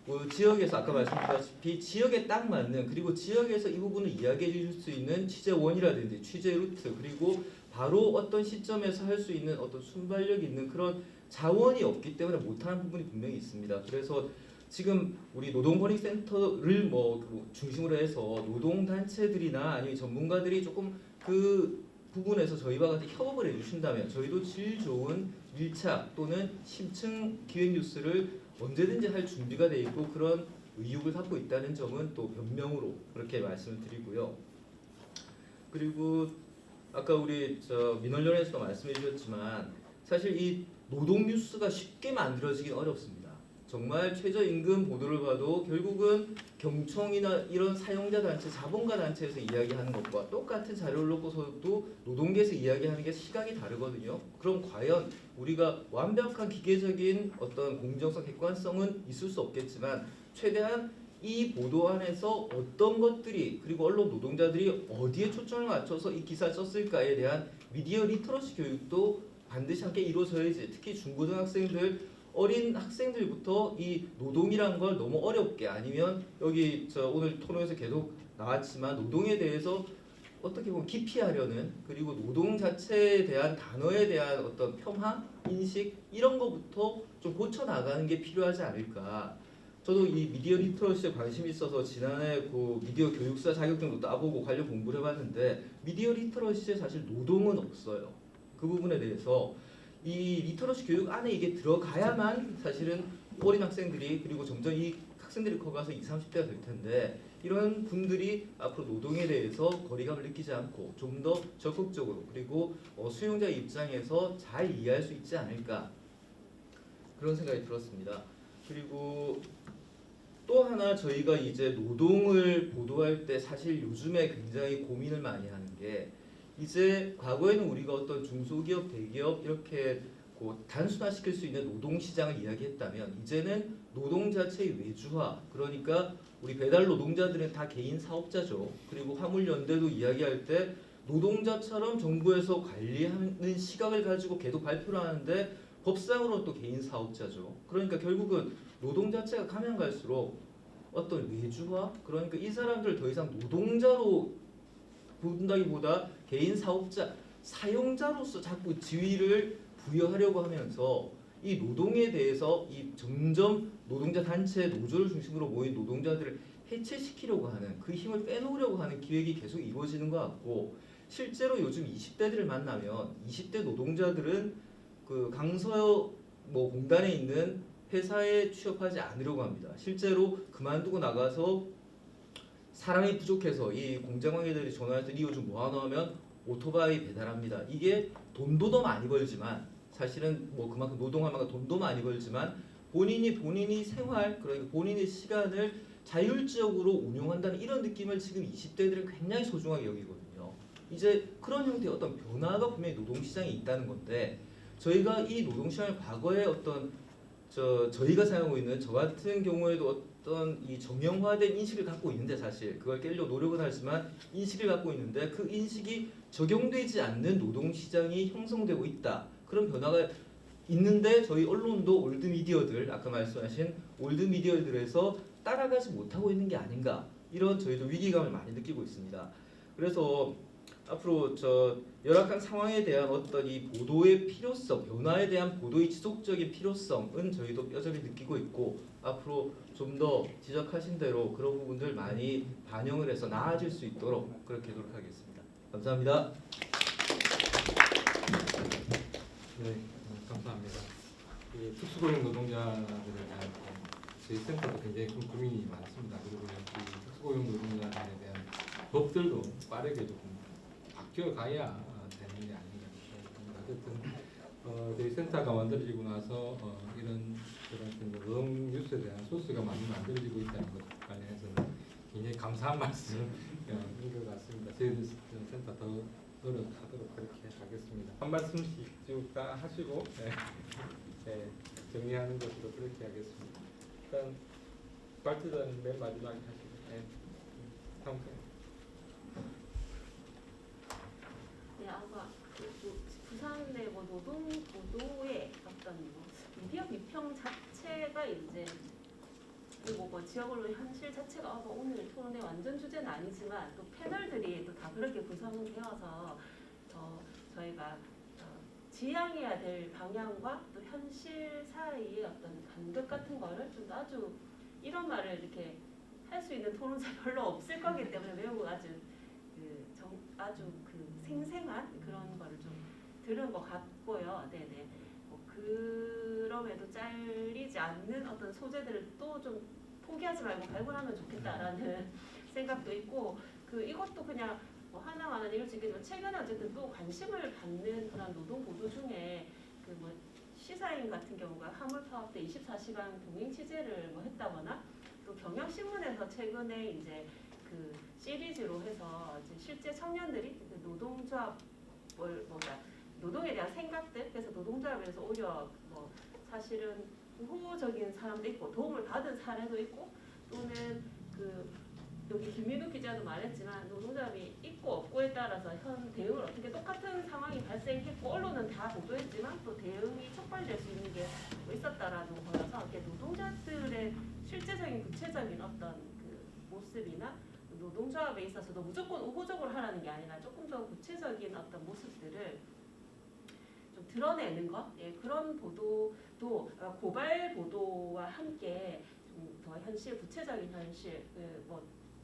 뭐 지역에서 아까 말씀드렸다시피 지역에 딱 맞는 그리고 지역에서 이 부분을 이야기해 줄 수 있는 취재원이라든지 취재 루트 그리고 바로 어떤 시점에서 할 수 있는 어떤 순발력 있는 그런 자원이 없기 때문에 못하는 부분이 분명히 있습니다. 그래서 지금 우리 노동권익센터를 뭐 중심으로 해서 노동단체들이나 아니면 전문가들이 조금 그 부분에서 저희와 같이 협업을 해주신다면 저희도 질 좋은 밀착 또는 심층 기획 뉴스를 언제든지 할 준비가 돼 있고 그런 의욕을 갖고 있다는 점은 또 변명으로 그렇게 말씀을 드리고요. 그리고 아까 우리 민원련에서도 말씀해 주셨지만 사실 이 노동 뉴스가 쉽게 만들어지긴 어렵습니다. 정말 최저임금 보도를 봐도 결국은 경총이나 이런 사용자 단체, 자본가 단체에서 이야기하는 것과 똑같은 자료를 놓고서도 노동계에서 이야기하는 게 시각이 다르거든요. 그럼 과연 우리가 완벽한 기계적인 어떤 공정성, 객관성은 있을 수 없겠지만 최대한 이 보도 안에서 어떤 것들이 그리고 언론 노동자들이 어디에 초점을 맞춰서 이 기사를 썼을까에 대한 미디어 리터러시 교육도 반드시 함께 이루어져야지. 특히 중고등학생들, 어린 학생들부터 이 노동이란 걸 너무 어렵게 아니면 여기 오늘 토론에서 계속 나왔지만 노동에 대해서 어떻게 보면 기피하려는 그리고 노동 자체에 대한 단어에 대한 어떤 폄하, 인식 이런 거부터 좀 고쳐 나가는 게 필요하지 않을까. 저도 이 미디어 리터러시에 관심이 있어서 지난해 그 미디어 교육사 자격증도 따보고 관련 공부를 해봤는데 미디어 리터러시에 사실 노동은 없어요. 그 부분에 대해서 이 리터러시 교육 안에 이게 들어가야만 사실은 어린 학생들이 그리고 점점 이 학생들이 커가서 20, 30대가 될 텐데 이런 분들이 앞으로 노동에 대해서 거리감을 느끼지 않고 좀 더 적극적으로 그리고 수용자 입장에서 잘 이해할 수 있지 않을까 그런 생각이 들었습니다. 그리고 또 하나 저희가 이제 노동을 보도할 때 사실 요즘에 굉장히 고민을 많이 하는 게 이제 과거에는 우리가 어떤 중소기업, 대기업 이렇게 단순화시킬 수 있는 노동시장을 이야기했다면 이제는 노동 자체의 외주화 그러니까 우리 배달 노동자들은 다 개인 사업자죠. 그리고 화물연대도 이야기할 때 노동자처럼 정부에서 관리하는 시각을 가지고 계속 발표를 하는데 법상으로 또 개인 사업자죠. 그러니까 결국은 노동 자체가 가면 갈수록 어떤 외주화 그러니까 이 사람들 더 이상 노동자로 본다기보다 개인 사업자, 사용자로서 자꾸 지위를 부여하려고 하면서 이 노동에 대해서 이 점점 노동자 단체, 노조를 중심으로 모인 노동자들을 해체시키려고 하는 그 힘을 빼놓으려고 하는 기획이 계속 이루어지는 것 같고 실제로 요즘 20대들을 만나면 20대 노동자들은 그 강서 뭐 공단에 있는 회사에 취업하지 않으려고 합니다. 실제로 그만두고 나가서 사람이 부족해서 이 공장관계들이 전화할 때 니 요즘 뭐하노 하면 오토바이 배달합니다. 이게 돈도 더 많이 벌지만 사실은 뭐 그만큼 노동할 만큼 돈도 많이 벌지만 본인이 생활 그러니까 본인의 시간을 자율적으로 운용한다는 이런 느낌을 지금 20대들은 굉장히 소중하게 여기거든요. 이제 그런 형태의 어떤 변화가 분명히 노동시장에 있다는 건데 저희가 이 노동시장의 과거에 어떤 저희가 사용하고 있는 저 같은 경우에도 어떤 이 정형화된 인식을 갖고 있는데 사실 그걸 깨려고 노력은 하지만 인식을 갖고 있는데 그 인식이 적용되지 않는 노동시장이 형성되고 있다. 그런 변화가 있는데 저희 언론도 올드미디어들 아까 말씀하신 올드미디어들에서 따라가지 못하고 있는 게 아닌가 이런 저희도 위기감을 많이 느끼고 있습니다. 그래서 앞으로 열악한 상황에 대한 어떤 이 보도의 필요성, 변화에 대한 보도의 지속적인 필요성은 저희도 여전히 느끼고 있고 앞으로 좀 더 지적하신 대로 그런 부분들 많이 반영을 해서 나아질 수 있도록 그렇게 노력하겠습니다. 감사합니다. 네, 감사합니다. 이 특수고용 노동자들에 대한 저희 센터도 굉장히 큰 고민이 많습니다. 그리고 이 특수고용 노동자에 대한 법들도 빠르게 조금 바뀌어가야 되는 게 아닌가 싶습니다. 어쨌든 저희 센터가 만들어지고 나서 이런 노동 뉴스에 대한 소스가 많이 만들어지고 있다는 것 관련해서는 굉장히 감사한 말씀인 것 같습니다. 저희들 센터 더 노력하도록 그렇게 하겠습니다. 한 말씀씩 쭉 다 하시고 정리하는 것으로 그렇게 하겠습니다. 일단 발표자님 맨 마지막에 하시고 다음 거. 네, 아마 부산 내 노동 보도의 어떤 미디어 비평 자체가 이제 그리고 지역으로 현실 자체가 오늘 토론의 완전 주제는 아니지만 또 패널들이 또 다 그렇게 구성이 되어서 저희가 지향해야 될 방향과 또 현실 사이의 어떤 간극 같은 거를 좀 아주 이런 말을 이렇게 할 수 있는 토론자 별로 없을 거기 때문에 매우 아주 생생한 그런 거를 좀 들은 것 같고요. 네네. 그럼에도 잘리지 않는 어떤 소재들을 또 좀 포기하지 말고 발굴하면 좋겠다라는 생각도 있고 이것도 그냥 하나하나 이럴 수 있겠지만 최근에 어쨌든 또 관심을 받는 그런 노동 보도 중에 시사인 같은 경우가 화물파업대 24시간 동행 취재를 했다거나 또 경향신문에서 최근에 이제 시리즈로 해서 이제 실제 청년들이 노동조합 노동에 대한 생각들 그래서 노동조합에 대해서 오히려 사실은 우호적인 사람도 있고 도움을 받은 사례도 있고 또는 여기 김민우 기자도 말했지만 노동조합이 있고 없고에 따라서 현 대응을 어떻게 똑같은 상황이 발생했고 언론은 다 보도했지만 또 대응이 촉발될 수 있는 게 있었다라는 거여서 이렇게 노동자들의 실제적인 구체적인 어떤 모습이나 노동조합에 있어서도 무조건 우호적으로 하라는 게 아니라 조금 더 구체적인 어떤 모습들을 좀 드러내는 것, 그런 보도도 고발 보도와 함께 좀 더 현실, 구체적인 현실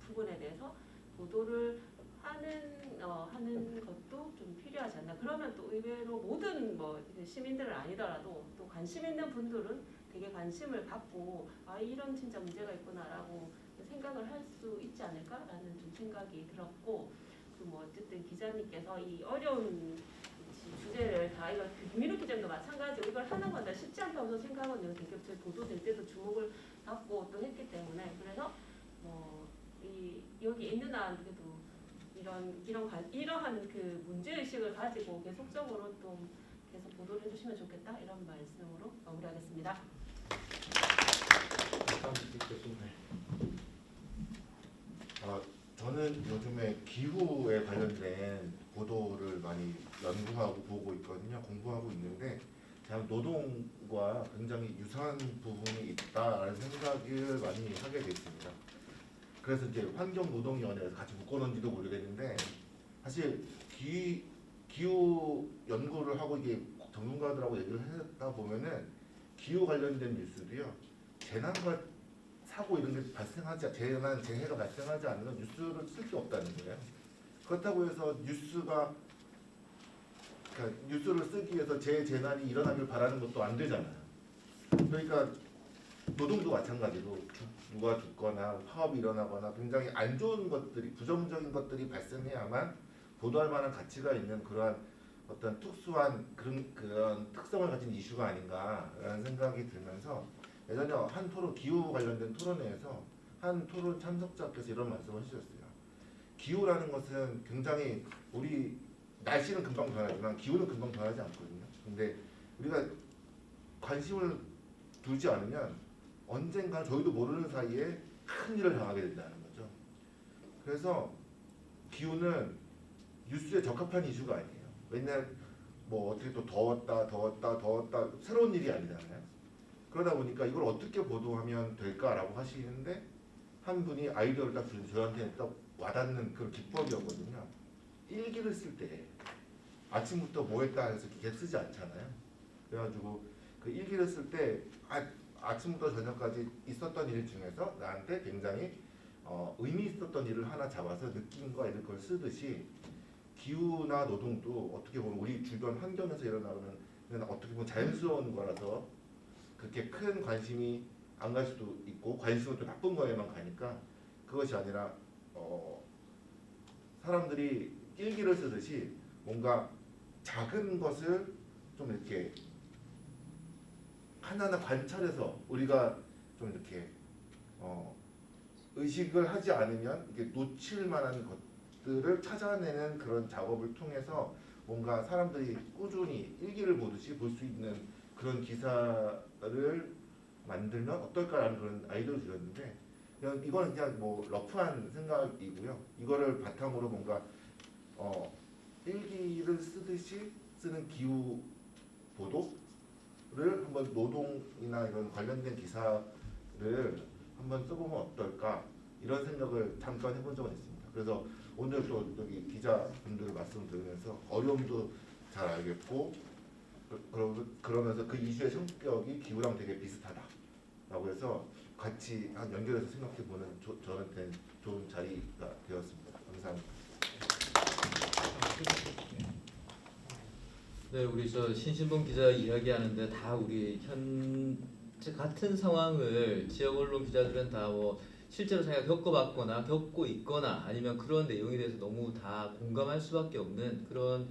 부분에 대해서 보도를 하는 것도 좀 필요하지 않나. 그러면 또 의외로 모든 시민들은 아니더라도 또 관심 있는 분들은 되게 관심을 갖고 이런 진짜 문제가 있구나라고 생각을 할 수 있지 않을까라는 좀 생각이 들었고 어쨌든 기자님께서 이 어려운 주제를 다 이거 김민우 기자님도 마찬가지로 이걸 하는 건데 쉽지 않다고 생각하거든요. 되게 보도될 때도 주목을 받고 또 했기 때문에 그래서 여기 있는 한에도 이러한 문제 의식을 가지고 계속적으로 또 계속 보도를 해주시면 좋겠다 이런 말씀으로 마무리하겠습니다. 저는 요즘에 기후에 관련된 보도를 많이 연구하고 보고 있거든요. 공부하고 있는데 참 노동과 굉장히 유사한 부분이 있다라는 생각을 많이 하게 됐습니다. 그래서 이제 환경노동위원회에서 같이 묶어놓은지도 모르겠는데 사실 기후 연구를 하고 이게 전문가들하고 얘기를 하다 보면은 기후 관련된 뉴스도요 재난과 사고 이런 게 재해가 발생하지 않는 뉴스를 쓸 게 없다는 거예요. 그렇다고 해서 뉴스를 쓰기 위해서 재난이 일어나길 바라는 것도 안 되잖아요. 그러니까 노동도 마찬가지로 누가 죽거나 파업이 일어나거나 굉장히 안 좋은 것들이 부정적인 것들이 발생해야만 보도할 만한 가치가 있는 그러한 어떤 특수한 그런 특성을 가진 이슈가 아닌가라는 생각이 들면서 예전에 한 기후 관련된 토론회에서 한 토론 참석자께서 이런 말씀을 해주셨어요. 기후라는 것은 굉장히 우리 날씨는 금방 변하지만 기후는 금방 변하지 않거든요. 근데 우리가 관심을 두지 않으면 언젠가 저희도 모르는 사이에 큰 일을 당하게 된다는 거죠. 그래서 기후는 뉴스에 적합한 이슈가 아니에요. 맨날 뭐 어떻게 또 더웠다 새로운 일이 아니잖아요. 그러다 보니까 이걸 어떻게 보도하면 될까라고 하시는데 한 분이 아이디어를 딱 주는 저한테 딱 와닿는 그런 기법이었거든요. 일기를 쓸 때 아침부터 뭐 했다 해서 계속 쓰지 않잖아요. 그래가지고 그 일기를 쓸 때 아침부터 저녁까지 있었던 일 중에서 나한테 굉장히 의미 있었던 일을 하나 잡아서 느낀과 이런 걸 쓰듯이 기후나 노동도 어떻게 보면 우리 주변 환경에서 일어나는 어떻게 보면 자연스러운 거라서 그렇게 큰 관심이 안 갈 수도 있고 관심은 또 나쁜 거에만 가니까 그것이 아니라 사람들이 일기를 쓰듯이 뭔가 작은 것을 좀 이렇게 하나하나 관찰해서 우리가 좀 이렇게 의식을 하지 않으면 이게 놓칠 만한 것들을 찾아내는 그런 작업을 통해서 뭔가 사람들이 꾸준히 일기를 보듯이 볼 수 있는 그런 기사를 만들면 어떨까라는 그런 아이디어를 드렸는데 이거는 그냥 뭐 러프한 생각이고요. 이거를 바탕으로 뭔가 일기를 쓰듯이 쓰는 기후 보도를 한번 노동이나 이런 관련된 기사를 한번 써보면 어떨까 이런 생각을 잠깐 해본 적은 있습니다. 그래서 오늘 또 여기 기자분들 말씀 들으면서 어려움도 잘 알겠고 그러면서 그 이슈의 성격이 기후랑 되게 비슷하다라고 해서 같이 한 연결해서 생각해보는 저한테 좋은 자리가 되었습니다. 감사합니다. 네, 우리 저 신신봉 기자 이야기하는데 다 우리 같은 상황을 지역 언론 기자들은 다 뭐 실제로 자기가 겪어봤거나 겪고 있거나 아니면 그런 내용에 대해서 너무 다 공감할 수밖에 없는 그런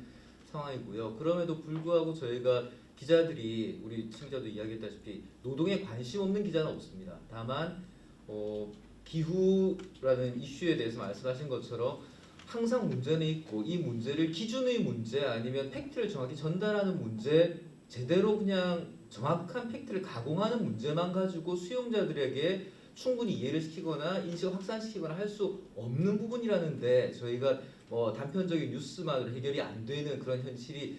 상황이고요. 그럼에도 불구하고 저희가 기자들이 우리 친구도 이야기했다시피 노동에 관심 없는 기자는 없습니다. 다만 기후라는 이슈에 대해서 말씀하신 것처럼 항상 문제는 있고 이 문제를 기준의 문제 아니면 팩트를 정확히 전달하는 문제 제대로 그냥 정확한 팩트를 가공하는 문제만 가지고 수용자들에게 충분히 이해를 시키거나 인식을 확산시키거나 할 수 없는 부분이라는데 저희가 뭐 단편적인 뉴스만으로 해결이 안 되는 그런 현실이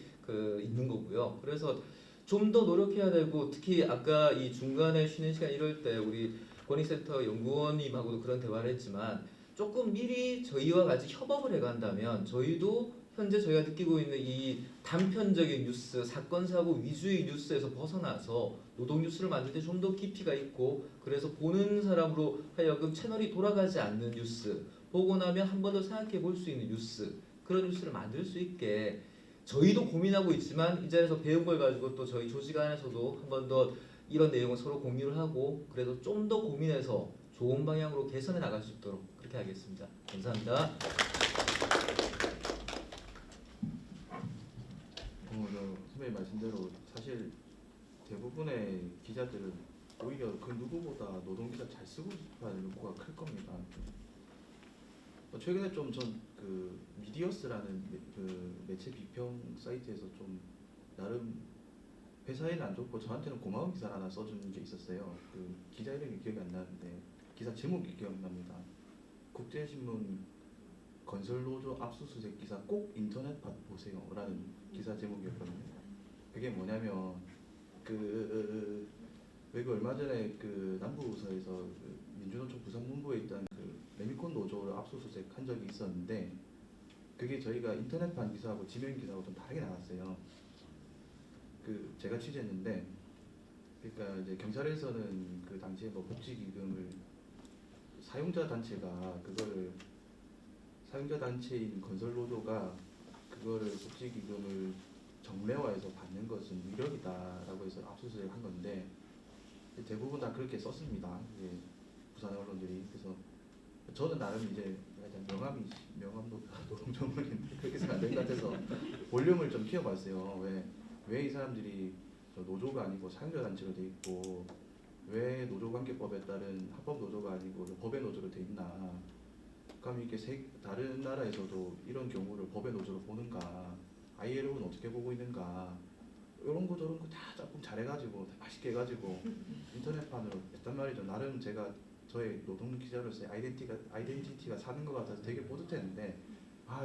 있는 거고요. 그래서 좀 더 노력해야 되고 특히 아까 이 중간에 쉬는 시간 이럴 때 우리 권익센터 연구원님하고도 그런 대화를 했지만 조금 미리 저희와 같이 협업을 해간다면 저희도 현재 저희가 느끼고 있는 이 단편적인 뉴스, 사건 사고 위주의 뉴스에서 벗어나서 노동 뉴스를 만들 때 좀 더 깊이가 있고 그래서 보는 사람으로 하여금 채널이 돌아가지 않는 뉴스 보고 나면 한 번 더 생각해 볼 수 있는 뉴스 그런 뉴스를 만들 수 있게 저희도 고민하고 있지만 이 자리에서 배운 걸 가지고 또 저희 조직 안에서도 한 번 더 이런 내용을 서로 공유를 하고 그래서 좀 더 고민해서 좋은 방향으로 개선해 나갈 수 있도록 그렇게 하겠습니다. 감사합니다. 선배님 말씀대로 사실 대부분의 기자들은 오히려 그 누구보다 노동기사 잘 쓰고 싶어하는 욕구가 클 겁니다. 최근에 좀 전 그 미디어스라는 그 매체 비평 사이트에서 좀 나름 회사에는 안 좋고 저한테는 고마운 기사를 하나 써준 게 있었어요. 그 기자 이름이 기억이 안 나는데 기사 제목이 기억납니다. 국제신문 건설노조 압수수색 기사 꼭 인터넷 보세요라는 기사 제목이었거든요. 그게 뭐냐면 왜 얼마 전에 그 남부서에서 그 민주노총 부산본부에 있던 그 레미콘 노조를 압수수색 한 적이 있었는데 그게 저희가 인터넷판 기사하고 지면 기사하고 좀 다르게 나왔어요. 그 제가 취재했는데 그러니까 이제 경찰에서는 그 당시에 뭐 복지기금을 사용자 단체가 그거를 사용자 단체인 건설노조가 그거를 복지기금을 정례화해서 받는 것은 위력이다라고 해서 압수수색을 한 건데 대부분 다 그렇게 썼습니다. 부산 언론들이. 그래서 저는 나름 이제 명함 노동 전문인데 그렇게 생각 안 될 것 같아서 볼륨을 좀 키워봤어요. 왜 이 사람들이 노조가 아니고 사용자 단체로 돼 있고 왜 노조관계법에 따른 합법 노조가 아니고 법의 노조로 돼 있나. 그럼 이게 다른 나라에서도 이런 경우를 법의 노조로 보는가, ILO는 어떻게 보고 있는가, 이런 거 저런 거 다 조금 잘해가지고 다 맛있게 해가지고 인터넷판으로 했단 말이죠. 나름 제가 저의 노동 기자로서의 아이덴티티가 사는 것 같아서 되게 뿌듯했는데,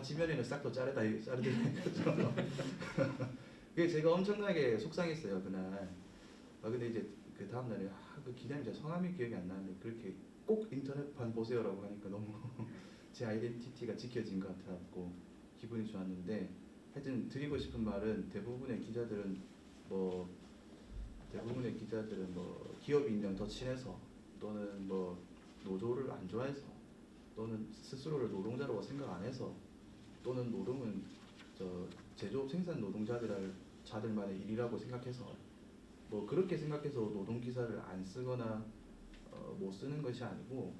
지면에는 싹 더 자르더니 그게 제가 엄청나게 속상했어요 그날. 근데 이제 그 다음 날에 그 기자님 제 성함이 기억이 안 나는데 그렇게 꼭 인터넷판 보세요라고 하니까 너무 제 아이덴티티가 지켜진 것 같아갖고 기분이 좋았는데, 하여튼 드리고 싶은 말은 대부분의 기자들은 뭐 기업인이랑 더 친해서, 또는 뭐 노조를 안 좋아해서, 또는 스스로를 노동자라고 생각 안 해서, 또는 노동은 제조업 생산 노동자들만의 일이라고 생각해서, 뭐 그렇게 생각해서 노동 기사를 안 쓰거나 못 쓰는 것이 아니고,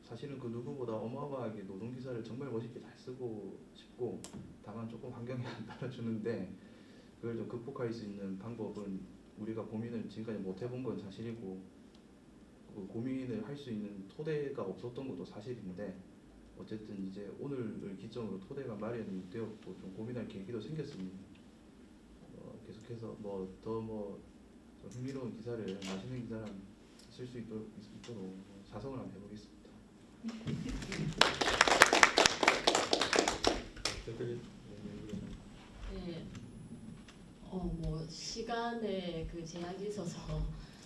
사실은 그 누구보다 어마어마하게 노동 기사를 정말 멋있게 잘 쓰고 싶고, 다만 조금 환경이 안 따라주는데 그걸 좀 극복할 수 있는 방법은 우리가 고민을 지금까지 못 해본 건 사실이고, 그 고민을 할 수 있는 토대가 없었던 것도 사실인데, 어쨌든 이제 오늘을 기점으로 토대가 마련이 되었고 좀 고민할 계기도 생겼으니 계속해서 더 흥미로운 기사를, 맛있는 기사를 쓸 수 있도록 자성을 한번 해보겠습니다. 네. 뭐 시간에 그 제약이 있어서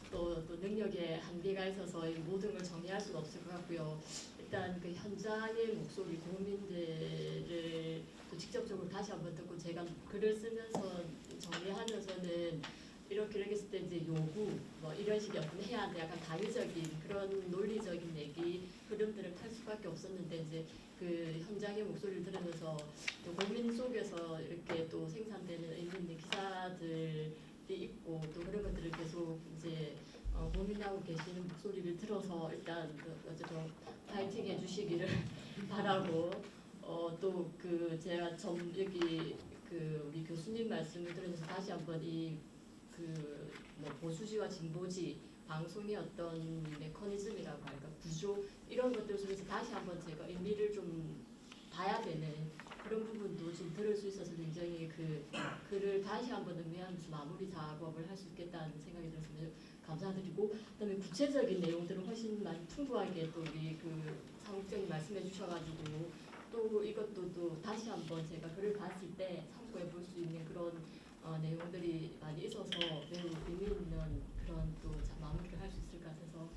또 능력에 한계가 있어서 이 모든 걸 정리할 수는 없을 것 같고요. 일단 그 현장의 목소리, 국민들을 또 직접적으로 다시 한번 듣고, 제가 글을 쓰면서 정리하면서는 이렇게 했을 때 이제 요구 뭐 이런 식의 어떤 해야 한다, 약간 당위적인 그런 논리적인 얘기 흐름들을 탈 수밖에 없었는데, 이제 그 현장의 목소리를 들으면서 또 고민 속에서 이렇게 또 생산되는 의미 있는 기사들이 있고, 또 그런 것들을 계속 이제 고민하고 계시는 목소리를 들어서 일단 어쨌든 파이팅 해주시기를 바라고, 또 그 제가 여기 그 우리 교수님 말씀을 들으면서 다시 한번 이 그 뭐 보수지와 진보지 방송의 어떤 메커니즘이라고 할까, 구조, 이런 것들 속에서 다시 한번 제가 의미를 좀 봐야 되는 그런 부분도 좀 들을 수 있어서 굉장히 그 글을 다시 한번 의미하면서 마무리 작업을 할 수 있겠다는 생각이 들었습니다. 감사드리고, 그다음에 구체적인 내용들을 훨씬 많이 풍부하게 또 우리 그 사무국장님 말씀해 주셔가지고, 또 이것도 또 다시 한번 제가 글을 봤을 때 참고해 볼 수 있는 그런 내용들이 많이 있어서 매우 의미 있는 그런 또 마무리를 할 수 있을 것 같아서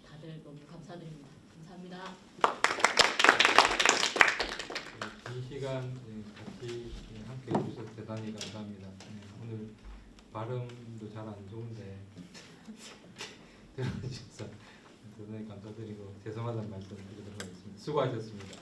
다들 너무 감사드립니다. 감사합니다. 긴 시간 같이 함께 해주셔서 대단히 감사합니다. 오늘 발음도 잘 안 좋은데 들어주셔서 대단히 감사드리고 죄송하다는 말씀 드리도록 하겠습니다. 수고하셨습니다.